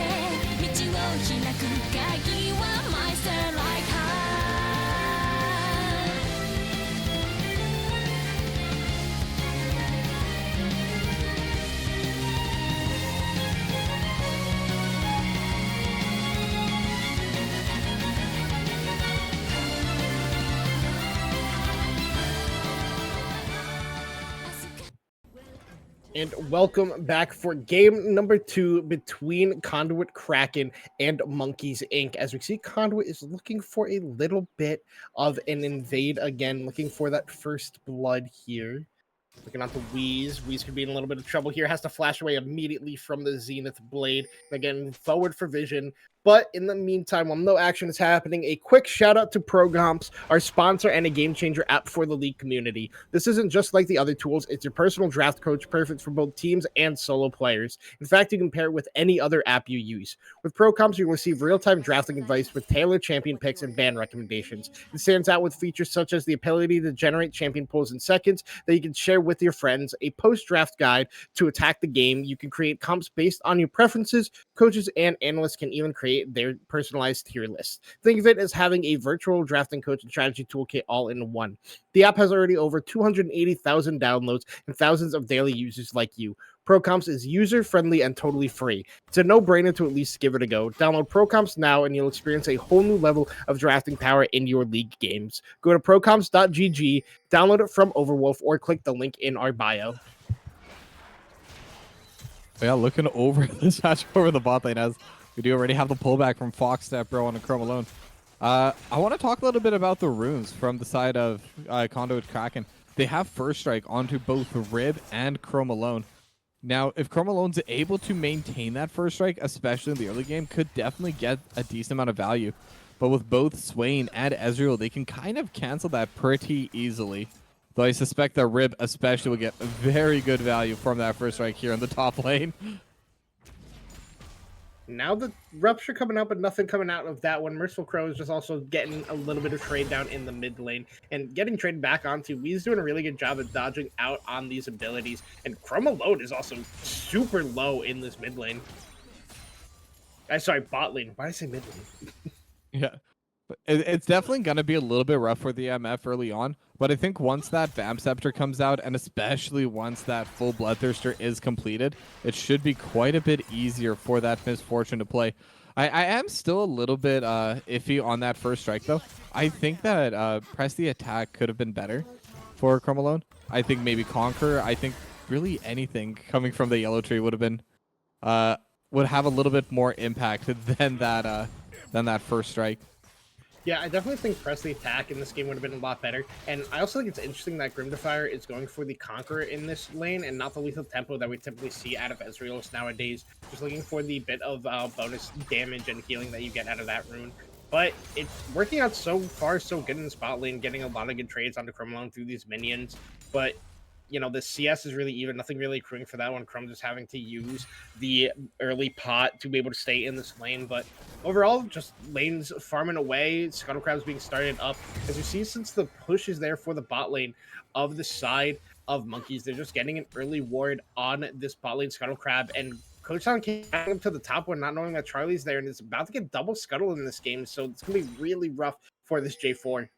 道を開く鍵は My Starlight Heart And welcome back for game number 2 between Conduit, Kraken, and Monkeys Inc. As we see, Conduit is looking for a little bit of an invade again, looking for that first blood here. Looking out the Wheeze. Wheeze could be in a little bit of trouble here. Has to flash away immediately from the Zenith Blade. Again, forward for vision. But in the meantime, while no action is happening, a quick shout out to ProGomps, our sponsor and a game changer app for the League community. This isn't just like the other tools. It's your personal draft coach, perfect for both teams and solo players. In fact, you can pair it with any other app you use. With ProGomps, you will receive real-time drafting advice with tailored champion picks and ban recommendations. It stands out with features such as the ability to generate champion pools in seconds that you can share with your friends, a post-draft guide to attack the game. You can create comps based on your preferences. Coaches and analysts can even create their personalized tier list. Think of it as having a virtual drafting coach and strategy toolkit all in one. The app has already over 280,000 downloads and thousands of daily users like you. ProComps is user-friendly and totally free. It's a no-brainer to at least give it a go. Download ProComps now and you'll experience a whole new level of drafting power in your league games. Go to procomps.gg, download it from Overwolf, or click the link in our bio. Yeah, looking over this match over the bot lane as we do already have the pullback from Fox Step Bro on a Chrome alone. I want to talk a little bit about the runes from the side of Conduit Kraken. They have First Strike onto both Rib and Chrome alone. Now, if Chrome Alone's able to maintain that First Strike, especially in the early game, could definitely get a decent amount of value. But with both Swain and Ezreal, they can kind of cancel that pretty easily. Though I suspect that Rib especially will get very good value from that First Strike here in the top lane. Now the Rupture coming out, but nothing coming out of that one. Merciful Crow is just also getting a little bit of trade down in the mid lane and getting traded back onto. Wee's doing a really good job of dodging out on these abilities. And Chrome alone is also super low in this mid lane. Sorry, bot lane. Why did I say mid lane? Yeah. But it's definitely going to be a little bit rough for the MF early on, but I think once that Vamp Scepter comes out, and especially once that full Bloodthirster is completed, it should be quite a bit easier for that Misfortune to play. I am still a little bit iffy on that first strike, though. I think that press the attack could have been better for Chrome Alone. I think maybe Conquer. I think really anything coming from the yellow tree would have been would have a little bit more impact than that first strike. Yeah, I definitely think press the attack in this game would have been a lot better. And I also think it's interesting that Grimdifier is going for the Conqueror in this lane and not the lethal tempo that we typically see out of Ezreal's nowadays. Just looking for the bit of bonus damage and healing that you get out of that rune. But it's working out so far so good in the spot lane, getting a lot of good trades onto Chrome through these minions. But you know, the CS is really even. Nothing really accruing for that one. Chrome just having to use the early pot to be able to stay in this lane. But overall, just lanes farming away. Scuttle Crab's being started up. As you see, since the push is there for the bot lane of the side of Monkeys, they're just getting an early ward on this bot lane Scuttle Crab. And Coach Town came up to the top one, not knowing that Charlie's there, and is about to get double Scuttle in this game. So it's going to be really rough for this J4.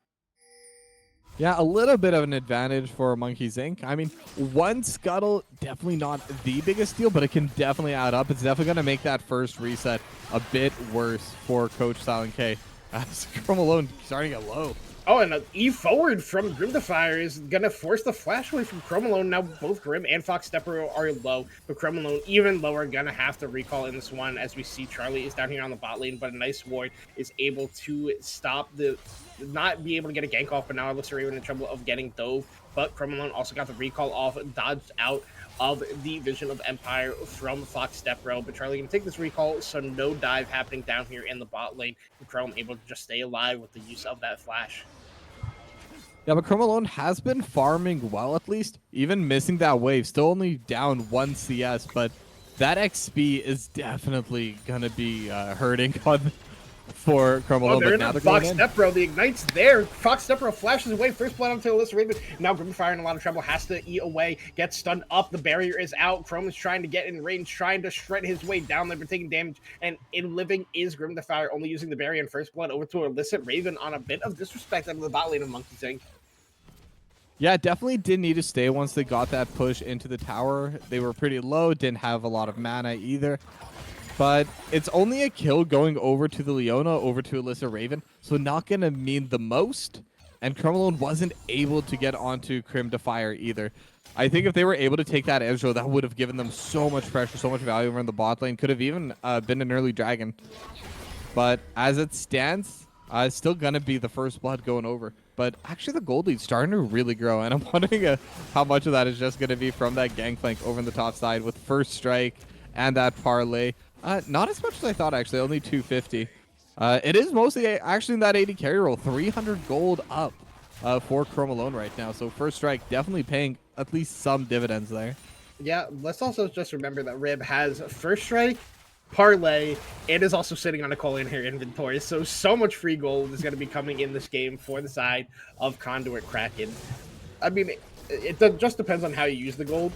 Yeah, a little bit of an advantage for Monkeys Inc. I mean, one Scuttle, definitely not the biggest deal, but it can definitely add up. It's definitely going to make that first reset a bit worse for Coach Silent K. As Chrome Alone starting at low. Oh, and an E forward from Grimdifier is going to force the flash away from Chrome Alone. Now both Grim and Fox Stepper are low, but Chrome Alone even lower, going to have to recall in this one as we see Charlie is down here on the bot lane, but a nice ward is able to stop the, not be able to get a gank off, but now Alyssa Raven in trouble of getting dove. But Chrome Alone also got the recall off, dodged out of the Vision of Empire from Fox Stepbro, but Charlie can take this recall, so no dive happening down here in the bot lane, and Chrome able to just stay alive with the use of that flash. Yeah, but Chrome Alone has been farming well, at least. Even missing that wave. Still only down 1 CS, but that XP is definitely going to be hurting for Chrome Alone. Oh, they're but in Fox Stepbro. The Ignite's there. Fox Stepbro flashes away. First blood onto Alyssa Raven. Now Grimfire in a lot of trouble. Has to eat away. Gets stunned up. The barrier is out. Chrome is trying to get in range. Trying to shred his way down there, but taking damage. And in living is Grimfire, only using the barrier in first blood over to Alyssa Raven on a bit of disrespect out of the bot lane of Monkeys Inc. Yeah, definitely didn't need to stay once they got that push into the tower. They were pretty low, didn't have a lot of mana either. But it's only a kill going over to the Leona, over to Alyssa Raven, so not going to mean the most. And Chrome Alone wasn't able to get onto Grimdifier either. I think if they were able to take that Ezreal, that would have given them so much pressure, so much value over in the bot lane. Could have even been an early dragon. But as it stands, it's still going to be the first blood going over. But actually, the gold lead's starting to really grow, and I'm wondering how much of that is just going to be from that gangplank over in the top side with first strike and that parlay. Not as much as I thought, actually. Only 250. It is mostly actually in that 80 carry roll. 300 gold up for Chrome Alone right now. So first strike definitely paying at least some dividends there. Yeah, let's also just remember that Rib has first strike, parlay, and is also sitting on a coal in her inventory. So much free gold is going to be coming in this game for the side of Conduit Kraken. I mean, it just depends on how you use the gold.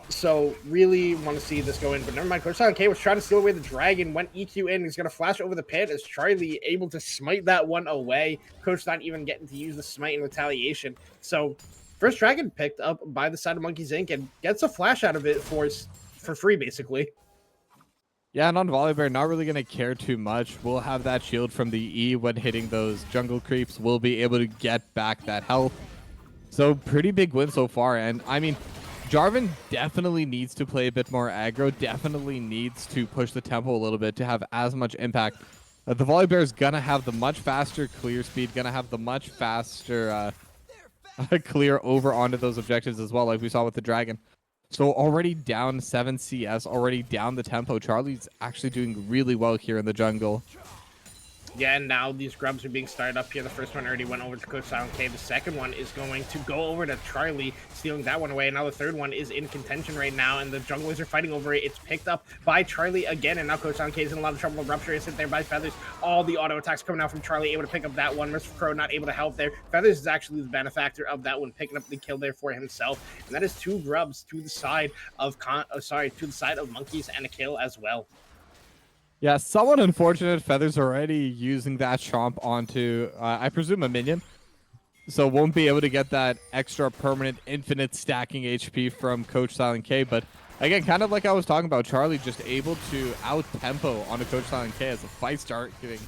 So really want to see this go in, but never mind. Coach Silent K was trying to steal away the dragon, went EQ in. He's going to flash over the pit as Charlie able to smite that one away. Coach not even getting to use the smite in retaliation. So first dragon picked up by the side of Monkeys Inc. and gets a flash out of it for free, basically. Yeah, and on Volibear, not really going to care too much. We'll have that shield from the E when hitting those jungle creeps. We'll be able to get back that health. So pretty big win so far. And I mean, Jarvan definitely needs to play a bit more aggro, definitely needs to push the tempo a little bit to have as much impact. The Volibear is going to have the much faster clear speed, going to have the much faster clear over onto those objectives as well, like we saw with the Dragon. So already down 7 CS, already down the tempo. Charlie's actually doing really well here in the jungle. Yeah, and now these grubs are being started up here. The first one already went over to Coach Silent K. The second one is going to go over to Charlie, stealing that one away. And now the third one is in contention right now, and the junglers are fighting over it. It's picked up by Charlie again, and now Coach Silent K is in a lot of trouble. The Rupture is hit there by Feathers. All the auto attacks coming out from Charlie, able to pick up that one. Merciful Crow not able to help there. Feathers is actually the benefactor of that one, picking up the kill there for himself. And that is 2 grubs to the side of Monkeys and a kill as well. Yeah, somewhat unfortunate. Feathers already using that chomp onto, I presume, a minion. So won't be able to get that extra permanent infinite stacking HP from Coach Silent K, but Again, kind of like I was talking about, Charlie just able to out-tempo on a Coach Silent K as a fight start getting.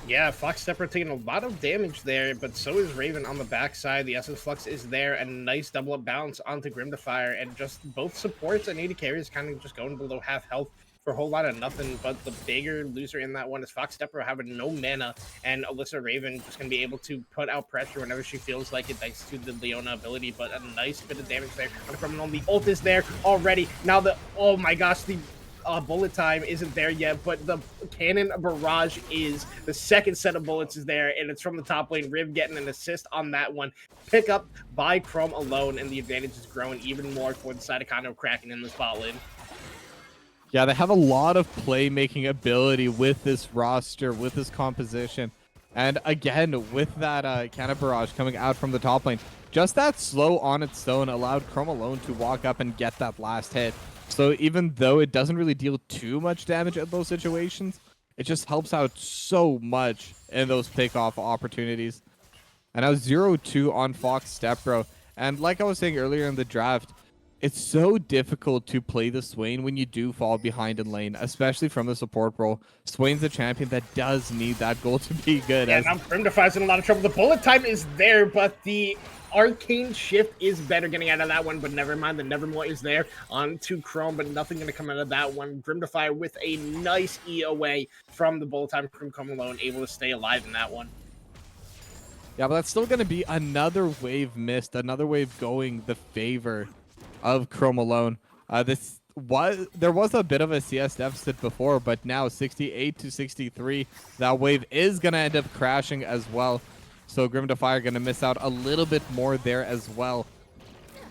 Yeah, Fox Stepper taking a lot of damage there, but so is Raven on the backside. The Essence Flux is there, and a nice double up bounce onto Grim Defier, and just both supports and AD carries kind of just going below half health for a whole lot of nothing. But the bigger loser in that one is Fox Stepper having no mana, and Alyssa Raven just going to be able to put out pressure whenever she feels like it, thanks to the Leona ability. But a nice bit of damage there from on the ult is there already. Now the, oh my gosh, the bullet time isn't there yet, but the cannon barrage is. The second set of bullets is there, and it's from the top lane. Riv getting an assist on that one. Pick up by Chrome alone, and the advantage is growing even more for the side of Conduit Kraken in the spot lane. Yeah, they have a lot of playmaking ability with this roster, with this composition. And again, with that cannon barrage coming out from the top lane, just that slow on its own allowed Chrome alone to walk up and get that last hit. So even though it doesn't really deal too much damage at those situations, it just helps out so much in those pickoff opportunities. And now 0-2 on Fox Stepbro. And like I was saying earlier in the draft, it's so difficult to play the Swain when you do fall behind in lane, especially from the support role. Swain's a champion that does need that goal to be good. Yeah, now Grim Defier's in a lot of trouble. The bullet time is there, but the Arcane Shift is better getting out of that one, but never mind. The Nevermore is there onto Chrome, but nothing going to come out of that one. Grim Defier with a nice E away from the bullet time from Chrome alone, able to stay alive in that one. Yeah, but that's still going to be another wave missed, another wave going the favor of Chrome alone. There was a bit of a CS deficit before, but now 68-63. That wave is going to end up crashing as well. So Grim Defier going to miss out a little bit more there as well.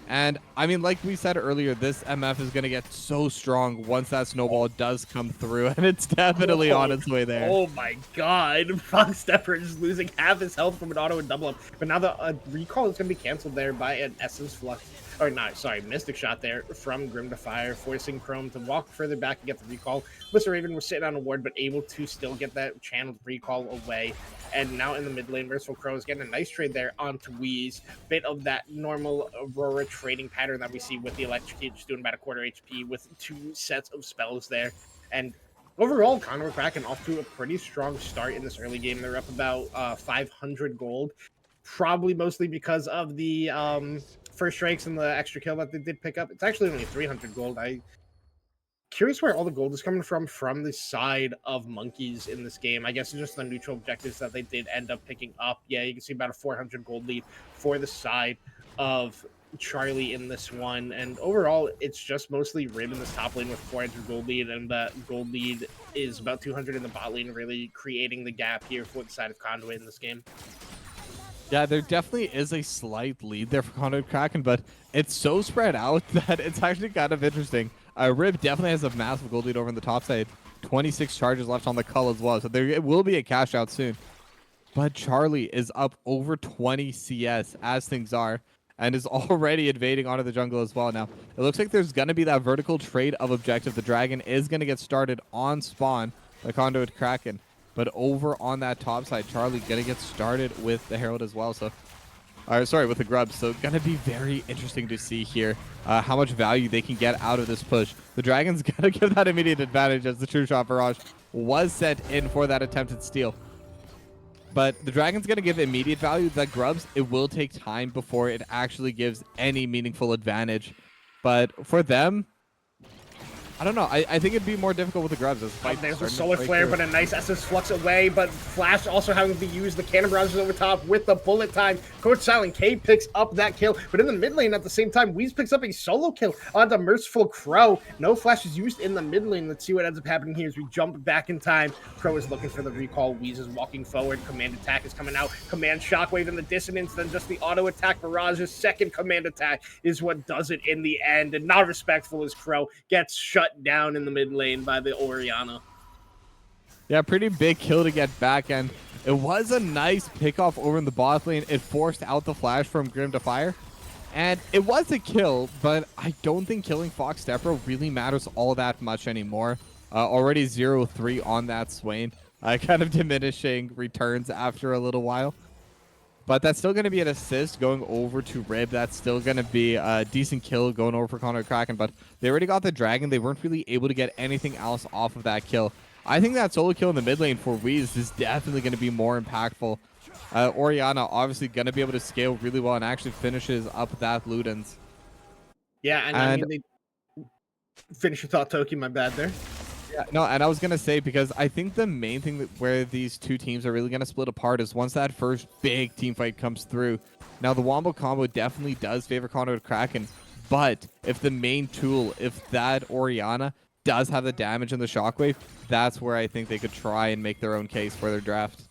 And I mean, like we said earlier, this MF is going to get so strong once that snowball does come through, and it's definitely on its way there. Oh my god, Fox Stepper is losing half his health from an auto and double up. But now the recall is going to be canceled there by an Essence Flux. Or not, sorry, Mystic Shot there from Grim Defier, forcing Chrome to walk further back and get the recall. Mr. Raven was sitting on a ward, but able to still get that channeled recall away. And now in the mid lane, Merciful Crow is getting a nice trade there onto Wheeze. Bit of that normal Aurora trading pattern that we see with the Electrocute, just doing about a quarter HP with 2 sets of spells there. And overall, Conduit Kraken off to a pretty strong start in this early game. They're up about 500 gold, probably mostly because of the first strikes and the extra kill that they did pick up. It's actually only 300 gold. I'm curious where all the gold is coming from the side of Monkeys in this game. I guess it's just the neutral objectives that they did end up picking up. Yeah, you can see about a 400 gold lead for the side of Charlie in this one. And overall, it's just mostly Rib in this top lane with 400 gold lead, and that gold lead is about 200 in the bot lane, really creating the gap here for the side of Conduit in this game. Yeah, there definitely is a slight lead there for Conduit Kraken, but it's so spread out that it's actually kind of interesting. Rib definitely has a massive gold lead over on the top side. 26 charges left on the cull as well, so there will be a cash out soon. But Charlie is up over 20 CS as things are, and is already invading onto the jungle as well now. It looks like there's going to be that vertical trade of objective. The dragon is going to get started on spawn, the Conduit Kraken. But over on that top side, Charlie gonna get started with the Herald as well. So, with the Grubs. So, gonna be very interesting to see here how much value they can get out of this push. The Dragon's gonna give that immediate advantage as the True Shot Barrage was set in for that attempted steal. But the Dragon's gonna give immediate value. The Grubs, it will take time before it actually gives any meaningful advantage. But for them, I don't know. I think it'd be more difficult with the Grubs. There's a Solar Flare, but a nice Essence Flux away. But Flash also having to be used. The Cannon Barrage is over top with the bullet time. Coach Silent K picks up that kill. But in the mid lane at the same time, Wheeze picks up a solo kill onto Merciful Crow. No Flash is used in the mid lane. Let's see what ends up happening here as we jump back in time. Crow is looking for the recall. Wheeze is walking forward. Command attack is coming out. Command Shockwave in the dissonance. Then just the auto attack barrage's second command attack is what does it in the end. And not respectful as Crow gets shut down in the mid lane by the Orianna. Yeah, pretty big kill to get back, and it was a nice pickoff over in the bot lane. It forced out the flash from Grim Defier, and it was a kill, but I don't think killing Fox Stepper really matters all that much anymore. Already 0-3 on that Swain, kind of diminishing returns after a little while. But that's still going to be an assist going over to Rib. That's still going to be a decent kill going over for Conduit Kraken. But they already got the Dragon. They weren't really able to get anything else off of that kill. I think that solo kill in the mid lane for Weez is definitely going to be more impactful. Orianna obviously going to be able to scale really well and actually finishes up that Ludens. Yeah, and I mean, they... Finish your thought, Toki. My bad there. Yeah, no, and I was gonna say, because I think the main thing where these two teams are really gonna split apart is once that first big team fight comes through. Now the Wombo combo definitely does favor Conduit Kraken, but if the main tool, if that Orianna does have the damage and the shockwave, that's where I think they could try and make their own case for their draft.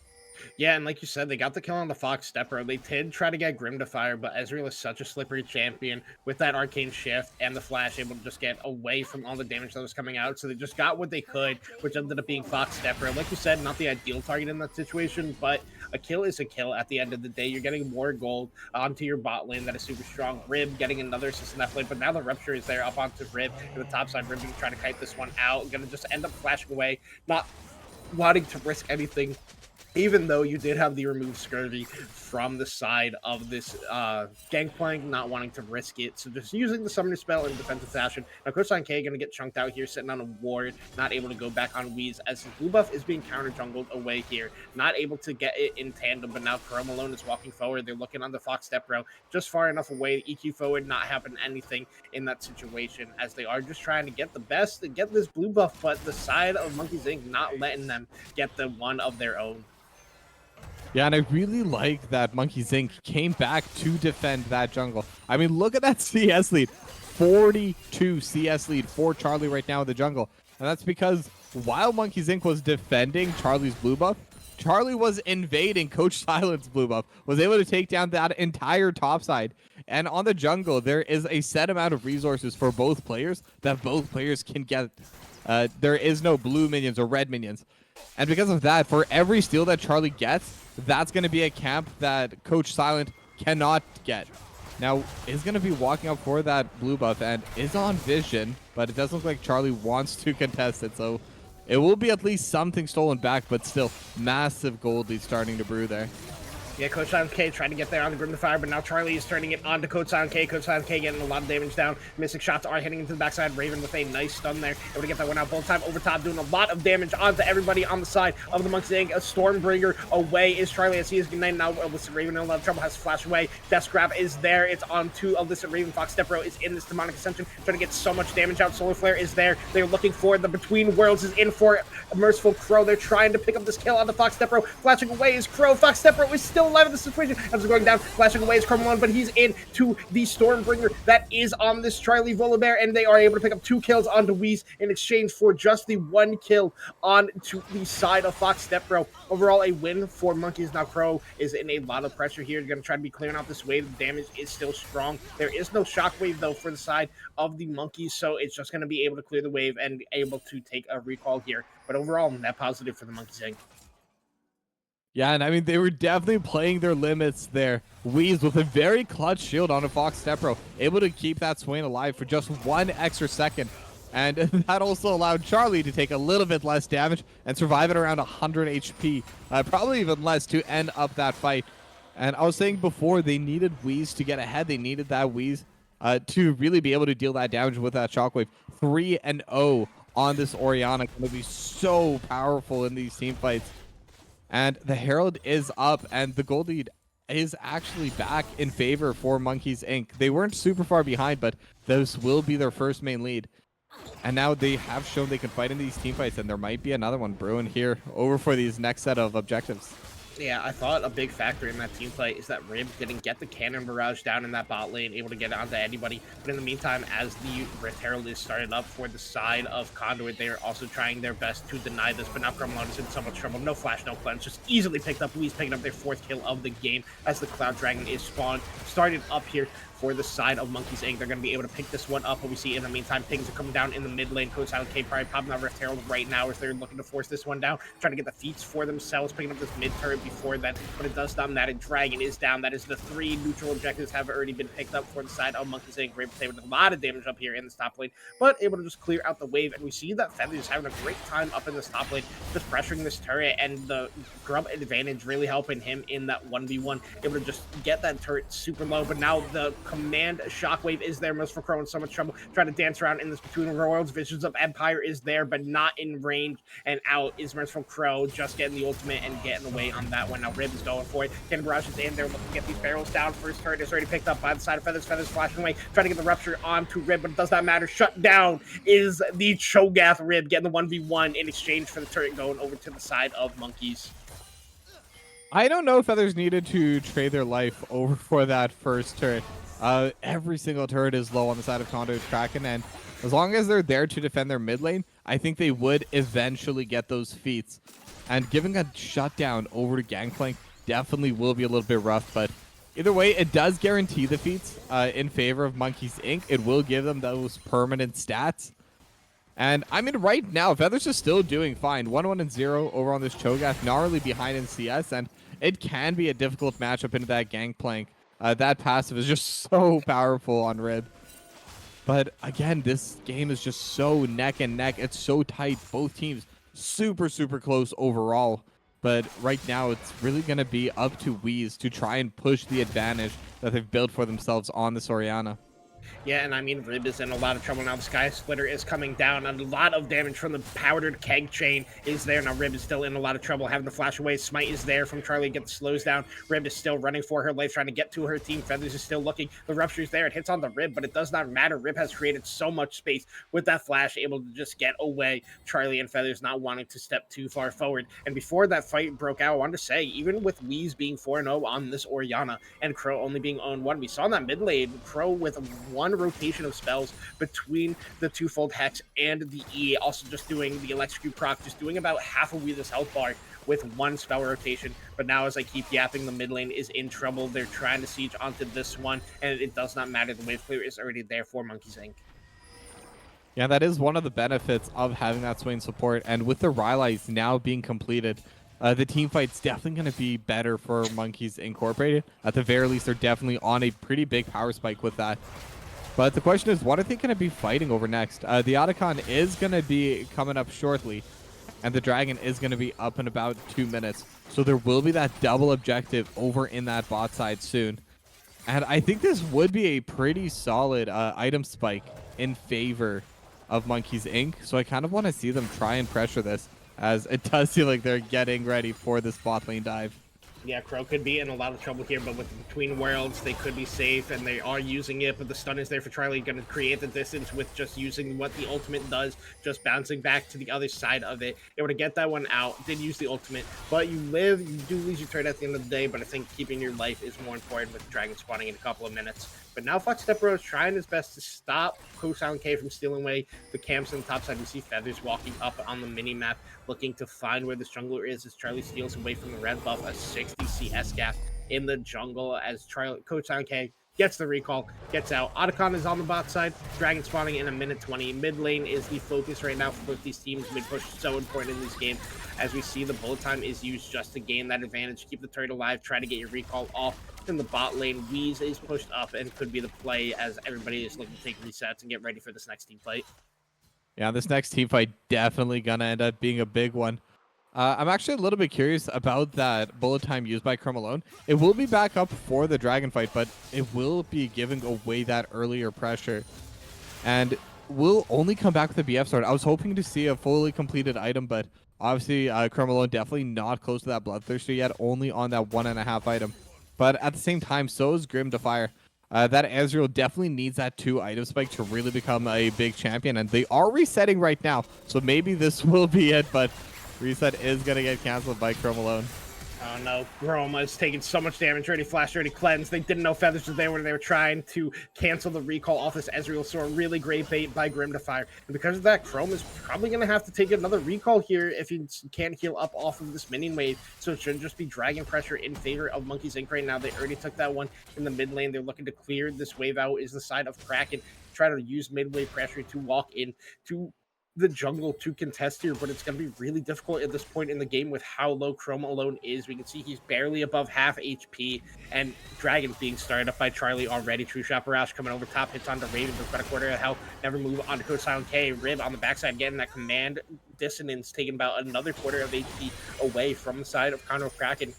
Yeah, and like you said, they got the kill on the Fox Stepper. They did try to get Grim to fire, but Ezreal is such a slippery champion with that Arcane Shift and the Flash able to just get away from all the damage that was coming out. So they just got what they could, which ended up being Fox Stepper. Like you said, not the ideal target in that situation, but a kill is a kill at the end of the day. You're getting more gold onto your bot lane that is super strong. Rib getting another assist in that play, but now the Rupture is there up onto Rib to the top side. Rib trying to kite this one out, going to just end up flashing away, not wanting to risk anything. Even though you did have the remove Scurvy from the side of this Gangplank, not wanting to risk it. So just using the Summoner spell in defensive fashion. Now, Coach K going to get chunked out here, sitting on a ward, not able to go back on Weez as his blue buff is being counter-jungled away here. Not able to get it in tandem, but now Chrome alone is walking forward. They're looking on the Fox Step row, just far enough away. EQ forward, not having anything in that situation, as they are just trying to get the best and get this blue buff, but the side of Monkeys Inc. not letting them get the one of their own. Yeah, and I really like that Monkeys Inc. came back to defend that jungle. I mean, look at that CS lead. 42 CS lead for Charlie right now in the jungle. And that's because while Monkeys Inc. was defending Charlie's blue buff, Charlie was invading Coach Silent's blue buff, was able to take down that entire top side. And on the jungle, there is a set amount of resources for both players that both players can get. There is no blue minions or red minions. And because of that, for every steal that Charlie gets, that's going to be a camp that Coach Silent cannot get. Now, is going to be walking up for that blue buff and is on vision, but it doesn't look like Charlie wants to contest it. So it will be at least something stolen back, but still massive gold lead starting to brew there. Yeah, Coach Silent K trying to get there on the Grim to Fire, but now Charlie is turning it onto Coach Silent K. Coach Silent K getting a lot of damage down. Missing shots are hitting into the backside. Raven with a nice stun there. Able to get that one out both time over top, doing a lot of damage onto everybody on the side of the Monkeys Inc. A Stormbringer away is Charlie as he is ignited now. Illicit Raven in a lot of trouble, has to flash away. Death Grab is there. It's on to Illicit Raven. Fox Step Row is in this Demonic Ascension, trying to get so much damage out. Solar Flare is there. They're looking for the Between Worlds is in for a Merciful Crow. They're trying to pick up this kill on the Fox Step Row. Flashing away is Crow. Fox Step Row is still alive in this situation. As going down, flashing away is Chrome alone, but he's into the Stormbringer that is on this Charlie Volibear, and they are able to pick up 2 kills onto Weez in exchange for just the 1 kill onto the side of Fox Step Row. Overall, a win for Monkeys. Now Crow is in a lot of pressure here. Going to try to be clearing out this wave. The damage is still strong. There is no shockwave, though, for the side of the Monkeys, so it's just going to be able to clear the wave and able to take a recall here. But overall, net positive for the Monkeys Inc. Yeah, and I mean, they were definitely playing their limits there. Weez with a very clutch shield on a Fox Stepro, able to keep that Swain alive for just 1 extra second. And that also allowed Charlie to take a little bit less damage and survive at around 100 HP, probably even less, to end up that fight. And I was saying before, they needed Weez to get ahead. They needed that Weez to really be able to deal that damage with that Shockwave. 3-0 on this Orianna, going to be so powerful in these team fights. And the Herald is up, and the gold lead is actually back in favor for Monkeys Inc. They weren't super far behind, but this will be their first main lead. And now they have shown they can fight in these team fights, and there might be another one brewing here over for these next set of objectives. Yeah, I thought a big factor in that team fight is that Rib didn't get the cannon barrage down in that bot lane, able to get onto anybody. But in the meantime, as the Rift Herald is started up for the side of Conduit, they are also trying their best to deny this. But now Crumlon is in so much trouble. No flash, no cleanse, just easily picked up. Weez picking up their 4th kill of the game as the Cloud Dragon is started up here for the side of Monkeys Inc. They're going to be able to pick this one up, but we see in the meantime, things are coming down in the mid lane. Coach Silent K probably popping out Rift Herald right now as they're looking to force this one down, trying to get the feats for themselves, picking up this mid turret point before that, but it does not matter. Dragon is down. That is the 3 neutral objectives have already been picked up for the side of Monkeys Inc. We're able to take a lot of damage up here in the top lane, but able to just clear out the wave, and we see that Feather is having a great time up in the top lane, just pressuring this turret, and the grub advantage really helping him in that 1v1, able to just get that turret super low, but now the command shockwave is there. Merciful Crow in so much trouble, trying to dance around in this between worlds. Visions of Empire is there, but not in range, and out is Merciful Crow, just getting the ultimate and getting away on that one. Now Rib is going for it. Cannon Barrage is in there, looking to get these barrels down. First turret is already picked up by the side of Feathers. Feathers flashing away, trying to get the rupture onto Rib, but it does not matter. Shut down is the Cho'Gath. Rib getting the 1v1 in exchange for the turret going over to the side of Monkeys. I don't know if Feathers needed to trade their life over for that first turret. Every single turret is low on the side of Conduit Kraken, and as long as they're there to defend their mid lane, I think they would eventually get those feats. And giving a shutdown over to Gangplank definitely will be a little bit rough, but either way, it does guarantee the feats in favor of Monkeys Inc. It will give them those permanent stats. And I mean, right now, Feathers is still doing fine. 1-1-0 over on this Cho'Gath, gnarly behind in CS, and it can be a difficult matchup into that Gangplank. That passive is just so powerful on Rib. But again, this game is just so neck and neck. It's so tight. Both teams super, super close overall. But right now, it's really going to be up to Wheeze to try and push the advantage that they've built for themselves on this Orianna. Yeah, and I mean, Rib is in a lot of trouble now. The Sky Splitter is coming down, and a lot of damage from the powdered keg chain is there. Now, Rib is still in a lot of trouble, having to flash away. Smite is there from Charlie to get the slows down. Rib is still running for her life, trying to get to her team. Feathers is still looking. The Rupture is there. It hits on the Rib, but it does not matter. Rib has created so much space with that flash, able to just get away. Charlie and Feathers not wanting to step too far forward. And before that fight broke out, I wanted to say, even with Wheeze being 4-0 on this Orianna and Crow only being 0-1, we saw in that mid lane, Crow with one rotation of spells between the twofold Hex and the E, also just doing the Electrocute proc, just doing about half of Weeza's health bar with one spell rotation. But now, as I keep yapping, the mid lane is in trouble. They're trying to siege onto this one, and it does not matter. The wave clear is already there for Monkeys Inc. Yeah, that is one of the benefits of having that Swain support, and with the Rylai's now being completed, the team fight's definitely going to be better for Monkeys Incorporated. At the very least, they're definitely on a pretty big power spike with that. But the question is, what are they going to be fighting over next? The Otacon is going to be coming up shortly, and the Dragon is going to be up in about 2 minutes. So there will be that double objective over in that bot side soon. And I think this would be a pretty solid item spike in favor of Monkeys Inc. So I kind of want to see them try and pressure this, as it does seem like they're getting ready for this bot lane dive. Yeah, Crow could be in a lot of trouble here, but with the Between Worlds, they could be safe, and they are using it, but the stun is there for Charlie, going to create the distance with just using what the ultimate does, just bouncing back to the other side of it. Able to get that one out, did use the ultimate, but you do lose your turret at the end of the day, but I think keeping your life is more important with the Dragon spawning in a couple of minutes. But now Fox Stepbro is trying his best to stop Silent K from stealing away the camps on the top side. We see Feathers walking up on the mini-map, looking to find where this jungler is as Charlie steals away from the red buff, a 60 CS gap in the jungle as Coach Silent K gets the recall, gets out. Otacon is on the bot side, Dragon spawning in a minute 20. Mid lane is the focus right now for both these teams. Mid push is so important in this game, as we see the bullet time is used just to gain that advantage, keep the turret alive, try to get your recall off. In the bot lane, Wheeze is pushed up and could be the play as everybody is looking to take resets and get ready for this next team fight. Yeah, this next team fight definitely gonna end up being a big one. I'm actually a little bit curious about that bullet time used by Chrome alone. It will be back up for the Dragon fight, but it will be giving away that earlier pressure. And will only come back with the BF sword. I was hoping to see a fully completed item, but obviously Chrome alone definitely not close to that Bloodthirster yet, only on that 1.5 item. But at the same time, so is Grim Defier. That Ezreal definitely needs that 2 item spike to really become a big champion, and they are resetting right now, so maybe this will be it, but reset is going to get canceled by Chrome alone. Oh no, Roma is taking so much damage, already flashed, already cleansed. They didn't know Feathers was there when they were trying to cancel the recall off this Ezreal sword. Really great bait by Grim Defier. And because of that, Chrome is probably going to have to take another recall here if he can't heal up off of this minion wave. So it should just be Dragon pressure in favor of Monkeys Inc. right now. They already took that one in the mid lane. They're looking to clear this wave out is the side of Kraken. Try to use mid wave pressure to walk in to the jungle to contest here, but it's going to be really difficult at this point in the game with how low Chrome alone is. We can see he's barely above half HP, and Dragon being started up by Charlie already. True Shot Barrage coming over top, hits onto Raven, but about a quarter of health. Never move onto Code Silent K. Rib on the backside, getting that command dissonance, taking about another quarter of HP away from the side of Conduit Kraken.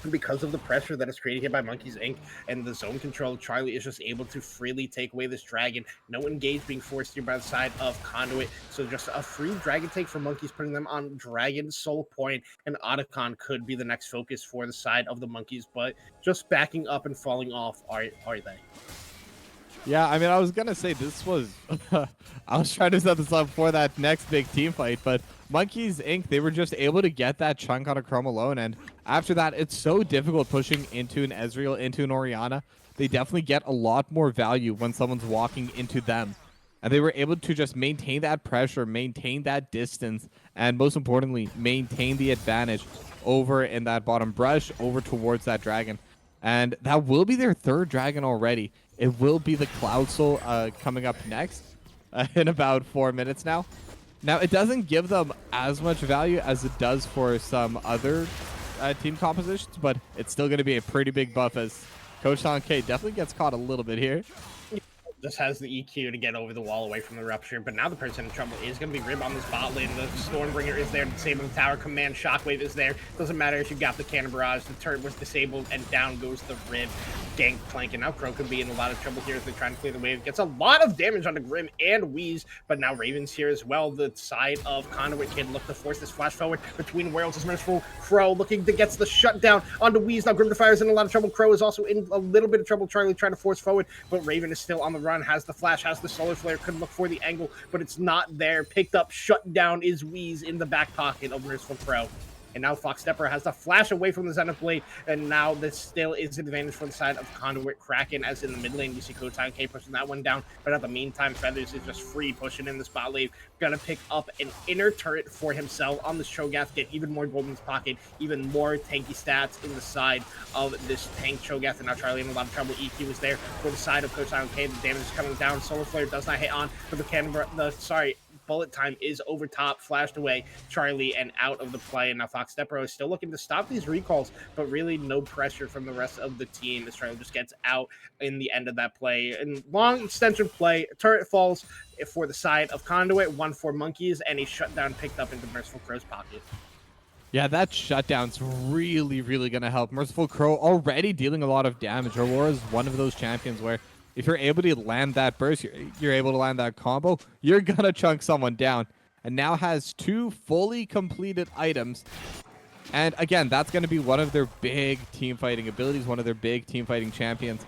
Because of the pressure that is created here by Monkeys Inc. and the zone control, Charlie is just able to freely take away this dragon. No engage being forced here by the side of Conduit. So just a free dragon take for Monkeys, putting them on Dragon, Soul Point, and Otacon could be the next focus for the side of the Monkeys, but just backing up and falling off are they? Yeah, I mean, I was going to say this was... I was trying to set this up for that next big team fight, but Monkeys Inc., they were just able to get that chunk on a Chrome alone, and after that, it's so difficult pushing into an Ezreal, into an Orianna. They definitely get a lot more value when someone's walking into them. And they were able to just maintain that pressure, maintain that distance, and most importantly, maintain the advantage over in that bottom brush, over towards that dragon. And that will be their third dragon already. It will be the Cloud Soul coming up next in about 4 minutes now. Now, it doesn't give them as much value as it does for some other team compositions, but it's still going to be a pretty big buff as Coach Sean K definitely gets caught a little bit here. Just has the EQ to get over the wall away from the rupture, but now the person in trouble is going to be Rib on this bot lane. The Stormbringer is there to disable the tower. Command Shockwave is there. Doesn't matter if you got the Cannon Barrage. The turret was disabled, and down goes the Rib. Gangplank, and now Crow could be in a lot of trouble here as they're trying to clear the wave. Gets a lot of damage onto Grim and Wheeze, but now Raven's here as well. The side of Conduit can look to force this flash forward between Worlds. Is merciful. Crow looking to get the shutdown onto Wheeze. Now Grim Defier is in a lot of trouble. Crow is also in a little bit of trouble. Charlie trying to force forward, but Raven is still on the run. Has the flash, has the solar flare, could look for the angle, but it's not there. Picked up, shut down is Wheeze in the back pocket of Merciful Crow. And now Fox Stepper has the flash away from the Zenith Blade, and now this still is an advantage for the side of Conduit Kraken, as in the mid lane, you see Kotai K pushing that one down, but at the meantime, Feathers is just free pushing in the spot lane, gonna pick up an inner turret for himself on this Cho'Gath, get even more gold in his pocket, even more tanky stats in the side of this tank Cho'Gath, and now Charlie in a lot of trouble. EQ is there for the side of Kotai K, the damage is coming down, Solar Flare does not hit on, but the cannon, bullet time is over top, flashed away, Charlie, and out of the play. And now Fox Stepro is still looking to stop these recalls, but really no pressure from the rest of the team as Charlie just gets out in the end of that play. And long extension play, turret falls for the side of Conduit, 1-4 Monkeys, and a shutdown picked up into Merciful Crow's pocket. Yeah, that shutdown's really, really going to help. Merciful Crow already dealing a lot of damage. Aurora's one of those champions where if you're able to land that burst, you're able to land that combo, you're going to chunk someone down. And now has 2 fully completed items. And again, that's going to be one of their big team fighting abilities, one of their big team fighting champions.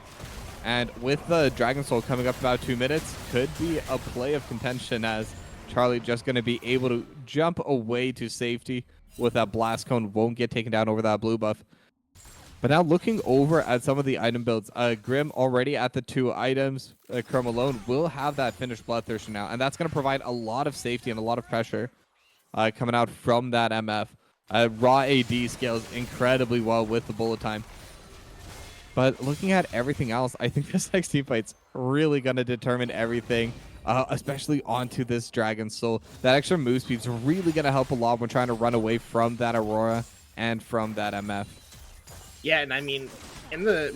And with the Dragon Soul coming up about 2 minutes, could be a play of contention as Charlie just going to be able to jump away to safety with that Blast Cone, won't get taken down over that blue buff. But now looking over at some of the item builds, Grim already at the 2 items. Chrome alone will have that finished Bloodthirster now, and that's going to provide a lot of safety and a lot of pressure coming out from that MF. Raw AD scales incredibly well with the bullet time. But looking at everything else, I think this next team fight's really going to determine everything, especially onto this Dragon Soul. That extra move speed's really going to help a lot when trying to run away from that Aurora and from that MF. Yeah, and I mean,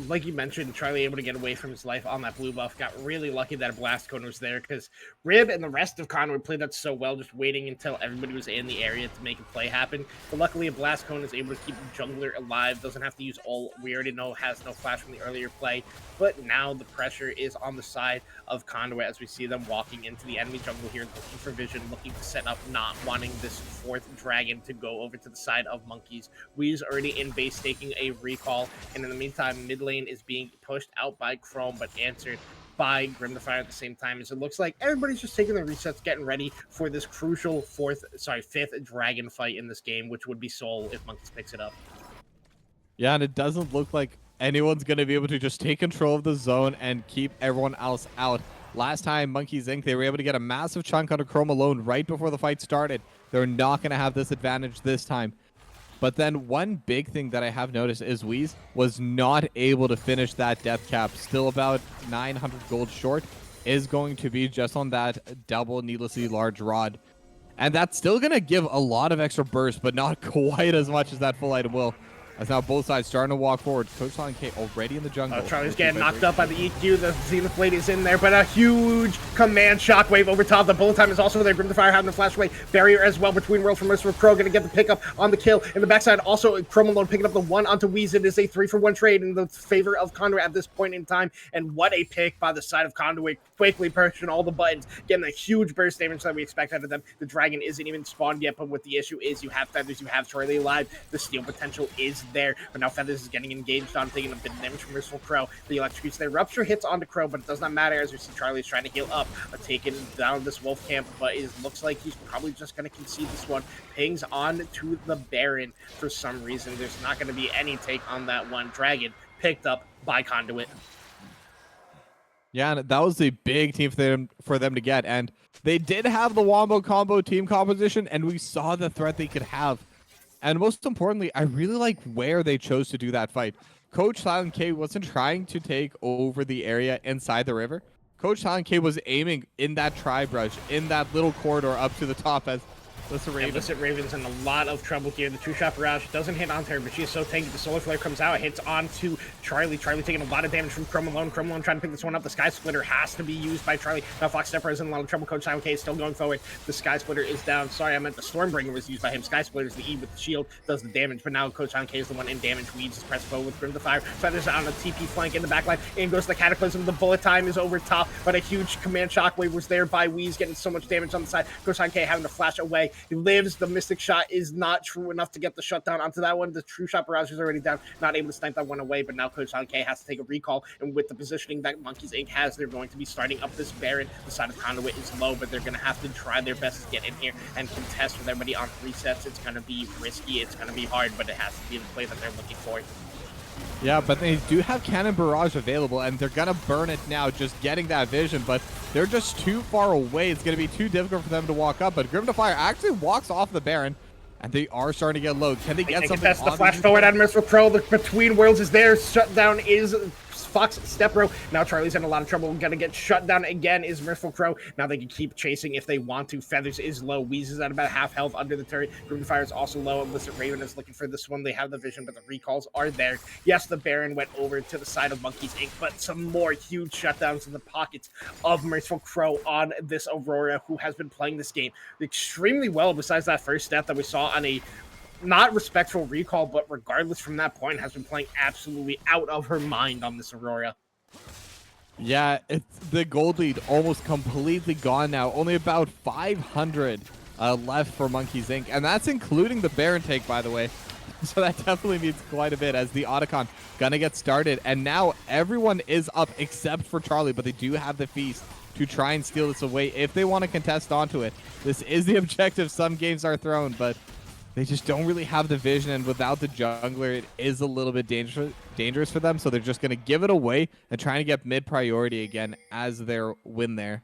like you mentioned, Charlie able to get away from his life on that blue buff. Got really lucky that a Blast Cone was there because Rib and the rest of Conduit played that so well, just waiting until everybody was in the area to make a play happen. But luckily, a Blast Cone is able to keep the jungler alive. Doesn't have to use all. We already know has no flash from the earlier play. But now the pressure is on the side of Conduit as we see them walking into the enemy jungle here, looking for vision, looking to set up, not wanting this 4th dragon to go over to the side of Monkeys. Wee's already in base taking a recall, and in the meantime, mid lane is being pushed out by Chrome, but answered by Grim Defier at the same time. As it looks like everybody's just taking their resets, getting ready for this crucial 5th dragon fight in this game, which would be Soul if Monkeys picks it up. Yeah, and it doesn't look like anyone's going to be able to just take control of the zone and keep everyone else out. Last time, Monkeys Inc., they were able to get a massive chunk out of Chrome alone right before the fight started. They're not going to have this advantage this time. But then one big thing that I have noticed is Wheeze was not able to finish that death cap. Still about 900 gold short. is going to be just on that double needlessly large rod. And that's still going to give a lot of extra burst, but not quite as much as that full item will. As now both sides starting to walk forward. Coach Silent K already in the jungle. Charlie's getting knocked up by the EQ. The Zenith Blade is in there, but a huge command shockwave over top. The bullet time is also there. Grim the Fire having a flash away barrier as well between World from Merciful Crow. Going to get the pickup on the kill. In the backside, also Chrome Alone picking up the one onto Weez. It is a 3-for-1 trade in the favor of Conduit at this point in time. And what a pick by the side of Conduit. Quickly pushing all the buttons, getting a huge burst damage that we expect out of them. The dragon isn't even spawned yet, but what the issue is, you have Feathers, you have Charlie alive. The steal potential is there, but now Feathers is getting engaged on, taking a bit of damage from Merciful Crow. The electrocutes there. Rupture hits onto Crow, but it does not matter as we see Charlie's trying to heal up, taking down this wolf camp, but it looks like he's probably just going to concede this one. Pings on to the Baron for some reason. There's not going to be any take on that one. Dragon picked up by Conduit. Yeah, and that was a big team for them to get. And they did have the Wombo combo team composition, and we saw the threat they could have. And most importantly, I really like where they chose to do that fight. Coach Silent K wasn't trying to take over the area inside the river. Coach Silent K was aiming in that tri-brush, in that little corridor up to the top as Illicit Raven's in a lot of trouble here. The two-shot barrage doesn't hit onto her, but she is so tanky. The Solar Flare comes out, hits onto Charlie. Charlie taking a lot of damage from Chrome Alone. Chrome Alone trying to pick this one up. The Sky Splitter has to be used by Charlie. Now Fox Stepper is in a lot of trouble. Coach Silent K is still going forward. The Sky Splitter is down. Sorry, I meant the Stormbringer was used by him. Sky Splitter is the E with the shield, does the damage, but now Coach Silent K is the one in damage. Weeds his press bow with Grim the Fire. Feathers on a TP flank in the backline. In goes the Cataclysm. The bullet time is over top, but a huge command shockwave was there by Weez, getting so much damage on the side. Coach Silent K having to flash away. He lives. The Mystic Shot is not true enough to get the shutdown onto that one. The True Shot Barrage is already down, not able to snipe that one away, but now Coach Silent K has to take a recall, and with the positioning that Monkeys Inc. has, they're going to be starting up this Baron. The side of Conduit is low, but they're going to have to try their best to get in here and contest with everybody on 3 sets. It's going to be risky, it's going to be hard, but it has to be the play that they're looking for. Yeah, but they do have Cannon Barrage available, and they're going to burn it now, just getting that vision, but they're just too far away. It's going to be too difficult for them to walk up, but Grim to Fire actually walks off the Baron, and they are starting to get low. Can they get something? That's the flash forward at Merciful Crow. The Between Worlds is there. Shutdown is Fox Stepro. Now Charlie's in a lot of trouble. Gonna get shut down again is Merciful Crow. Now they can keep chasing if they want to. Feathers is low. Weez is at about half health under the turret. Grim Fire is also low. Illicit Raven is looking for this one. They have the vision, but the recalls are there. Yes, the Baron went over to the side of Monkeys Inc., but some more huge shutdowns in the pockets of Merciful Crow on this Aurora, who has been playing this game extremely well, besides that first step that we saw on a not respectful recall, but regardless from that point, has been playing absolutely out of her mind on this Aurora. Yeah, it's the gold lead almost completely gone now. Only about 500 left for Monkeys Inc. And that's including the Baron take, by the way. So that definitely means quite a bit as the Otacon gonna get started. And now everyone is up except for Charlie, but they do have the feast to try and steal this away if they want to contest onto it. This is the objective. Some games are thrown, but they just don't really have the vision, and without the jungler, it is a little bit dangerous for them, so they're just going to give it away and trying to get mid-priority again as their win there.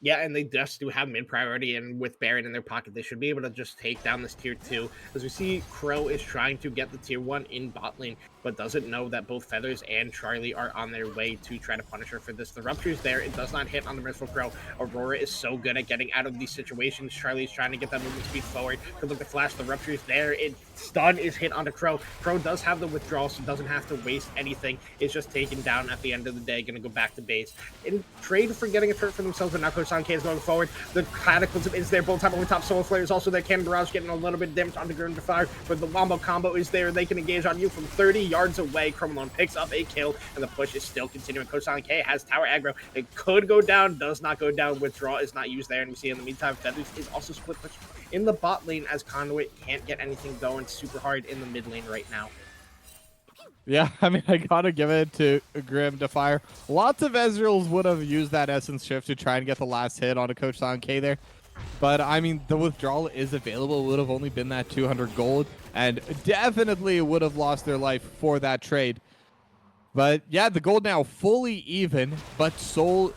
Yeah, and they just do have mid-priority, and with Baron in their pocket, they should be able to just take down this tier 2. As we see, Crow is trying to get the tier 1 in bot lane, but doesn't know that both Feathers and Charlie are on their way to try to punish her for this. The Rupture's there. It does not hit on the Merciful Crow. Aurora is so good at getting out of these situations. Charlie is trying to get that movement speed forward. Could look to flash. The Rupture's there. Stun is hit onto Crow. Crow does have the withdrawal, so doesn't have to waste anything. It's just taken down at the end of the day. Going to go back to base. In trade for getting a turret for themselves, but now Coach Silent K is going forward. The Cataclysm is there. Both time over top. Solar Flare is also there. Cannon Barrage getting a little bit of damage onto Grim to Fire, but the Wombo combo is there. They can engage on you from 30 yards away. Chrome Alone picks up a kill, and the push is still continuing. Coach Silent K has tower aggro. It could go down, does not go down. Withdraw is not used there, and we see in the meantime, Feathers is also split push in the bot lane as Conduit can't get anything going super hard in the mid lane right now. Yeah, I mean, I gotta give it to Grim to Fire. Lots of Ezreals would have used that Essence Shift to try and get the last hit on a Coach Silent K there. But, I mean, the withdrawal is available. It would have only been that 200 gold, and definitely would have lost their life for that trade. But, yeah, the gold now fully even, but Soul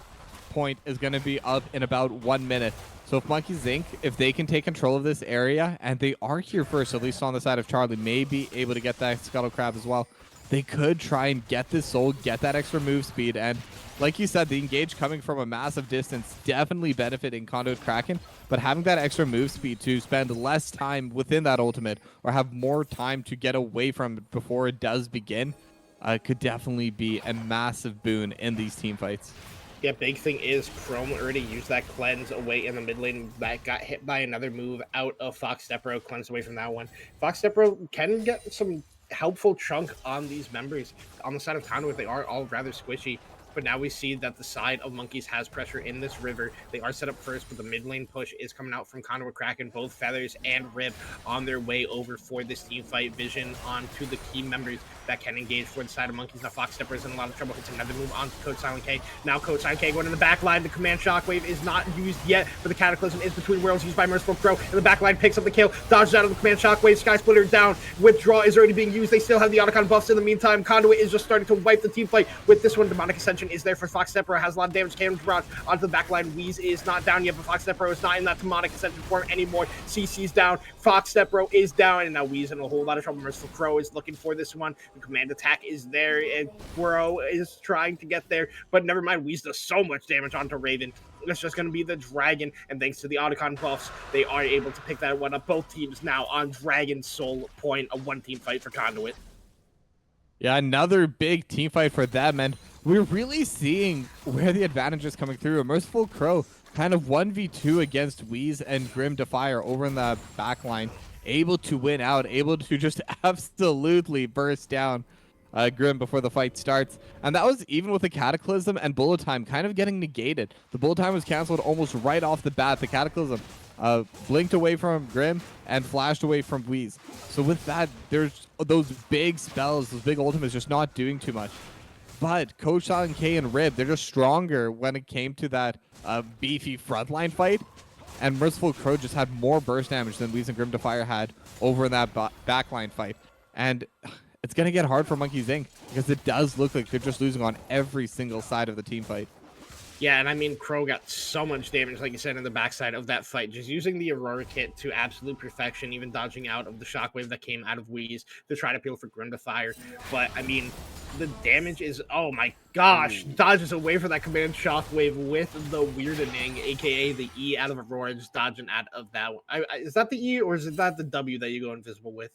Point is going to be up in about 1 minute. So if Monkeys Inc., if they can take control of this area, and they are here first, at least on the side of Charlie, may be able to get that Scuttle Crab as well. they could try and get this soul, get that extra move speed, and like you said, the engage coming from a massive distance definitely benefiting Conduit Kraken, but having that extra move speed to spend less time within that ultimate or have more time to get away from it before it does begin could definitely be a massive boon in these team fights. Yeah, big thing is Chrome already used that cleanse away in the mid lane. That got hit by another move out of Fox Stepro, cleanse away from that one. Fox Stepro can get some helpful chunk on these members. On the side of Conduit, they are all rather squishy. But now we see that the side of Monkeys has pressure in this river. They are set up first, but the mid lane push is coming out from Conduit Kraken. Both Feathers and Rib on their way over for this team fight. Vision onto the key members that can engage for the side of Monkeys. Now Fox Stepper is in a lot of trouble. It's another move on Code Silent K. Now Code Silent K going in the back line. The command shockwave is not used yet, but the Cataclysm is between worlds used by Merciful Crow. And the back line picks up the kill. Dodges out of the command shockwave. Sky Splitter down. Withdraw is already being used. They still have the Otacon buffs in the meantime. Conduit is just starting to wipe the team fight with this one. Demonic Ascension is there for Fox Stepper. Has a lot of damage. Cannon barrage onto the back line. Wheeze is not down yet, but Fox Stepper is not in that Demonic Ascension form anymore. CC's down. Fox Stepper is down, and now Wheeze in a whole lot of trouble. Merciful Crow is looking for this one. The command attack is there, and Crow is trying to get there, but never mind. Wheeze does so much damage onto Raven. It's just going to be the Dragon, and thanks to the Otacon buffs, they are able to pick that one up. Both teams now on Dragon Soul point, a one-team fight for Conduit. Yeah, another big team fight for them, and we're really seeing where the advantage is coming through. A Merciful Crow kind of 1v2 against Wheeze and Grim Defier over in the back line, able to win out, able to just absolutely burst down Grim before the fight starts. And that was even with the Cataclysm and bullet time kind of getting negated. The bullet time was canceled almost right off the bat. The Cataclysm blinked away from Grim and flashed away from Wheeze. So with that, there's those big spells, those big ultimates just not doing too much. But Coach Silent K and Rib, they're just stronger when it came to that beefy frontline fight. And Merciful Crow just had more burst damage than Wheeze and Grim Defier had over in that backline fight. And it's going to get hard for Monkeys Inc. because it does look like they're just losing on every single side of the team fight. Yeah, and I mean, Crow got so much damage, like you said, in the backside of that fight. Just using the Aurora kit to absolute perfection, even dodging out of the shockwave that came out of Wheeze to try to peel for Grim Defier. But, I mean, the damage is, oh my gosh, dodges away from that command shockwave with the Weirdening, aka the E out of Aurora, just dodging out of that one. Is that the E, or is that the W that you go invisible with?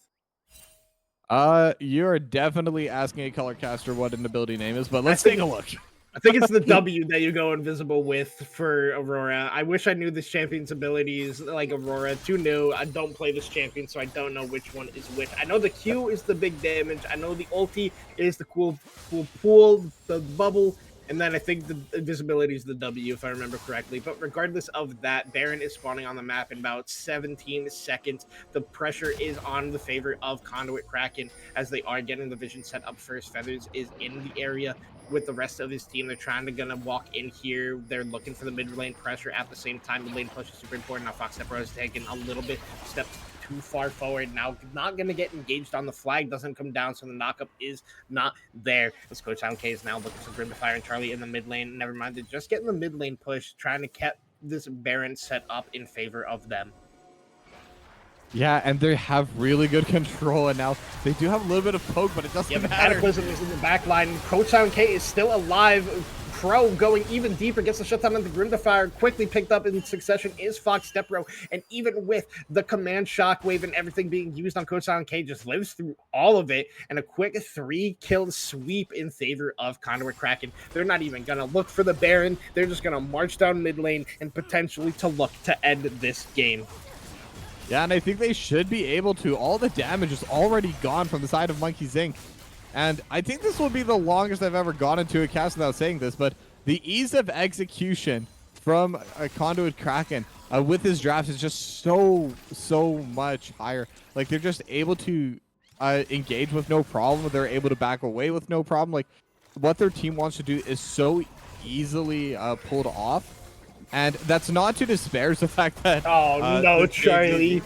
You're definitely asking a color caster what an ability name is, but let's take a look. I think it's the W that you go invisible with for Aurora. I wish I knew this champion's abilities like Aurora. Too new. I don't play this champion, so I don't know which one is which. I know the Q is the big damage. I know the ulti is the cool pool, the bubble, and then I think the invisibility is the W, if I remember correctly. But regardless of that, Baron is spawning on the map in about 17 seconds. The pressure is on the favor of Conduit Kraken as they are getting the vision set up first. Feathers is in the area with the rest of his team. They're trying to gonna walk in here. They're looking for the mid lane pressure at the same time. The lane push is super important. Now Fox Stepper is taking a little bit steps too far forward. Now not gonna get engaged on the flag, doesn't come down, so the knockup is not there. This Coach Silent K is now looking for Grim Fire and Charlie in the mid lane. Never mind, they're just getting the mid lane push, trying to keep this Baron set up in favor of them. Yeah, and they have really good control, and now they do have a little bit of poke, but it doesn't matter. Cataclysm is in the back line. Coach Silent K is still alive. Crow going even deeper, gets the shutdown on the Grim Defier. Quickly picked up in succession is Fox Stepro, and even with the command shockwave and everything being used on Coach Silent K, just lives through all of it, and a quick 3-kill sweep in favor of Conduit Kraken. They're not even gonna look for the Baron. They're just gonna march down mid lane and potentially to look to end this game. Yeah, and I think they should be able to. All the damage is already gone from the side of Monkeys Inc. And I think this will be the longest I've ever gone into a cast without saying this, but the ease of execution from a Conduit Kraken with his drafts is just so much higher. Like, they're just able to engage with no problem. They're able to back away with no problem. Like, what their team wants to do is so easily pulled off. And that's not to disparage the fact that... Oh, no, Charlie.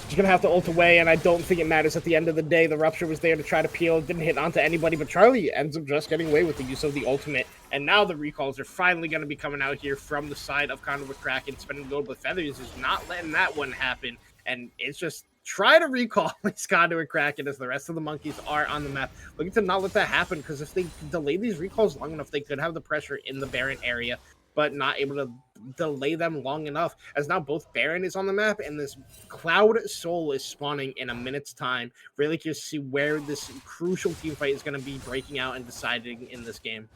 You're going to have to ult away, and I don't think it matters at the end of the day. The Rupture was there to try to peel. Didn't hit onto anybody, but Charlie ends up just getting away with the use of the ultimate. And now the recalls are finally going to be coming out here from the side of Conduit Kraken. Spending gold with Feathers is not letting that one happen. And it's just try to recall this Conduit Kraken as the rest of the monkeys are on the map. Looking to not let that happen, because if they delay these recalls long enough, they could have the pressure in the Baron area, but not able to delay them long enough, as now both Baron is on the map and this Cloud Soul is spawning in a minute's time. Really curious to see where this crucial team fight is going to be breaking out and deciding in this game.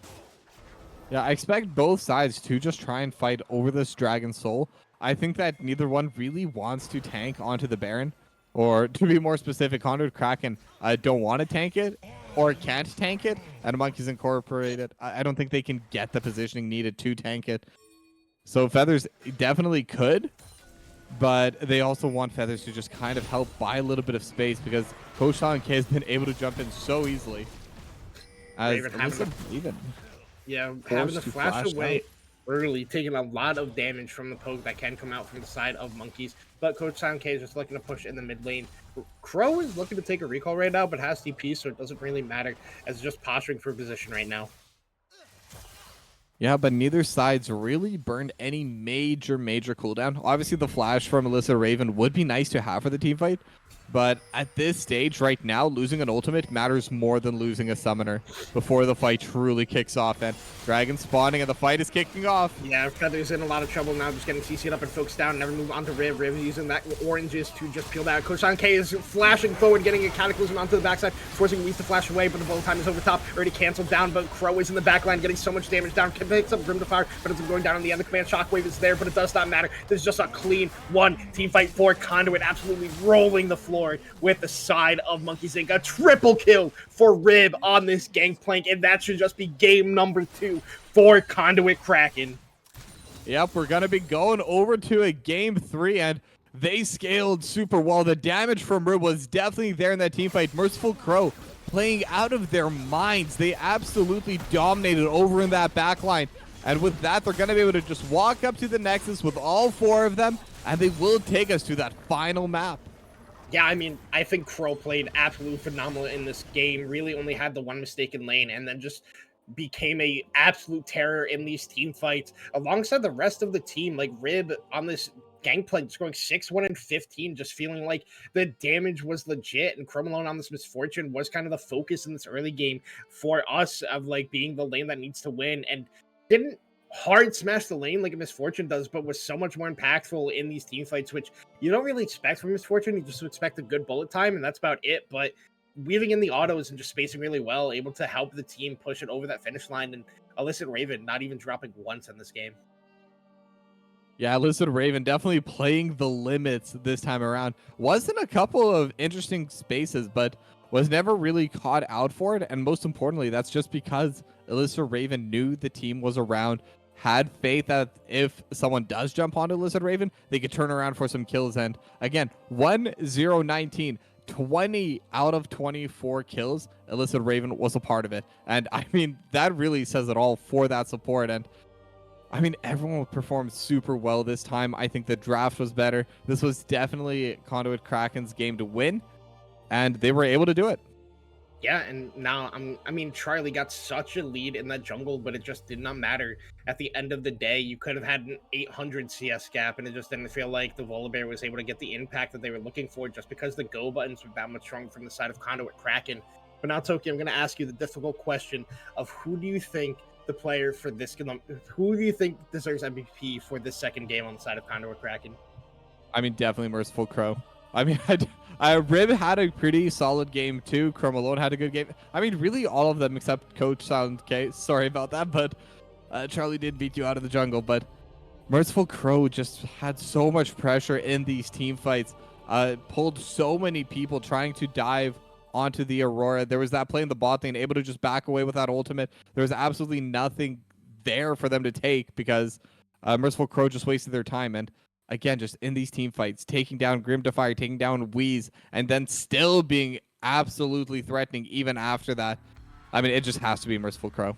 Yeah, I expect both sides to just try and fight over this Dragon Soul. I think that neither one really wants to tank onto the Baron, or to be more specific, Conduit Kraken don't want to tank it or can't tank it, and Monkeys Incorporated, I don't think they can get the positioning needed to tank it. So Feathers definitely could, but they also want Feathers to just kind of help buy a little bit of space, because Coach Sean K has been able to jump in so easily. As Raven. Yeah, having the flash away early, taking a lot of damage from the poke that can come out from the side of Monkeys. But Coach Sound K is just looking to push in the mid lane. Crow is looking to take a recall right now, but has TP, so it doesn't really matter, as it's just posturing for position right now. Yeah, but neither side's really burned any major cooldown. Obviously, the flash from Alyssa Raven would be nice to have for the team fight, but at this stage right now, losing an ultimate matters more than losing a summoner before the fight truly kicks off. And Dragon spawning and the fight is kicking off. Yeah, Feather's in a lot of trouble now, just getting CC'd up and focused down, never move on to Riv. Riv using that oranges to just peel that. Coach K is flashing forward, getting a Cataclysm onto the backside, forcing Weeze to flash away, but the bullet time is over top, already canceled down, but Crow is in the back line, getting so much damage down, picks up Grim to Fire, but it's going down on the end. The command Shockwave is there, but it does not matter. There's just a clean one team fight for Conduit, absolutely rolling the floor with the side of Monkeys Inc. A triple kill for Rib on this gangplank, and that should just be game number 2 for Conduit Kraken. Yep, we're going to be going over to a game 3, and they scaled super well. The damage from Rib was definitely there in that team fight. Merciful Crow playing out of their minds. They absolutely dominated over in that backline. And with that, they're going to be able to just walk up to the Nexus with all 4 of them, and they will take us to that final map. Yeah, I mean, I think Crow played absolutely phenomenal in this game. Really only had the one mistaken lane, and then just became a absolute terror in these team fights alongside the rest of the team. Like Rib on this gangplank just going 6-1 and 15, just feeling like the damage was legit, and Crow Malone on this Misfortune was kind of the focus in this early game for us of like being the lane that needs to win, and didn't hard smash the lane like a Misfortune does, but was so much more impactful in these team fights, which you don't really expect from Misfortune. You just expect a good bullet time, and that's about it. But weaving in the autos and just spacing really well, able to help the team push it over that finish line, and Illicit Raven not even dropping once in this game. Yeah, Illicit Raven definitely playing the limits this time around. Was in a couple of interesting spaces, but was never really caught out for it. And most importantly, that's just because Illicit Raven knew the team was around, had faith that if someone does jump onto Illicit Raven, they could turn around for some kills. And again, 1-0-19, 20 out of 24 kills, Illicit Raven was a part of it. And I mean, that really says it all for that support. And I mean, everyone performed super well this time. I think the draft was better. This was definitely Conduit Kraken's game to win, and they were able to do it. Yeah, and now, I mean, Charlie got such a lead in that jungle, but it just did not matter. At the end of the day, you could have had an 800 CS gap, and it just didn't feel like the Volibear was able to get the impact that they were looking for, just because the go buttons were that much stronger from the side of Conduit Kraken. But now, Toki, I'm going to ask you the difficult question of who do you think the player for this, who do you think deserves MVP for this second game on the side of Conduit Kraken? I mean, definitely Merciful Crow. I mean, Rib had a pretty solid game too. Crow Malone had a good game. I mean, really all of them except Coach Sound K. Sorry about that, but Charlie did beat you out of the jungle. But Merciful Crow just had so much pressure in these team fights. Pulled so many people trying to dive onto the Aurora. There was that play in the bot lane, able to just back away with that ultimate. There was absolutely nothing there for them to take because Merciful Crow just wasted their time. And again, just in these team fights, taking down Grim to Fire, taking down Weeze, and then still being absolutely threatening even after that. I mean, it just has to be Merciful Crow.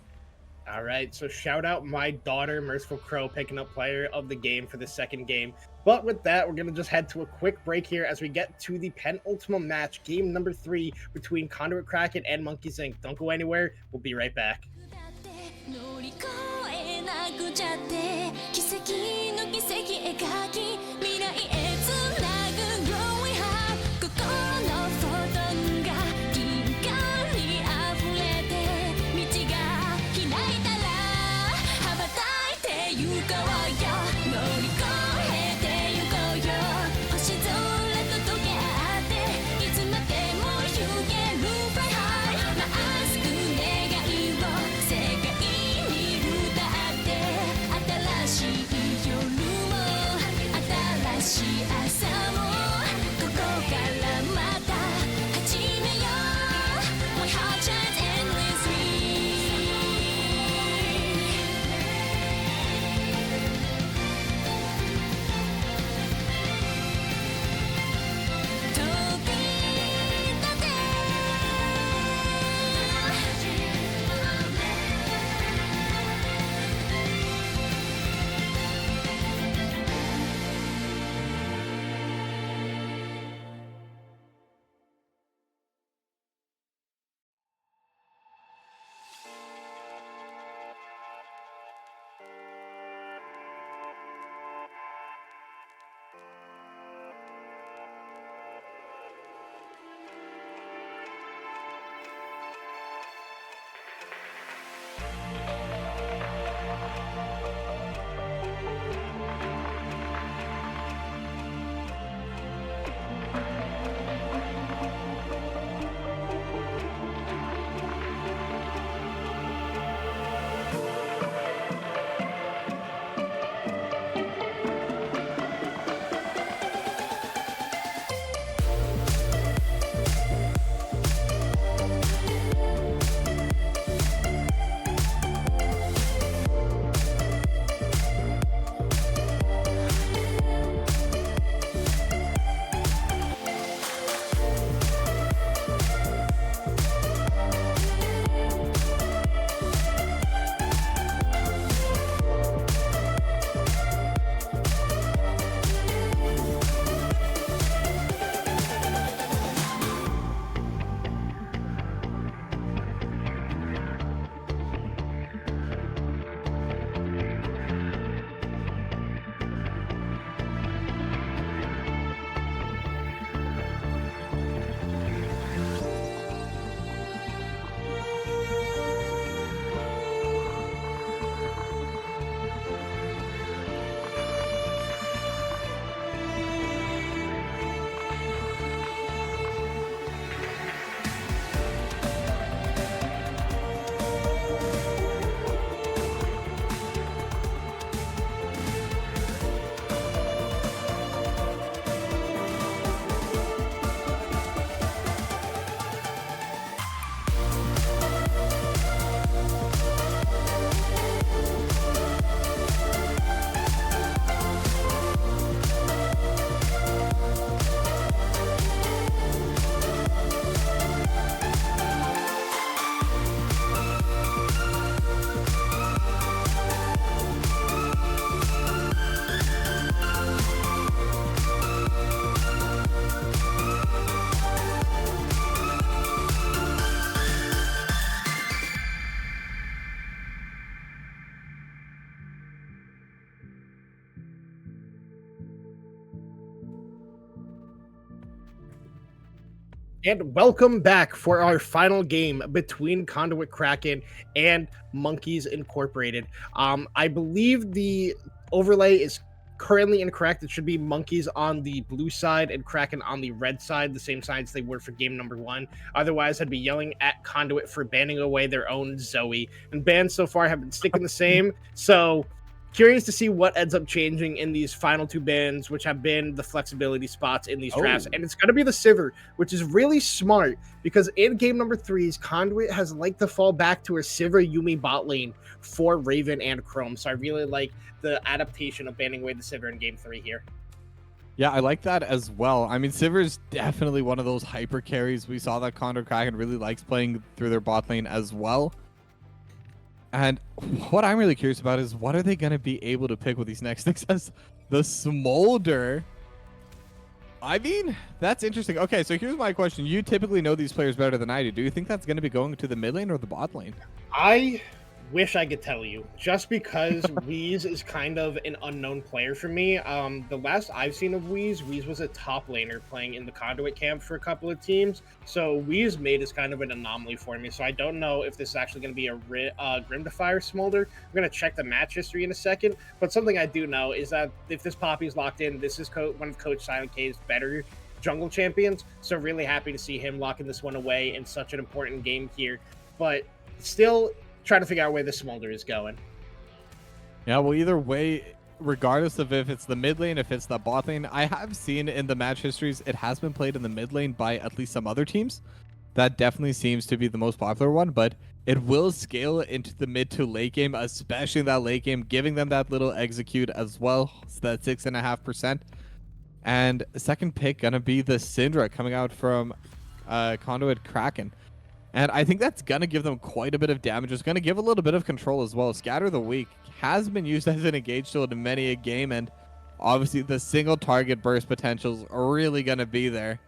All right, so shout out my daughter, Merciful Crow, picking up player of the game for the second game. But with that, we're going to just head to a quick break here as we get to the penultimate match, game number 3 between Conduit Kraken and Monkeys Inc. Don't go anywhere. We'll be right back. 乗り越えなくちゃって奇跡の奇跡描き未来へつなぐ Growing High And welcome back for our final game between Conduit Kraken and Monkeys Incorporated. I believe the overlay is currently incorrect. It should be Monkeys on the blue side and Kraken on the red side, the same sides they were for game number 1. Otherwise, I'd be yelling at Conduit for banning away their own Zoe. And bans so far have been sticking the same. So curious to see what ends up changing in these final 2 bans, which have been the flexibility spots in these drafts. And it's going to be the Sivir, which is really smart because in game number 3's Conduit has liked to fall back to her Sivir Yumi bot lane for Raven and Chrome. So I really like the adaptation of banning away the Sivir in game 3 here. Yeah, I like that as well. I mean, Sivir's definitely one of those hyper carries. We saw that Conduit Kraken really likes playing through their bot lane as well. And what I'm really curious about is what are they going to be able to pick with these next things? As the Smolder. I mean, that's interesting. Okay, so here's my question. You typically know these players better than I do. Do you think that's going to be going to the mid lane or the bot lane? I wish I could tell you, just because Wheeze is kind of an unknown player for me. The last I've seen of Wheeze was a top laner playing in the Conduit camp for a couple of teams. So Wheeze made is kind of an anomaly for me. So I don't know if this is actually going to be a Grim to Fire Smolder. I'm going to check the match history in a second. But something I do know is that if this Poppy is locked in, this is one of Coach Silent K's better jungle champions. So really happy to see him locking this one away in such an important game here. But still trying to figure out where the Smolder is going. Yeah, well, either way, regardless of if it's the mid lane, if it's the bot lane, I have seen in the match histories, it has been played in the mid lane by at least some other teams. That definitely seems to be the most popular one, but it will scale into the mid to late game, especially in that late game, giving them that little execute as well, so that 6.5%. And second pick gonna be the Syndra coming out from Conduit Kraken. And I think that's going to give them quite a bit of damage. It's going to give a little bit of control as well. Scatter the Weak has been used as an engage tool in many a game, and obviously the single target burst potentials are really going to be there.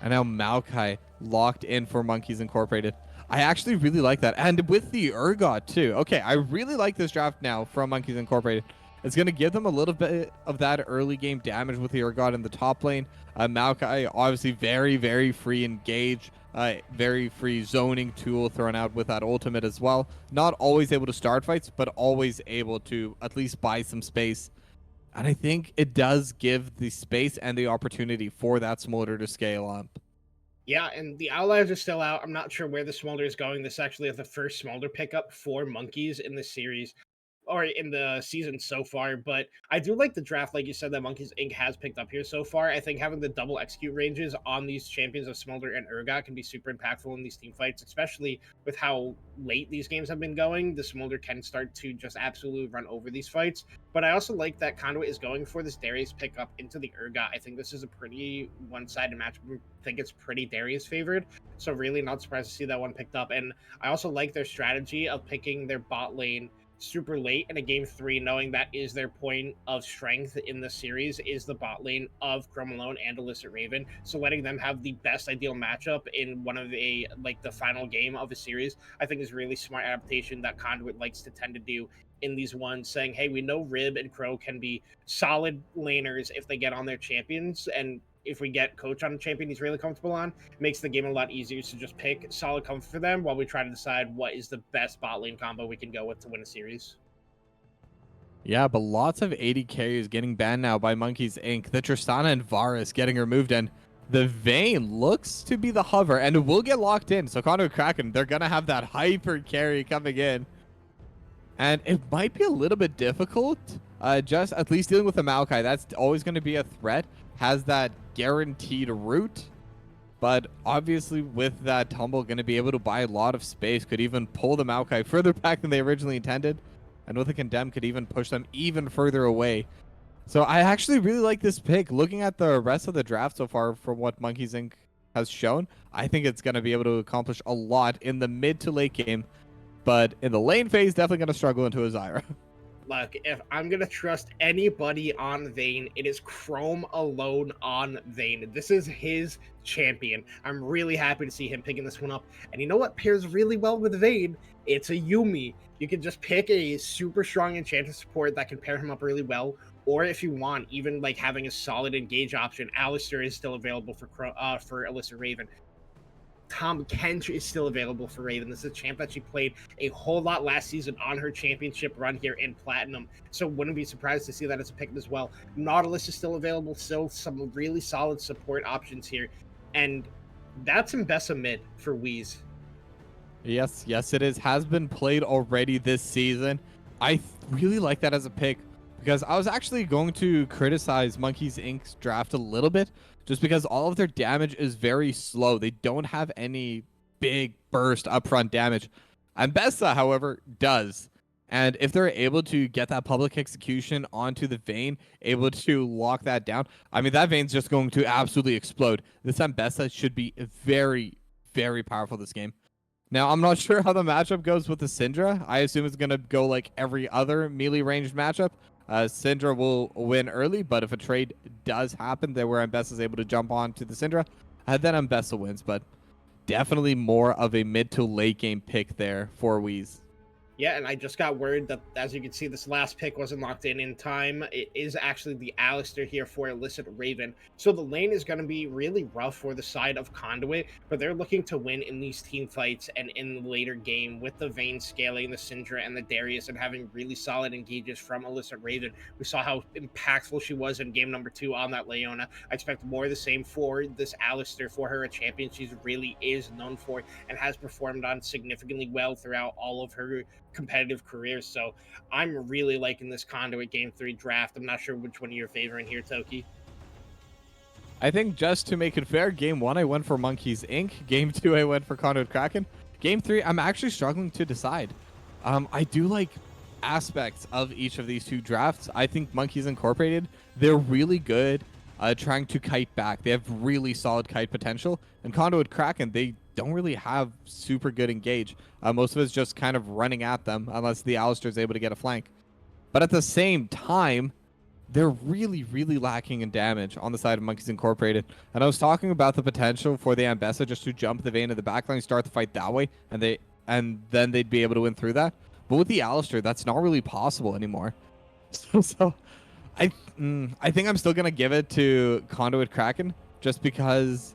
And now Maokai locked in for Monkeys Incorporated. I actually really like that. And with the Urgot too. Okay, I really like this draft now from Monkeys Incorporated. It's going to give them a little bit of that early game damage with the Urgot in the top lane. Maokai, obviously very, very free engage. Very free zoning tool thrown out with that ultimate as well. Not always able to start fights, but always able to at least buy some space. And I think it does give the space and the opportunity for that Smolder to scale up. Yeah, and the Outliers are still out. I'm not sure where the Smolder is going. This actually is the first Smolder pickup for Monkeys in the series, or in the season so far, but I do like the draft, like you said, that Monkeys Inc. has picked up here so far. I think having the double execute ranges on these champions of Smolder and Urgot can be super impactful in these team fights, especially with how late these games have been going. The Smolder can start to just absolutely run over these fights, but I also like that Conduit is going for this Darius pickup into the Urgot. I think this is a pretty one-sided match. I think it's pretty Darius favored, so really not surprised to see that one picked up. And I also like their strategy of picking their bot lane super late in a game 3, knowing that is their point of strength in the series is the bot lane of Chrome Malone and Illicit Raven. So letting them have the best ideal matchup in one of the final game of a series, I think is really smart adaptation that Conduit likes to tend to do in these ones, saying, hey, we know Rib and Crow can be solid laners if they get on their champions, and if we get Coach on a champion he's really comfortable on, it makes the game a lot easier to just pick solid comfort for them while we try to decide what is the best bot lane combo we can go with to win a series. Yeah, but lots of 80 carries getting banned now by Monkeys Inc. The Tristana and Varus getting removed, and the Vayne looks to be the hover, and it will get locked in. So Conduit Kraken, they're going to have that hyper carry coming in. And it might be a little bit difficult, just at least dealing with the Maokai. That's always going to be a threat. Has that guaranteed route, but obviously with that tumble going to be able to buy a lot of space, could even pull the Maokai further back than they originally intended, and with a condemn could even push them even further away. So I actually really like this pick. Looking at the rest of the draft so far from what Monkeys Inc. has shown, I think it's going to be able to accomplish a lot in the mid to late game, but in the lane phase definitely going to struggle into a Zyra. Look, if I'm going to trust anybody on Vayne, it is Chrome alone on Vayne. This is his champion. I'm really happy to see him picking this one up. And you know what pairs really well with Vayne? It's a Yumi. You can just pick a super strong enchanted support that can pair him up really well, Or if you want, even like having a solid engage option, Alistair is still available for Alyssa Raven. Tom Kench is still available for Raven. This is a champ that she played a whole lot last season on her championship run here in Platinum. So wouldn't be surprised to see that as a pick as well. Nautilus is still available. Still some really solid support options here. And that's Mbessa mid for Wheeze. Yes, it is. Has been played already this season. I really like that as a pick because I was actually going to criticize Monkeys Inc.'s draft a little bit just because all of their damage is very slow. They don't have any big burst upfront damage. Mbessa, however, does. And if they're able to get that public execution onto the Vayne, able to lock that down, I mean, that Vayne's just going to absolutely explode. This Mbessa should be very, very powerful this game. Now, I'm not sure how the matchup goes with the Syndra. I assume it's going to go like every other melee ranged matchup. Syndra will win early, but if a trade does happen there where Mbessa is able to jump on to the Syndra, then Mbessa wins. But definitely more of a mid to late game pick there for Wheeze. Yeah, and I just got word that, as you can see, this last pick wasn't locked in time. It is actually the Alistair here for Illicit Raven. So the lane is going to be really rough for the side of Conduit, but they're looking to win in these team fights and in the later game with the Vayne scaling, the Syndra, and the Darius, and having really solid engages from Illicit Raven. We saw how impactful she was in game number 2 on that Leona. I expect more of the same for this Alistair, for her, a champion she really is known for and has performed on significantly well throughout all of her competitive careers. So I'm really liking this Conduit game 3 draft. I'm not sure which one you're favoring here, Toki. I think just to make it fair, game 1 I went for Monkeys Inc. Game 2 I went for Conduit Kraken. Game 3 I'm actually struggling to decide. I do like aspects of each of these 2 drafts. I think Monkeys Incorporated, they're really good trying to kite back. They have really solid kite potential. And Conduit Kraken, they don't really have super good engage. Most of it's just kind of running at them unless the Alistair is able to get a flank. But at the same time, they're really, really lacking in damage on the side of Monkeys Incorporated. And I was talking about the potential for the Mbessa just to jump the Vayne of the backline, start the fight that way, and then they'd be able to win through that. But with the Alistair, that's not really possible anymore. So I think I'm still going to give it to Conduit Kraken just because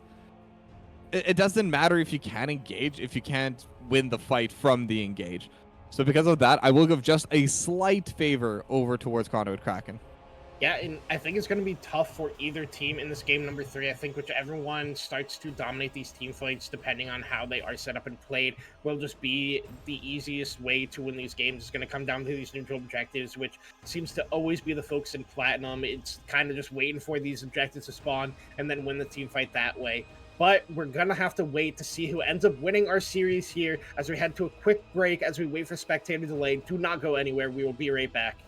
it doesn't matter if you can engage if you can't win the fight from the engage. So because of that, I will give just a slight favor over towards Conduit Kraken. Yeah, and I think it's going to be tough for either team in this game number 3. I think whichever one starts to dominate these team fights, depending on how they are set up and played, will just be the easiest way to win these games. It's going to come down to these neutral objectives, which seems to always be the focus in Platinum. It's kind of just waiting for these objectives to spawn and then win the team fight that way. But we're going to have to wait to see who ends up winning our series here as we head to a quick break as we wait for spectator delay. Do not go anywhere. We will be right back.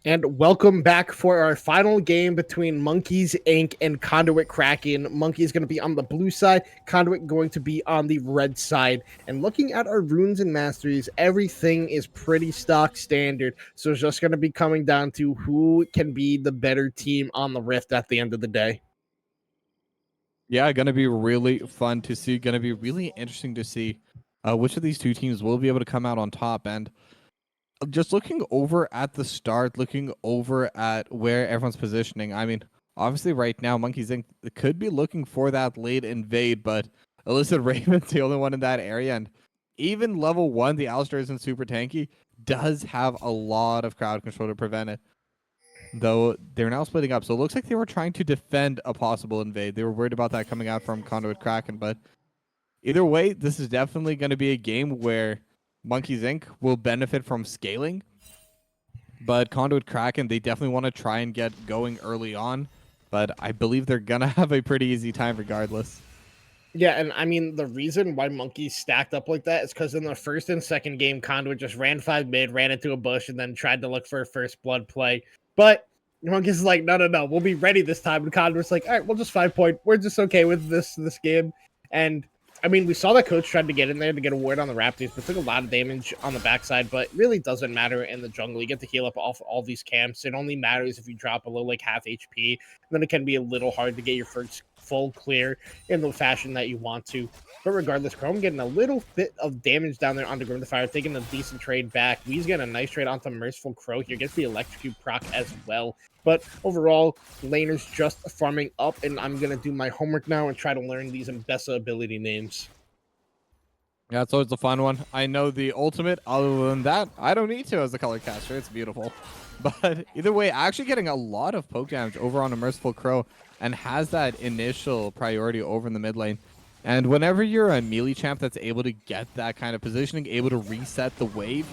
And welcome back for our final game between Monkeys Inc. and Conduit Kraken. Monkey is going to be on the blue side, Conduit going to be on the red side. And looking at our runes and masteries, everything is pretty stock standard. So it's just going to be coming down to who can be the better team on the Rift at the end of the day. Yeah, gonna be really fun to see. Gonna be really interesting to see which of these two teams will be able to come out on top. And just looking over at the start, looking over at where everyone's positioning. I mean, obviously, right now, Monkeys Inc. could be looking for that late invade, but Illicit Raven's the only one in that area. And even level 1, the Alistair isn't super tanky, does have a lot of crowd control to prevent it. Though they're now splitting up. So it looks like they were trying to defend a possible invade. They were worried about that coming out from Conduit Kraken. But either way, this is definitely going to be a game where Monkeys Inc. will benefit from scaling. But Conduit Kraken, they definitely want to try and get going early on. But I believe they're going to have a pretty easy time regardless. Yeah, and I mean, the reason why Monkeys stacked up like that is because in the first and second game, Conduit just ran 5 mid, ran into a bush, and then tried to look for a first blood play. But Monkeys is like, no, we'll be ready this time. And Conduit's like, all right, we'll just 5-point. We're just okay with this game. And I mean, we saw that coach tried to get in there to get a ward on the Raptors, but took a lot of damage on the backside, but it really doesn't matter in the jungle. You get to heal up off all these camps. It only matters if you drop below like half HP. Then it can be a little hard to get your first full clear in the fashion that you want to. But regardless, Chrome getting a little bit of damage down there onto Grim the Fire, taking a decent trade back. Wee's getting a nice trade onto Merciful Crow here. Gets the Electrocute proc as well. But overall, laners just farming up, and I'm going to do my homework now and try to learn these Mbessa ability names. Yeah, it's always a fun one. I know the ultimate. Other than that, I don't need to as a color caster. It's beautiful. But either way, actually getting a lot of poke damage over on a Merciful Crow and has that initial priority over in the mid lane. And whenever you're a melee champ that's able to get that kind of positioning, able to reset the wave,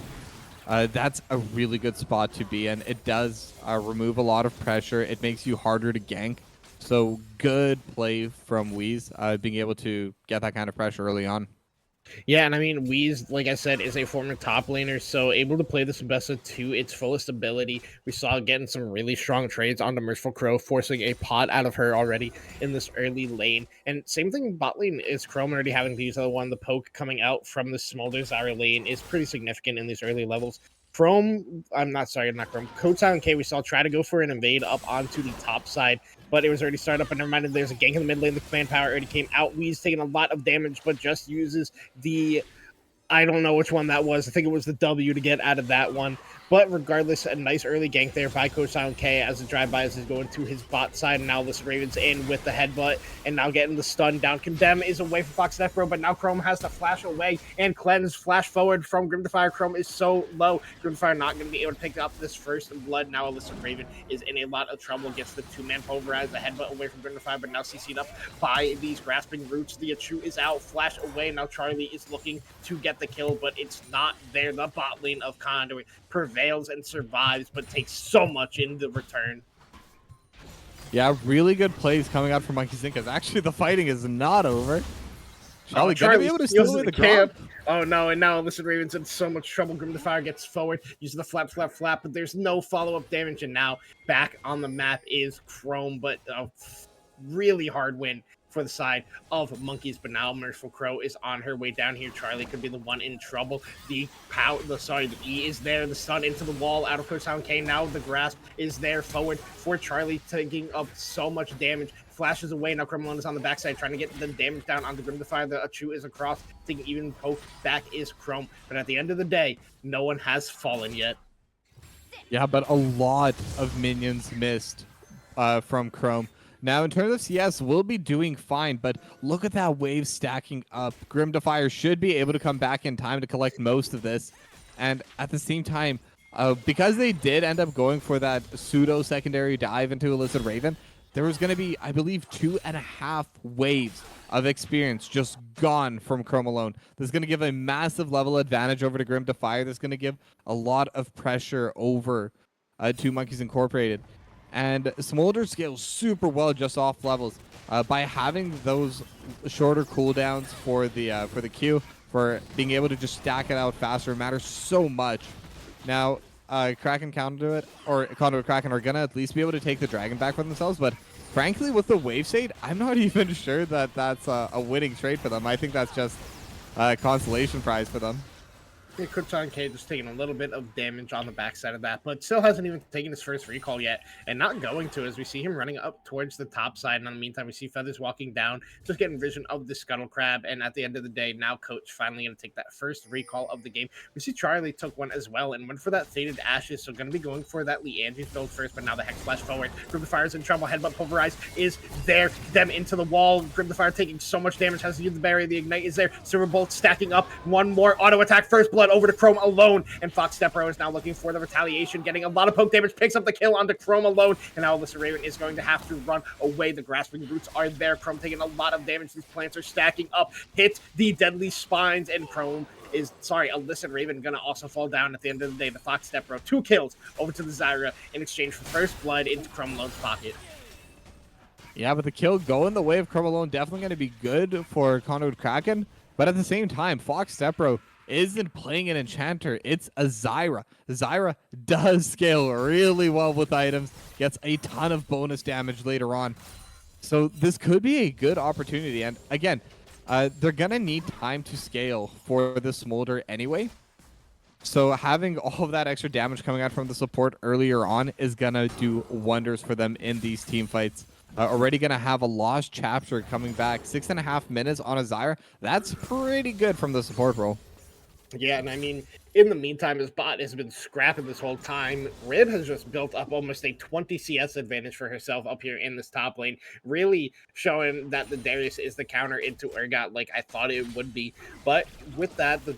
that's a really good spot to be in. It does remove a lot of pressure. It makes you harder to gank. So good play from Wheeze, being able to get that kind of pressure early on. Yeah, and I mean, Wheeze, like I said, is a former top laner, so able to play this Mbessa to its fullest ability. We saw getting some really strong trades onto Merciful Crow, forcing a pot out of her already in this early lane. And same thing bot lane is Chrome already having to use the one. The poke coming out from the Smolder Zyra lane is pretty significant in these early levels. Chrome, not Chrome. Code Silent K, we saw try to go for an invade up onto the top side, but it was already started up, and never mind, there's a gank in the mid lane. The command power already came out. Wee's taking a lot of damage, but just uses the, I don't know which one that was. I think it was the W to get out of that one. But regardless, a nice early gank there by Coach Silent K as the drive-by is going to his bot side. And now this Raven's in with the headbutt and now getting the stun down. Condemn is away from Fox Death Bro, but now Chrome has to flash away and cleanse. Flash forward from Grim Fire. Chrome is so low. Grim Fire not going to be able to pick up this first blood. Now Alyssa Raven is in a lot of trouble. Gets the two-man pulverize, the headbutt away from Grim Fire, but now CC'd up by these grasping roots. The Achu is out. Flash away. Now Charlie is looking to get the kill, but it's not there. The bot lane of Conduit prevails and survives, but takes so much in the return. Yeah, really good plays coming out from Monkeys Inc. Because actually the fighting is not over. Charlie gonna be able to steal away the camp. Oh no, and now Alyssa Raven's in so much trouble. Grim the Fire gets forward, uses the flap, but there's no follow-up damage, and now back on the map is Chrome, but a really hard win for the side of Monkeys, but now Merciful Crow is on her way down here. Charlie could be the one in trouble. The E is there, the stun into the wall out of Coach Silent K. Now the grasp is there forward for Charlie, taking up so much damage. Flashes away. Now Criminal is on the backside trying to get the damage down on the Grim Fire. The Achu is across, taking even poke. Back is Chrome. But at the end of the day, no one has fallen yet. Yeah, but a lot of minions missed from Chrome. Now, in terms of CS, we'll be doing fine, but look at that wave stacking up. Grim Defier should be able to come back in time to collect most of this. And at the same time, because they did end up going for that pseudo-secondary dive into Illicit Raven, there was going to be, I believe, 2.5 waves of experience just gone from Chrome alone. This is going to give a massive level advantage over to Grim Defier. This is going to give a lot of pressure over to Monkeys Incorporated. And Smolder scales super well just off levels. By having those shorter cooldowns for the Q, for being able to just stack it out faster, matters so much. Now, Kraken Conduit or Conduit Kraken are gonna at least be able to take the dragon back for themselves, but frankly, with the wave shade, I'm not even sure that that's a winning trade for them. I think that's just a consolation prize for them. Yeah, Kuchan K just taking a little bit of damage on the backside of that, but still hasn't even taken his first recall yet, and not going to as we see him running up towards the top side. And in the meantime, we see Feathers walking down, just getting vision of the Scuttle Crab. And at the end of the day, now Coach finally going to take that first recall of the game. We see Charlie took one as well and went for that Faded Ashes, so going to be going for that Liandry build first, but now the Hex Flash forward. Grim the Fire's in trouble. Headbutt Pulverize is there. Them into the wall. Grim the Fire taking so much damage, has to use the barrier. The Ignite is there. Silver Bolt stacking up. One more auto attack. First blood over to Chrome alone. And Fox Stepro is now looking for the retaliation, getting a lot of poke damage, picks up the kill onto Chrome alone. And now Alyssa Raven is going to have to run away. The Grasping Roots are there. Chrome taking a lot of damage. These plants are stacking up. Hit the Deadly Spines, and Chrome is, Alyssa Raven gonna also fall down at the end of the day. The Fox Stepro, 2 kills over to the Zyra in exchange for first blood into Chrome Alone's pocket. Yeah, but the kill going the way of Chrome alone definitely going to be good for Conduit Kraken. But at the same time, Fox Stepro isn't playing an enchanter, it's a Zyra. Zyra does scale really well with items, gets a ton of bonus damage later on. So this could be a good opportunity. And again, they're gonna need time to scale for the Smolder anyway. So having all of that extra damage coming out from the support earlier on is gonna do wonders for them in these team fights. Already gonna have a lost chapter coming back, 6.5 minutes on a Zyra. That's pretty good from the support role. Yeah, and I mean, in the meantime, his bot has been scrapping this whole time. Rid has just built up almost a 20 CS advantage for herself up here in this top lane, really showing that the Darius is the counter into Urgot like I thought it would be. But with that, the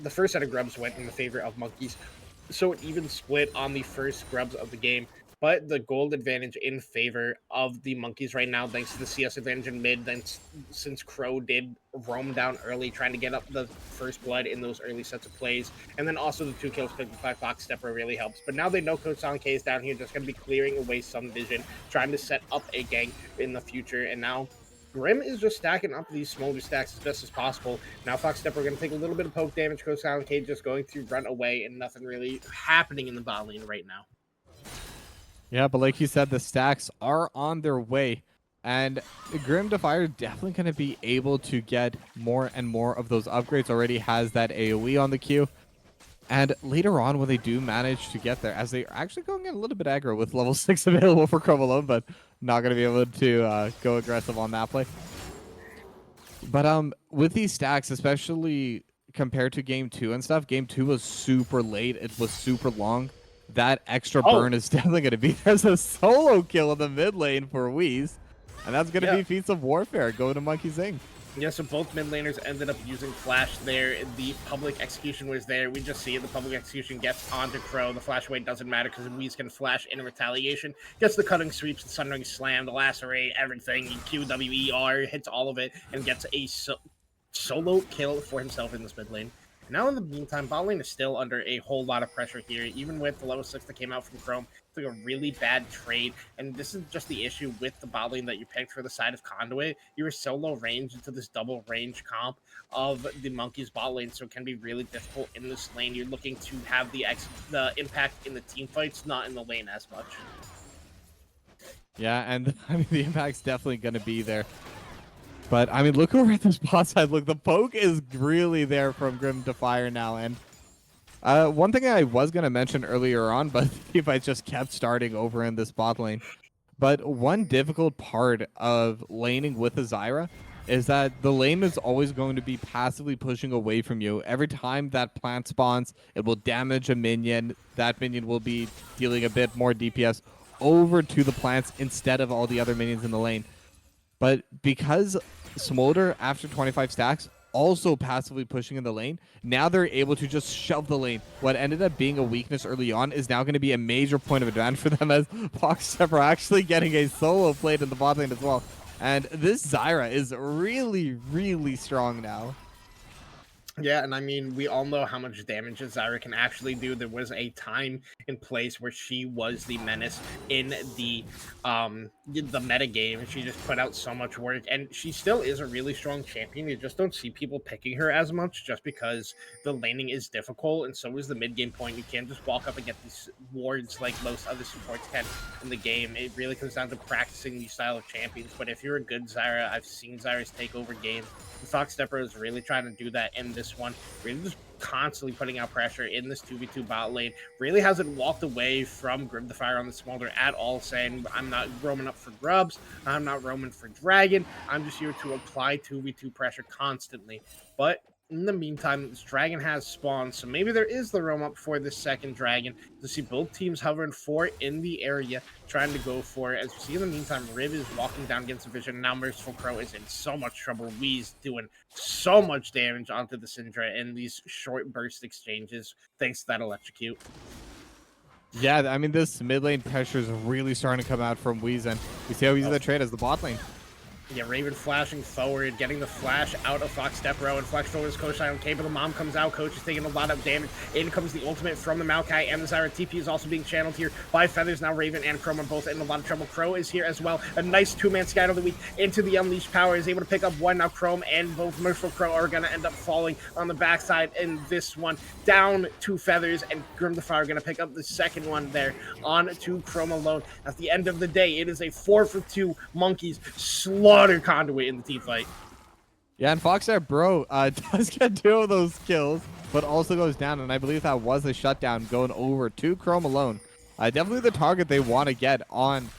first set of grubs went in the favor of Monkeys, so it even split on the first grubs of the game. But the gold advantage in favor of the Monkeys right now, thanks to the CS advantage in mid, then since Crow did roam down early, trying to get up the first blood in those early sets of plays. And then also the 2 kills picked by Fox Stepper really helps. But now they know Coach Son K is down here, just going to be clearing away some vision, trying to set up a gank in the future. And now Grim is just stacking up these Smolder stacks as best as possible. Now Fox Stepper going to take a little bit of poke damage. Coach Son K just going to run away, and nothing really happening in the bot lane right now. Yeah, but like you said, the stacks are on their way. And Grim Defier definitely going to be able to get more and more of those upgrades. Already has that AoE on the queue. And later on, when they do manage to get there, as they're actually going in a little bit aggro with level 6 available for Chrome alone, but not going to be able to go aggressive on that play. But with these stacks, especially compared to Game 2 and stuff, Game 2 was super late. It was super long. That extra burn is definitely going to be. There's a solo kill in the mid lane for Wheeze, and that's going to be Feats of Warfare going to Monkey Zing. Yeah, so both mid laners ended up using Flash there. The public execution was there. We just see it. The public execution gets onto Crow. The flash away doesn't matter because Wheeze can flash in retaliation. Gets the cutting sweeps, the Sunring Slam, the lacerate, everything. QWER hits all of it and gets a solo kill for himself in this mid lane. Now, in the meantime, bot lane is still under a whole lot of pressure here, even with the level 6 that came out from Chrome. It's like a really bad trade, and this is just the issue with the bot lane that you picked for the side of Conduit. You were so low range into this double range comp of the Monkeys bot lane, so it can be really difficult in this lane. You're looking to have the impact in the team fights, not in the lane as much. Yeah, and I mean, the impact's definitely going to be there. But, I mean, look over at this bot side. Look, the poke is really there from Grim Defier now. And one thing I was going to mention earlier on, but if I just kept starting over in this bot lane. But one difficult part of laning with a Zyra is that the lane is always going to be passively pushing away from you. Every time that plant spawns, it will damage a minion. That minion will be dealing a bit more DPS over to the plants instead of all the other minions in the lane. But because Smolder, after 25 stacks, also passively pushing in the lane. Now they're able to just shove the lane. What ended up being a weakness early on is now going to be a major point of advantage for them, as Foxstep are actually getting a solo played in the bot lane as well. And this Zyra is really, really strong now. Yeah, and I mean, we all know how much damage Zyra can actually do. There was a time and place where she was the menace in the meta game. She just put out so much work, and she still is a really strong champion. You just don't see people picking her as much, just because the laning is difficult, and so is the mid game point. You can't just walk up and get these wards like most other supports can in the game. It really comes down to practicing these style of champions. But if you're a good Zyra, I've seen Zyra's take over games. Fox Stepper is really trying to do that in this one. Really just constantly putting out pressure in this 2v2 bot lane. Really hasn't walked away from Grim the Fire on the Smolder at all, saying, I'm not roaming up for grubs, I'm not roaming for dragon, I'm just here to apply 2v2 pressure constantly. But in the meantime, this dragon has spawned, so maybe there is the roam up for this second dragon. To see both teams hovering for in the area, trying to go for it. As you see in the meantime, Riv is walking down against the vision. Now Merciful Crow is in so much trouble. Wee's doing so much damage onto the Syndra in these short burst exchanges, thanks to that electrocute. Yeah, I mean, this mid lane pressure is really starting to come out from Weez, and we see how he's the trade as the bot lane. Yeah, Raven flashing forward, getting the flash out of Fox Step Row, and flex forward is Coach on K, but the mom comes out. Coach is taking a lot of damage. In comes the ultimate from the Maokai, and the Zyra TP is also being channeled here by Feathers. Now Raven and Chrome are both in a lot of trouble. Crow is here as well. A nice two-man Scout of the week into the Unleashed Power, is able to pick up one. Now Chrome and both Merciful Crow are going to end up falling on the backside in this one. Down to Feathers, and Grim the Fire are going to pick up the second one there on to Chrome alone. At the end of the day, it is a 4-for-2 Monkeys slaughter Conduit in the team fight. Yeah, and Foxstar Bro does get 2 of those kills, but also goes down, and I believe that was a shutdown going over to Chrome alone. Definitely the target they want to get on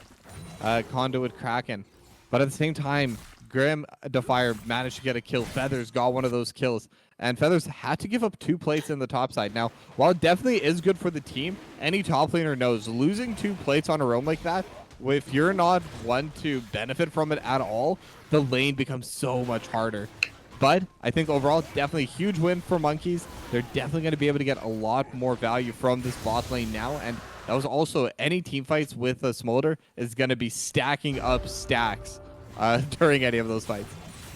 Conduit Kraken. But at the same time, Grim Defier managed to get a kill. Feathers got one of those kills, and Feathers had to give up 2 plates in the top side. Now, while it definitely is good for the team, any top laner knows losing 2 plates on a roam like that, if you're not one to benefit from it at all, the lane becomes so much harder. But I think overall, definitely a huge win for Monkeys. They're definitely going to be able to get a lot more value from this bot lane now. And that was also any team fights with a Smolder is going to be stacking up stacks during any of those fights.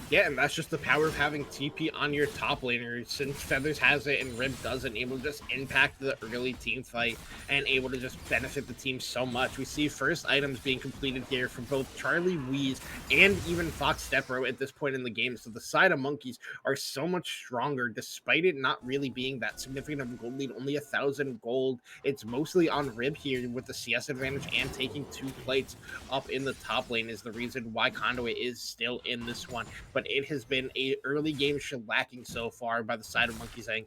Yeah, and that's just the power of having TP on your top laner. Since Feathers has it and Rib doesn't, able to just impact the early team fight and able to just benefit the team so much. We see first items being completed here from both Charlie, Weez, and even Fox Stepro at this point in the game. So the side of Monkeys are so much stronger, despite it not really being that significant of a gold lead, only 1,000 gold. It's mostly on Rib here with the CS advantage, and taking 2 plates up in the top lane is the reason why Conduit is still in this one. But it has been a early game shellacking so far by the side of Monkeys Inc.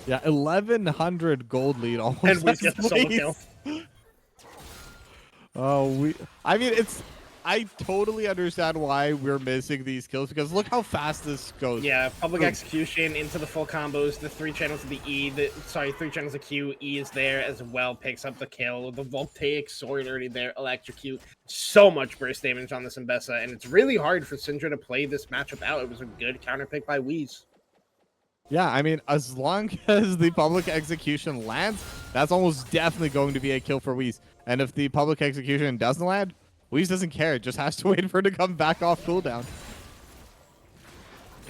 Yeah, 1,100 gold lead almost. And we get the solo kill. Oh, I mean, I totally understand why we're missing these kills, because look how fast this goes. Yeah, public execution into the full combos, the 3 channels of the E, 3 channels of Q, E is there as well, picks up the kill, the voltaic sword already there, electrocute, so much burst damage on this Mbessa, and it's really hard for Syndra to play this matchup out. It was a good counter pick by Weez. Yeah, I mean, as long as the public execution lands, that's almost definitely going to be a kill for Weez. And if the public execution doesn't land, Weez doesn't care. It just has to wait for it to come back off cooldown.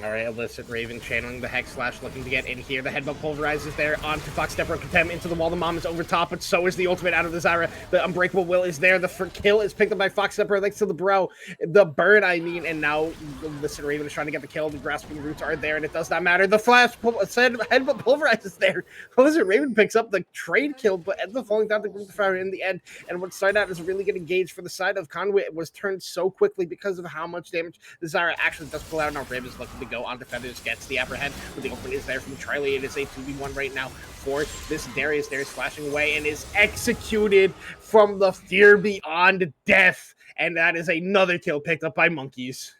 All right, illicit Raven channeling the Hex Slash, looking to get in here. The headbutt pulverizes there onto Fox Stepper, Contempt into the wall. The mom is over top, but so is the ultimate out of the Zyra. The Unbreakable Will is there. The kill is picked up by Fox Stepper, thanks to the bro. The burn, I mean, and now illicit Raven is trying to get the kill. The grasping roots are there, and it does not matter. The flash headbutt pulverizes there. Illicit Raven picks up the trade kill, but ends up falling down to Group the Fire in the end. And what started out as a really good engage for the side of Conduit was turned so quickly because of how much damage the Zyra actually does pull out. Now Rib is looking to go onto Feathers, gets the upper hand, but the ultimate is there from Charlie. It is a 2v1 right now for this Darius. Darius flashing away and is executed from the Fear Beyond Death, and that is another kill picked up by Monkeys.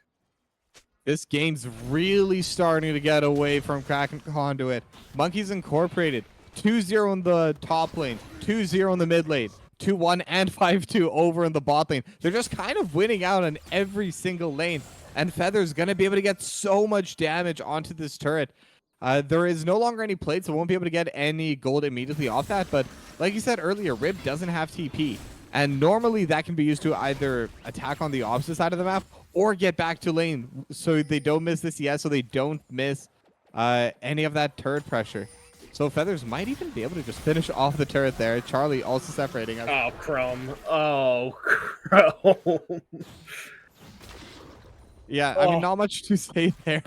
This game's really starting to get away from Kraken Conduit. Monkeys Incorporated, 2-0 in the top lane, 2-0 in the mid lane, 2-1 and 5-2 over in the bot lane. They're just kind of winning out on every single lane. and Feather's going to be able to get so much damage onto this turret. There is no longer any plates, so won't be able to get any gold immediately off that. But like you said earlier, Rib doesn't have TP. And normally that can be used to either attack on the opposite side of the map or get back to lane so they don't miss the CS, so they don't miss any of that turret pressure. So Feathers might even be able to just finish off the turret there. Charlie also separating us. Oh, Chrome. Oh, Chrome. Yeah, I mean, not much to say there.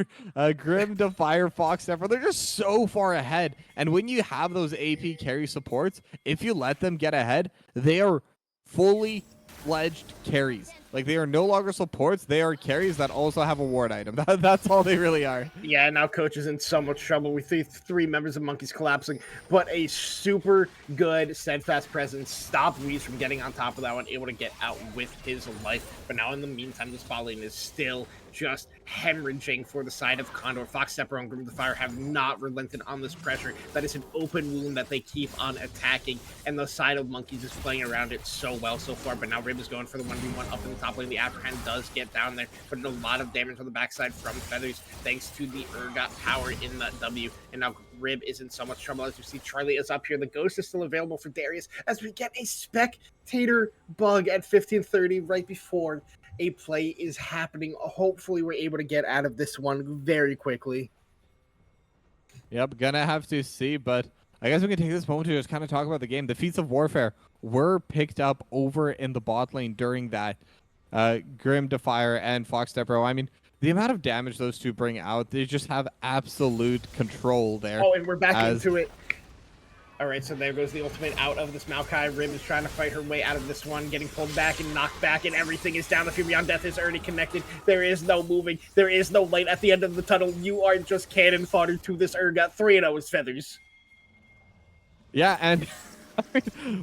Grim, Defier, Fox, Zephyr, they're just so far ahead. And when you have those AP carry supports, if you let them get ahead, they are fully fledged carries. Like, they are no longer supports, they are carries that also have a ward item. That's all they really are. Yeah, now Coach is in so much trouble. We see three members of Monkeys collapsing, but a super good steadfast presence stopped Weeze from getting on top of that one, able to get out with his life. But now in the meantime, the spot lane is still just hemorrhaging for the side of Condor. Fox, Stepper, and Grim the Fire have not relented on this pressure. That is an open wound that they keep on attacking, and the side of Monkeys is playing around it so well so far. But now Rib is going for the 1v1 up in the top lane. The afterhand does get down there, putting a lot of damage on the backside from Feathers, thanks to the Urgot power in the W. And now Rib is in so much trouble. As you see, Charlie is up here. The Ghost is still available for Darius, as we get a spectator bug at 15:30 right before a play is happening. Hopefully we're able to get out of this one very quickly. Yep, gonna have to see, but I guess we can take this moment to just kind of talk about the game. The feats of warfare were picked up over in the bot lane during that. Grim, Defier, and Fox Stepro. I mean, the amount of damage those two bring out, they just have absolute control there. Oh, and we're back into it. All right, so there goes the ultimate out of this Maokai. Rib is trying to fight her way out of this one, getting pulled back and knocked back, and everything is down. The Fear Beyond Death is already connected. There is no moving. There is no light at the end of the tunnel. You are just cannon fodder to this Urgot. 3-0 is Feathers. Yeah, and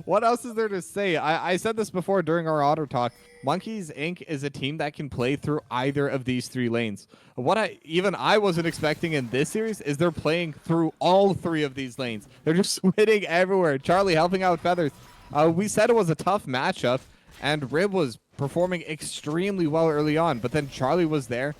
what else is there to say? I said this before during our auto talk. Monkeys Inc. is a team that can play through either of these three lanes. What I wasn't expecting in this series is they're playing through all three of these lanes. They're just switching everywhere. Charlie helping out Feathers. We said it was a tough matchup, and Rib was performing extremely well early on, but then Charlie was there.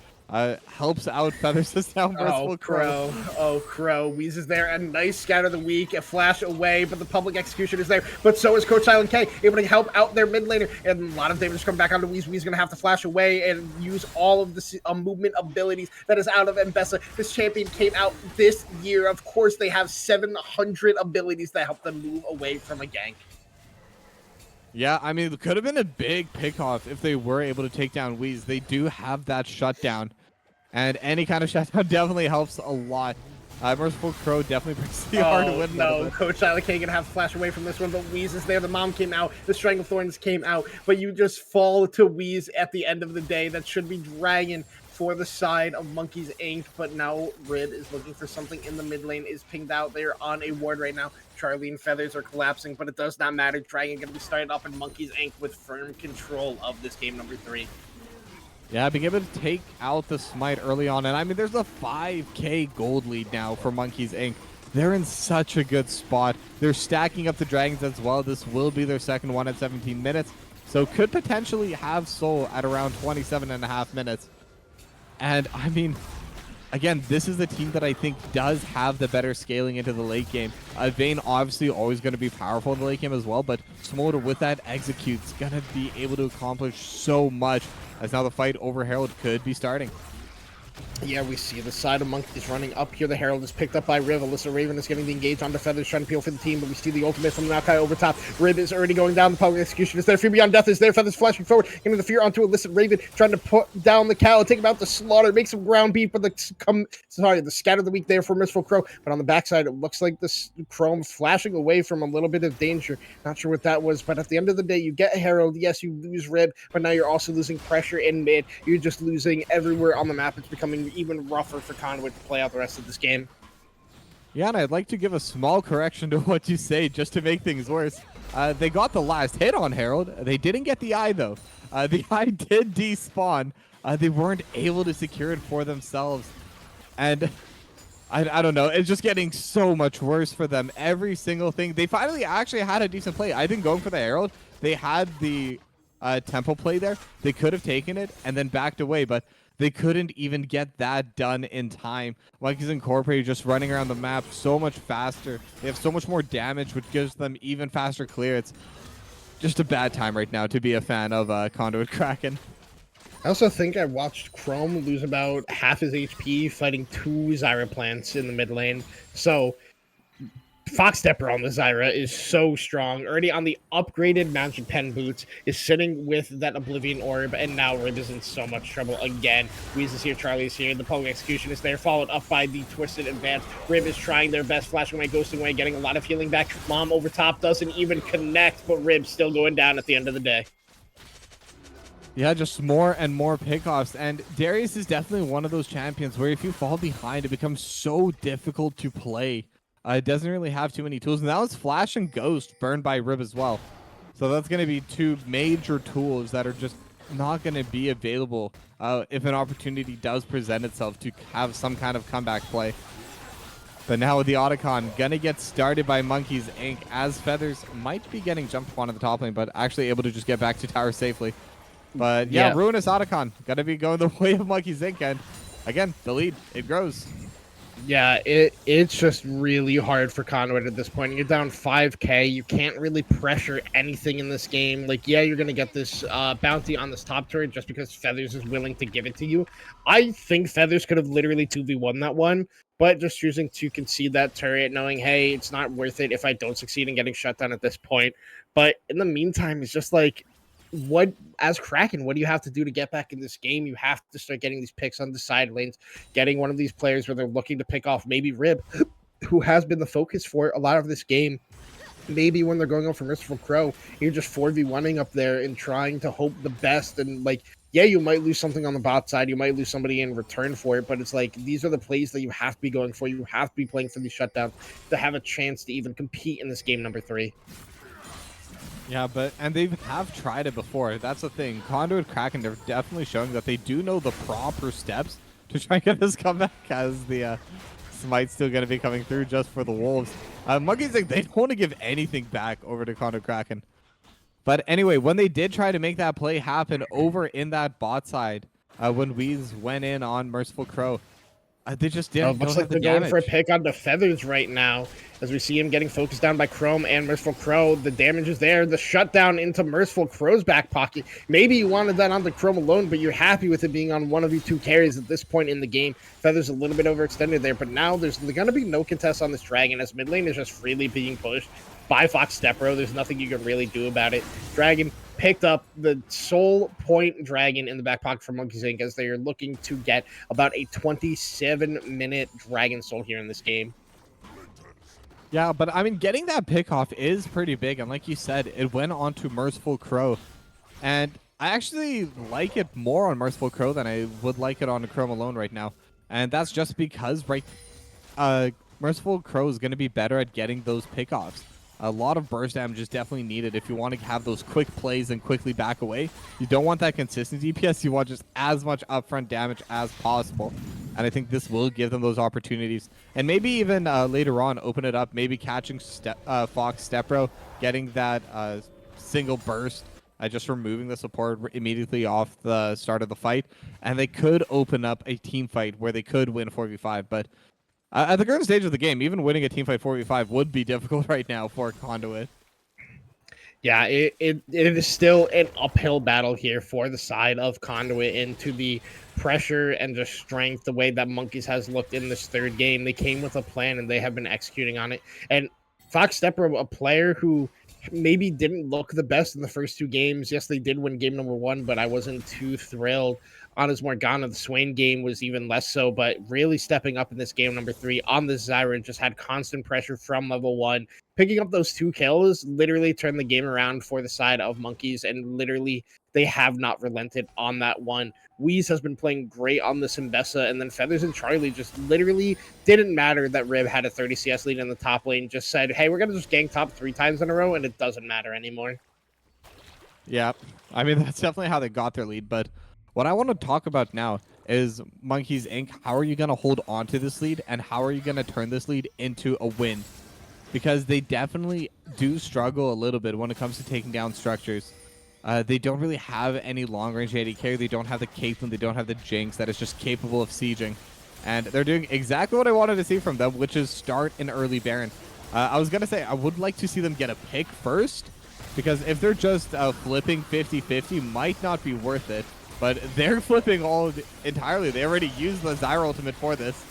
Helps out Feathers this down Merciful Crow. Oh, Crow. Weeze is there. A nice scout of the week. A flash away, but the public execution is there. But so is Coach Silent K, able to help out their mid laner. And a lot of damage coming back onto Weeze. Weeze going to have to flash away and use all of the movement abilities that is out of Mbessa. This champion came out this year. Of course, they have 700 abilities that help them move away from a gank. Yeah, I mean, it could have been a big pick-off if they were able to take down Weeze. They do have that shutdown. And any kind of shutdown definitely helps a lot. Merciful Crow definitely brings the hard to win. No, Coach Silent K gonna have to flash away from this one, but Weeze is there. The mom came out, the Stranglethorns came out, but you just fall to Weeze at the end of the day. That should be Dragon for the side of Monkeys Inc. But now Rid is looking for something in the mid lane, is pinged out there on a ward right now. Charlie and Feathers are collapsing, but it does not matter. Dragon gonna be started up in Monkeys Inc. with firm control of this game number 3. Yeah, being able to take out the smite early on. And I mean, there's a 5k gold lead now for Monkeys Inc. They're in such a good spot. They're stacking up the dragons as well. This will be their second one at 17 minutes. So could potentially have Soul at around 27.5 minutes. And I mean, again, this is a team that I think does have the better scaling into the late game. Vayne obviously always going to be powerful in the late game as well, but Smolder with that execute's going to be able to accomplish so much, as now the fight over Herald could be starting. Yeah, we see the side of Monkeys running up here. The Herald is picked up by Riv. Alyssa Raven is getting the engage onto Feathers, trying to peel for the team, but we see the ultimate from Maokai over top. Rib is already going down. The public execution is there. Fear Beyond Death is there. Feathers flashing forward, getting the fear onto Alyssa Raven, trying to put down the cow, take him out the slaughter, make some ground beat, but the scatter of the week there for Merciful Crow. But on the backside, it looks like this Chrome flashing away from a little bit of danger. Not sure what that was, but at the end of the day, you get a Herald. Yes, you lose Rib, but now you're also losing pressure in mid. You're just losing everywhere on the map. It's becoming even rougher for Conduit to play out the rest of this game. Yeah, and I'd like to give a small correction to what you say just to make things worse. They got the last hit on Herald. They didn't get the eye, though. The eye did despawn. They weren't able to secure it for themselves. And I don't know. It's just getting so much worse for them. Every single thing. They finally actually had a decent play. I think going for the Herald, they had the tempo play there. They could have taken it and then backed away, but they couldn't even get that done in time. Monkeys Incorporated just running around the map so much faster. They have so much more damage, which gives them even faster clear. It's just a bad time right now to be a fan of Conduit Kraken. I also think I watched Chrome lose about half his HP fighting 2 Zyra plants in the mid lane. So Fox Stepper on the Zyra is so strong. Already on the upgraded Magic Pen boots, is sitting with that Oblivion Orb, and now Rib is in so much trouble again. Weez is here, Charlie is here, the Pong Execution is there, followed up by the Twisted Advance. Rib is trying their best, flashing away, ghosting away, getting a lot of healing back. Mom over top doesn't even connect, but Rib's still going down at the end of the day. Yeah, just more and more pickoffs. And Darius is definitely one of those champions where if you fall behind, it becomes so difficult to play. It doesn't really have too many tools. And that was Flash and Ghost burned by Rib as well. So that's going to be 2 major tools that are just not going to be available if an opportunity does present itself to have some kind of comeback play. But now with the Otacon, gonna get started by Monkeys Inc. as Feathers might be getting jumped upon in the top lane, but actually able to just get back to tower safely. But yeah, Ruinous Otacon gonna be going the way of Monkeys Inc. And again, the lead, it grows. Yeah, it's just really hard for Conduit at this point. You're down 5k. You can't really pressure anything in this game. Like, yeah, you're going to get this bounty on this top turret just because Feathers is willing to give it to you. I think Feathers could have literally 2v1 that one, but just choosing to concede that turret, knowing, hey, it's not worth it if I don't succeed in getting shut down at this point. But in the meantime, it's just like, as Kraken, what do you have to do to get back in this game? You have to start getting these picks on the side lanes, getting one of these players where they're looking to pick off maybe Rib, who has been the focus for a lot of this game. Maybe when they're going up for Merciful Crow, you're just 4v1ing up there and trying to hope the best. And like, yeah, you might lose something on the bot side. You might lose somebody in return for it, but it's like, these are the plays that you have to be going for. You have to be playing for these shutdowns to have a chance to even compete in this game number 3. Yeah, and they have tried it before. That's the thing. Conduit Kraken, they're definitely showing that they do know the proper steps to try and get this comeback, as the Smite's still going to be coming through just for the Wolves. Monkeys, like, they don't want to give anything back over to Conduit Kraken. But anyway, when they did try to make that play happen over in that bot side, when Weez went in on Merciful Crow, they just didn't. Looks like they're going for a pick on the Feathers right now, as we see him getting focused down by Chrome and Merciful Crow. The damage is there. The shutdown into Merciful Crow's back pocket. Maybe you wanted that on the Chrome alone, but you're happy with it being on one of your 2 carries at this point in the game. Feathers a little bit overextended there, but now there's going to be no contest on this Dragon, as mid lane is just freely being pushed by Fox Stepro. There's nothing you can really do about it. Dragon picked up the soul point Dragon in the back pocket for Monkeys Inc. as they are looking to get about a 27-minute Dragon Soul here in this game. Yeah, but I mean, getting that pick off is pretty big. And like you said, it went on to Merciful Crow. And I actually like it more on Merciful Crow than I would like it on Chrome alone right now. And that's just because Merciful Crow is going to be better at getting those pickoffs. A lot of burst damage is definitely needed if you want to have those quick plays and quickly back away. You don't want that consistent DPS. You want just as much upfront damage as possible. And I think this will give them those opportunities. And maybe even later on, open it up. Maybe catching Fox Stepro, getting that single burst, just removing the support immediately off the start of the fight. And they could open up a team fight where they could win 4v5. But at the current stage of the game, even winning a teamfight 4v5 would be difficult right now for Conduit. Yeah, it is still an uphill battle here for the side of Conduit into the pressure and the strength, the way that Monkeys has looked in this 3rd game. They came with a plan and they have been executing on it. And Fox Stepper, a player who maybe didn't look the best in the first 2 games. Yes, they did win game number 1, but I wasn't too thrilled on his Morgana. The Swain game was even less so, but really stepping up in this game number 3 on the Zyra, just had constant pressure from level 1. Picking up those 2 kills literally turned the game around for the side of Monkeys, and literally they have not relented on that one. Weez has been playing great on the Symbessa, and then Feathers and Charlie just literally didn't matter that Rib had a 30 CS lead in the top lane, just said, hey, we're going to just gank top 3 times in a row, and it doesn't matter anymore. Yeah, I mean, that's definitely how they got their lead, but what I want to talk about now is Monkeys Inc. How are you going to hold on to this lead, and how are you going to turn this lead into a win? Because they definitely do struggle a little bit when it comes to taking down structures. They don't really have any long-range AD carry. They don't have the Caitlyn. They don't have the Jinx that is just capable of sieging. And they're doing exactly what I wanted to see from them, which is start an early Baron. I was going to say, I would like to see them get a pick first, because if they're just flipping 50-50, might not be worth it. But they're flipping entirely. They already used the Zyra ultimate for this.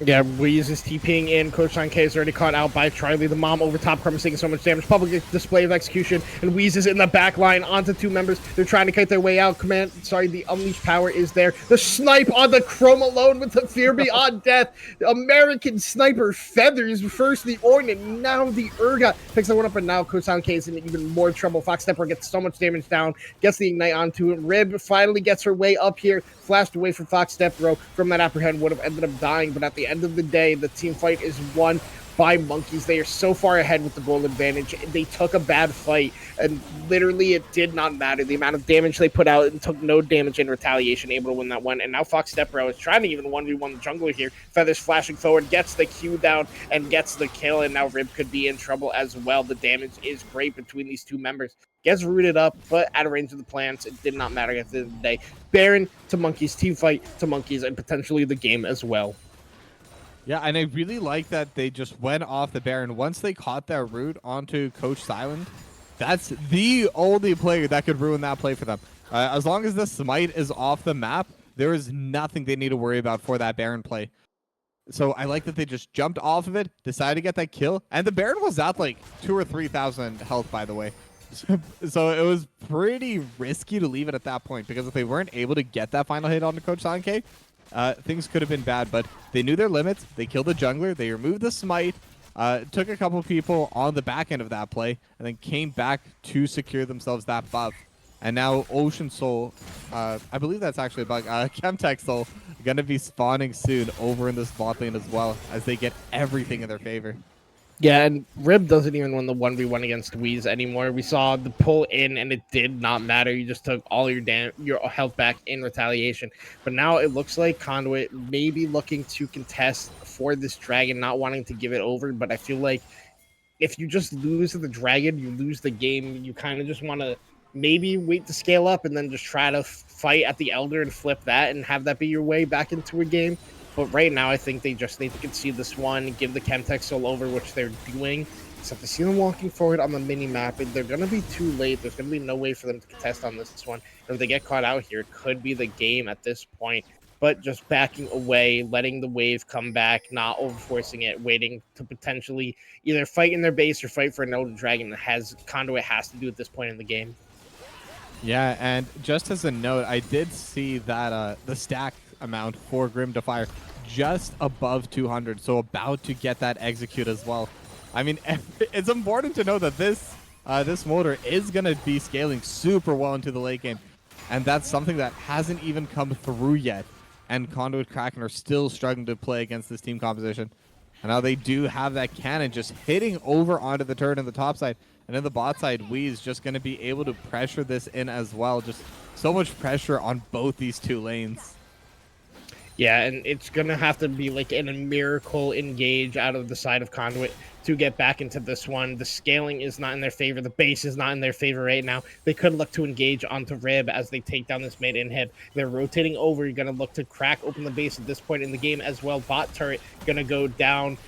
Yeah, Weeze is TPing in. Coach Sean K is already caught out by Charlie. The mom over top, Karma's taking so much damage. Public display of execution, and Weeze is in the back line onto 2 members. They're trying to kite their way out. The Unleashed Power is there. The snipe on the Chrome alone with the Fear Beyond Death. The American Sniper feathers first the Ornn, and now the Urgot picks that one up, and now Coach Sean K is in even more trouble. Fox Stepper gets so much damage down, gets the Ignite onto it. Rib finally gets her way up here, flashed away from Fox Stepper from that apprehend, would have ended up dying, but at the end of the day, the team fight is won by Monkeys. They are so far ahead with the goal advantage. They took a bad fight, and literally it did not matter. The amount of damage they put out and took no damage in retaliation, able to win that one. And now Fox Stepper is trying to even 1v1 the jungler here. Feathers flashing forward, gets the Q down, and gets the kill, and now Rib could be in trouble as well. The damage is great between these 2 members. Gets rooted up, but out of range of the plants. It did not matter at the end of the day. Baron to Monkeys, team fight to Monkeys, and potentially the game as well. Yeah, and I really like that they just went off the Baron. Once they caught that route onto Coach Silent, that's the only player that could ruin that play for them. As long as the smite is off the map, there is nothing they need to worry about for that Baron play. So I like that they just jumped off of it, decided to get that kill, and the Baron was at like 2,000 or 3,000 health, by the way. So it was pretty risky to leave it at that point, because if they weren't able to get that final hit onto Coach Sanke, things could have been bad. But they knew their limits. They killed the jungler. They removed the smite, took a couple people on the back end of that play, and then came back to secure themselves that buff. And now Ocean Soul, I believe that's actually a bug, Chemtech Soul, going to be spawning soon over in this bot lane as well, as they get everything in their favor. Yeah, and Rib doesn't even win the 1v1 against Weeze anymore. We saw the pull in, and it did not matter. You just took all your health back in retaliation. But now it looks like Conduit may be looking to contest for this dragon, not wanting to give it over. But I feel like if you just lose to the dragon, you lose the game. You kind of just want to maybe wait to scale up and then just try to fight at the Elder and flip that and have that be your way back into a game. But right now, I think they just need to concede this one, give the Chemtech Soul over, which they're doing. Except to see them walking forward on the mini-map, they're going to be too late. There's going to be no way for them to contest on this one. And if they get caught out here, it could be the game at this point. But just backing away, letting the wave come back, not overforcing it, waiting to potentially either fight in their base or fight for an Elder Dragon that Conduit has to do at this point in the game. Yeah, and just as a note, I did see that the stack amount for Grim Defier just above 200, so about to get that execute as well. I mean, it's important to know that this motor is going to be scaling super well into the late game, and that's something that hasn't even come through yet, and Conduit Kraken are still struggling to play against this team composition. And now they do have that cannon just hitting over onto the turret in the top side, and in the bot side, Wee's just going to be able to pressure this in as well. Just so much pressure on both these 2 lanes. Yeah, and it's going to have to be like a miracle engage out of the side of Conduit to get back into this one. The scaling is not in their favor. The base is not in their favor right now. They could look to engage onto Rib as they take down this mid inhib. They're rotating over. You're going to look to crack open the base at this point in the game as well. Bot turret going to go down.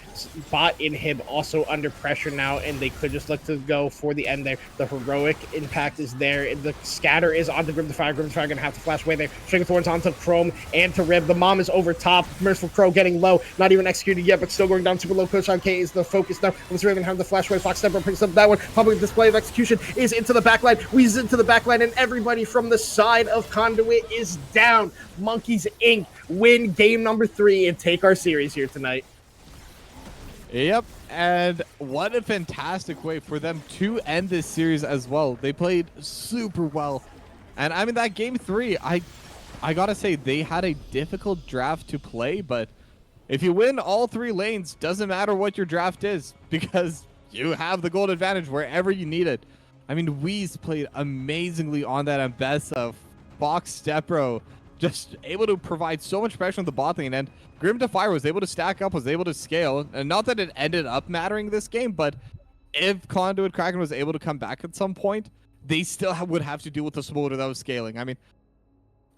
Bot inhib also under pressure now, and they could just look to go for the end there. The heroic impact is there. The scatter is onto Grim Defier. Grim Defier going to have to flash away there. String of Thorns onto Chrome and to Rib. The mom is over top. Merciful Crow getting low. Not even executed yet, but still going down super low. Coach on K is the focus now. Let's Raven have the flash away. Fox Stepper picks up that one. Public display of execution is into the backline. Weezy into the backline, and everybody from the side of Conduit is down. Monkeys Inc. win game number 3 and take our series here tonight. Yep, and what a fantastic way for them to end this series as well. They played super well. And I mean, that game 3, I gotta say, they had a difficult draft to play, but if you win all 3 lanes, doesn't matter what your draft is, because you have the gold advantage wherever you need it. I mean, Weeze played amazingly on that Ambessa. Fox Stepro just able to provide so much pressure on the bot lane, and Grim Defier was able to stack up, was able to scale, and not that it ended up mattering this game, but if Conduit Kraken was able to come back at some point, they still would have to deal with the smolder that was scaling. I mean,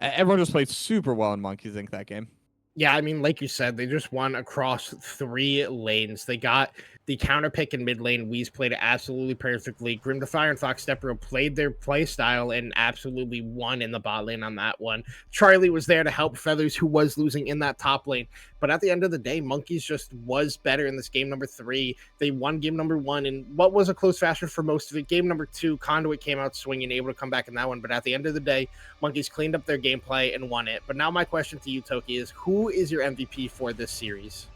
everyone just played super well in Monkeys Inc. that game. Yeah, I mean, like you said, they just won across 3 lanes. They got the counter pick in mid lane. Weez played it absolutely perfectly. Grim Defier and Fox Stepro played their play style and absolutely won in the bot lane on that one. Charlie was there to help Feathers, who was losing in that top lane. But at the end of the day, Monkeys just was better in this game number 3. They won game number 1 in what was a close fashion for most of it. Game number 2, Conduit came out swinging, able to come back in that one. But at the end of the day, Monkeys cleaned up their gameplay and won it. But now my question to you, Toki, is who is your MVP for this series?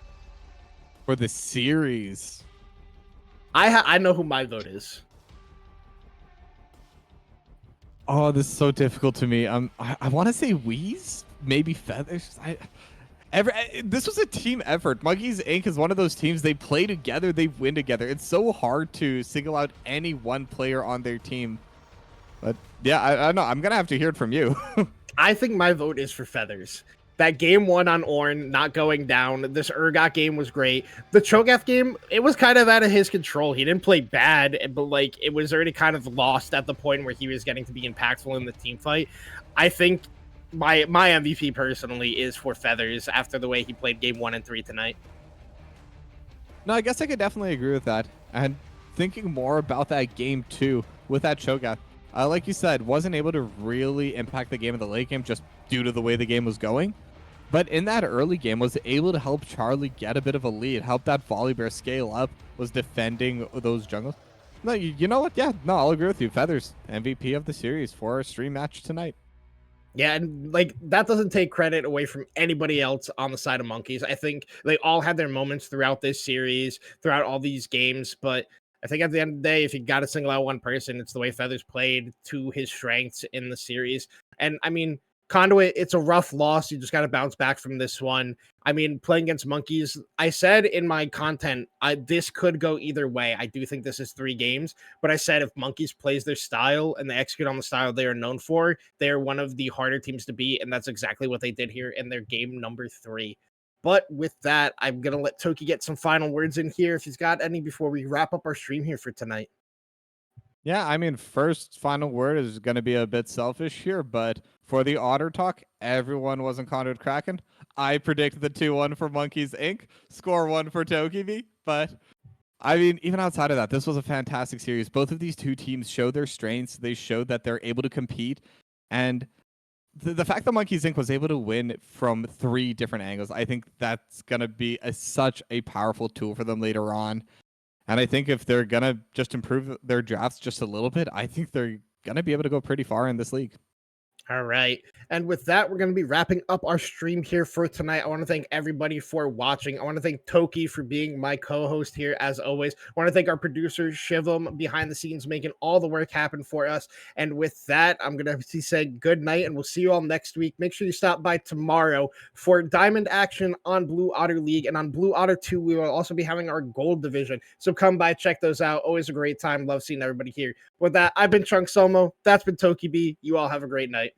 For the series, I know who my vote is. oh, this is so difficult to me. I want to say Weez, maybe Feathers. This was a team effort. Monkeys Inc. is one of those teams, they play together, they win together. It's so hard to single out any one player on their team. But yeah, I know. I'm going to have to hear it from you. I think my vote is for Feathers. That game 1 on Ornn not going down. This Urgot game was great. The Cho'Gath game, it was kind of out of his control. He didn't play bad, but like it was already kind of lost at the point where he was getting to be impactful in the team fight. I think my MVP personally is for Feathers after the way he played game 1 and 3 tonight. No, I guess I could definitely agree with that. And thinking more about that game 2 with that Cho'Gath, like you said, wasn't able to really impact the game of the late game just due to the way the game was going. But in that early game, was able to help Charlie get a bit of a lead, help that Volibear scale up, was defending those jungles. No, you know what? Yeah, no, I'll agree with you. Feathers, MVP of the series for our stream match tonight. Yeah, and like that doesn't take credit away from anybody else on the side of Monkeys. I think they all had their moments throughout this series, throughout all these games, but I think at the end of the day, if you got to single out one person, it's the way Feathers played to his strengths in the series. And I mean, Conduit, it's a rough loss. You just got to bounce back from this one. I mean, playing against Monkeys, I said in my content, this could go either way. I do think this is 3 games, but I said if Monkeys plays their style and they execute on the style they are known for, they are one of the harder teams to beat, and that's exactly what they did here in their game number 3. But with that, I'm going to let Toki get some final words in here if he's got any before we wrap up our stream here for tonight. Yeah, I mean, first final word is going to be a bit selfish here, but for the Otter Talk, everyone was in Conduit Kraken. I predicted the 2-1 for Monkeys Inc., score 1 for Tokibi, but I mean, even outside of that, this was a fantastic series. Both of these two teams showed their strengths. They showed that they're able to compete, and the fact that Monkeys Inc. was able to win from 3 different angles, I think that's going to be such a powerful tool for them later on. And I think if they're going to just improve their drafts just a little bit, I think they're going to be able to go pretty far in this league. All right. And with that, we're going to be wrapping up our stream here for tonight. I want to thank everybody for watching. I want to thank Toki for being my co-host here, as always. I want to thank our producer, Shivam, behind the scenes, making all the work happen for us. And with that, I'm going to say good night, and we'll see you all next week. Make sure you stop by tomorrow for Diamond action on Blue Otter League. And on Blue Otter 2, we will also be having our Gold Division. So come by, check those out. Always a great time. Love seeing everybody here. With that, I've been Chunk Somo. That's been Toki B. You all have a great night.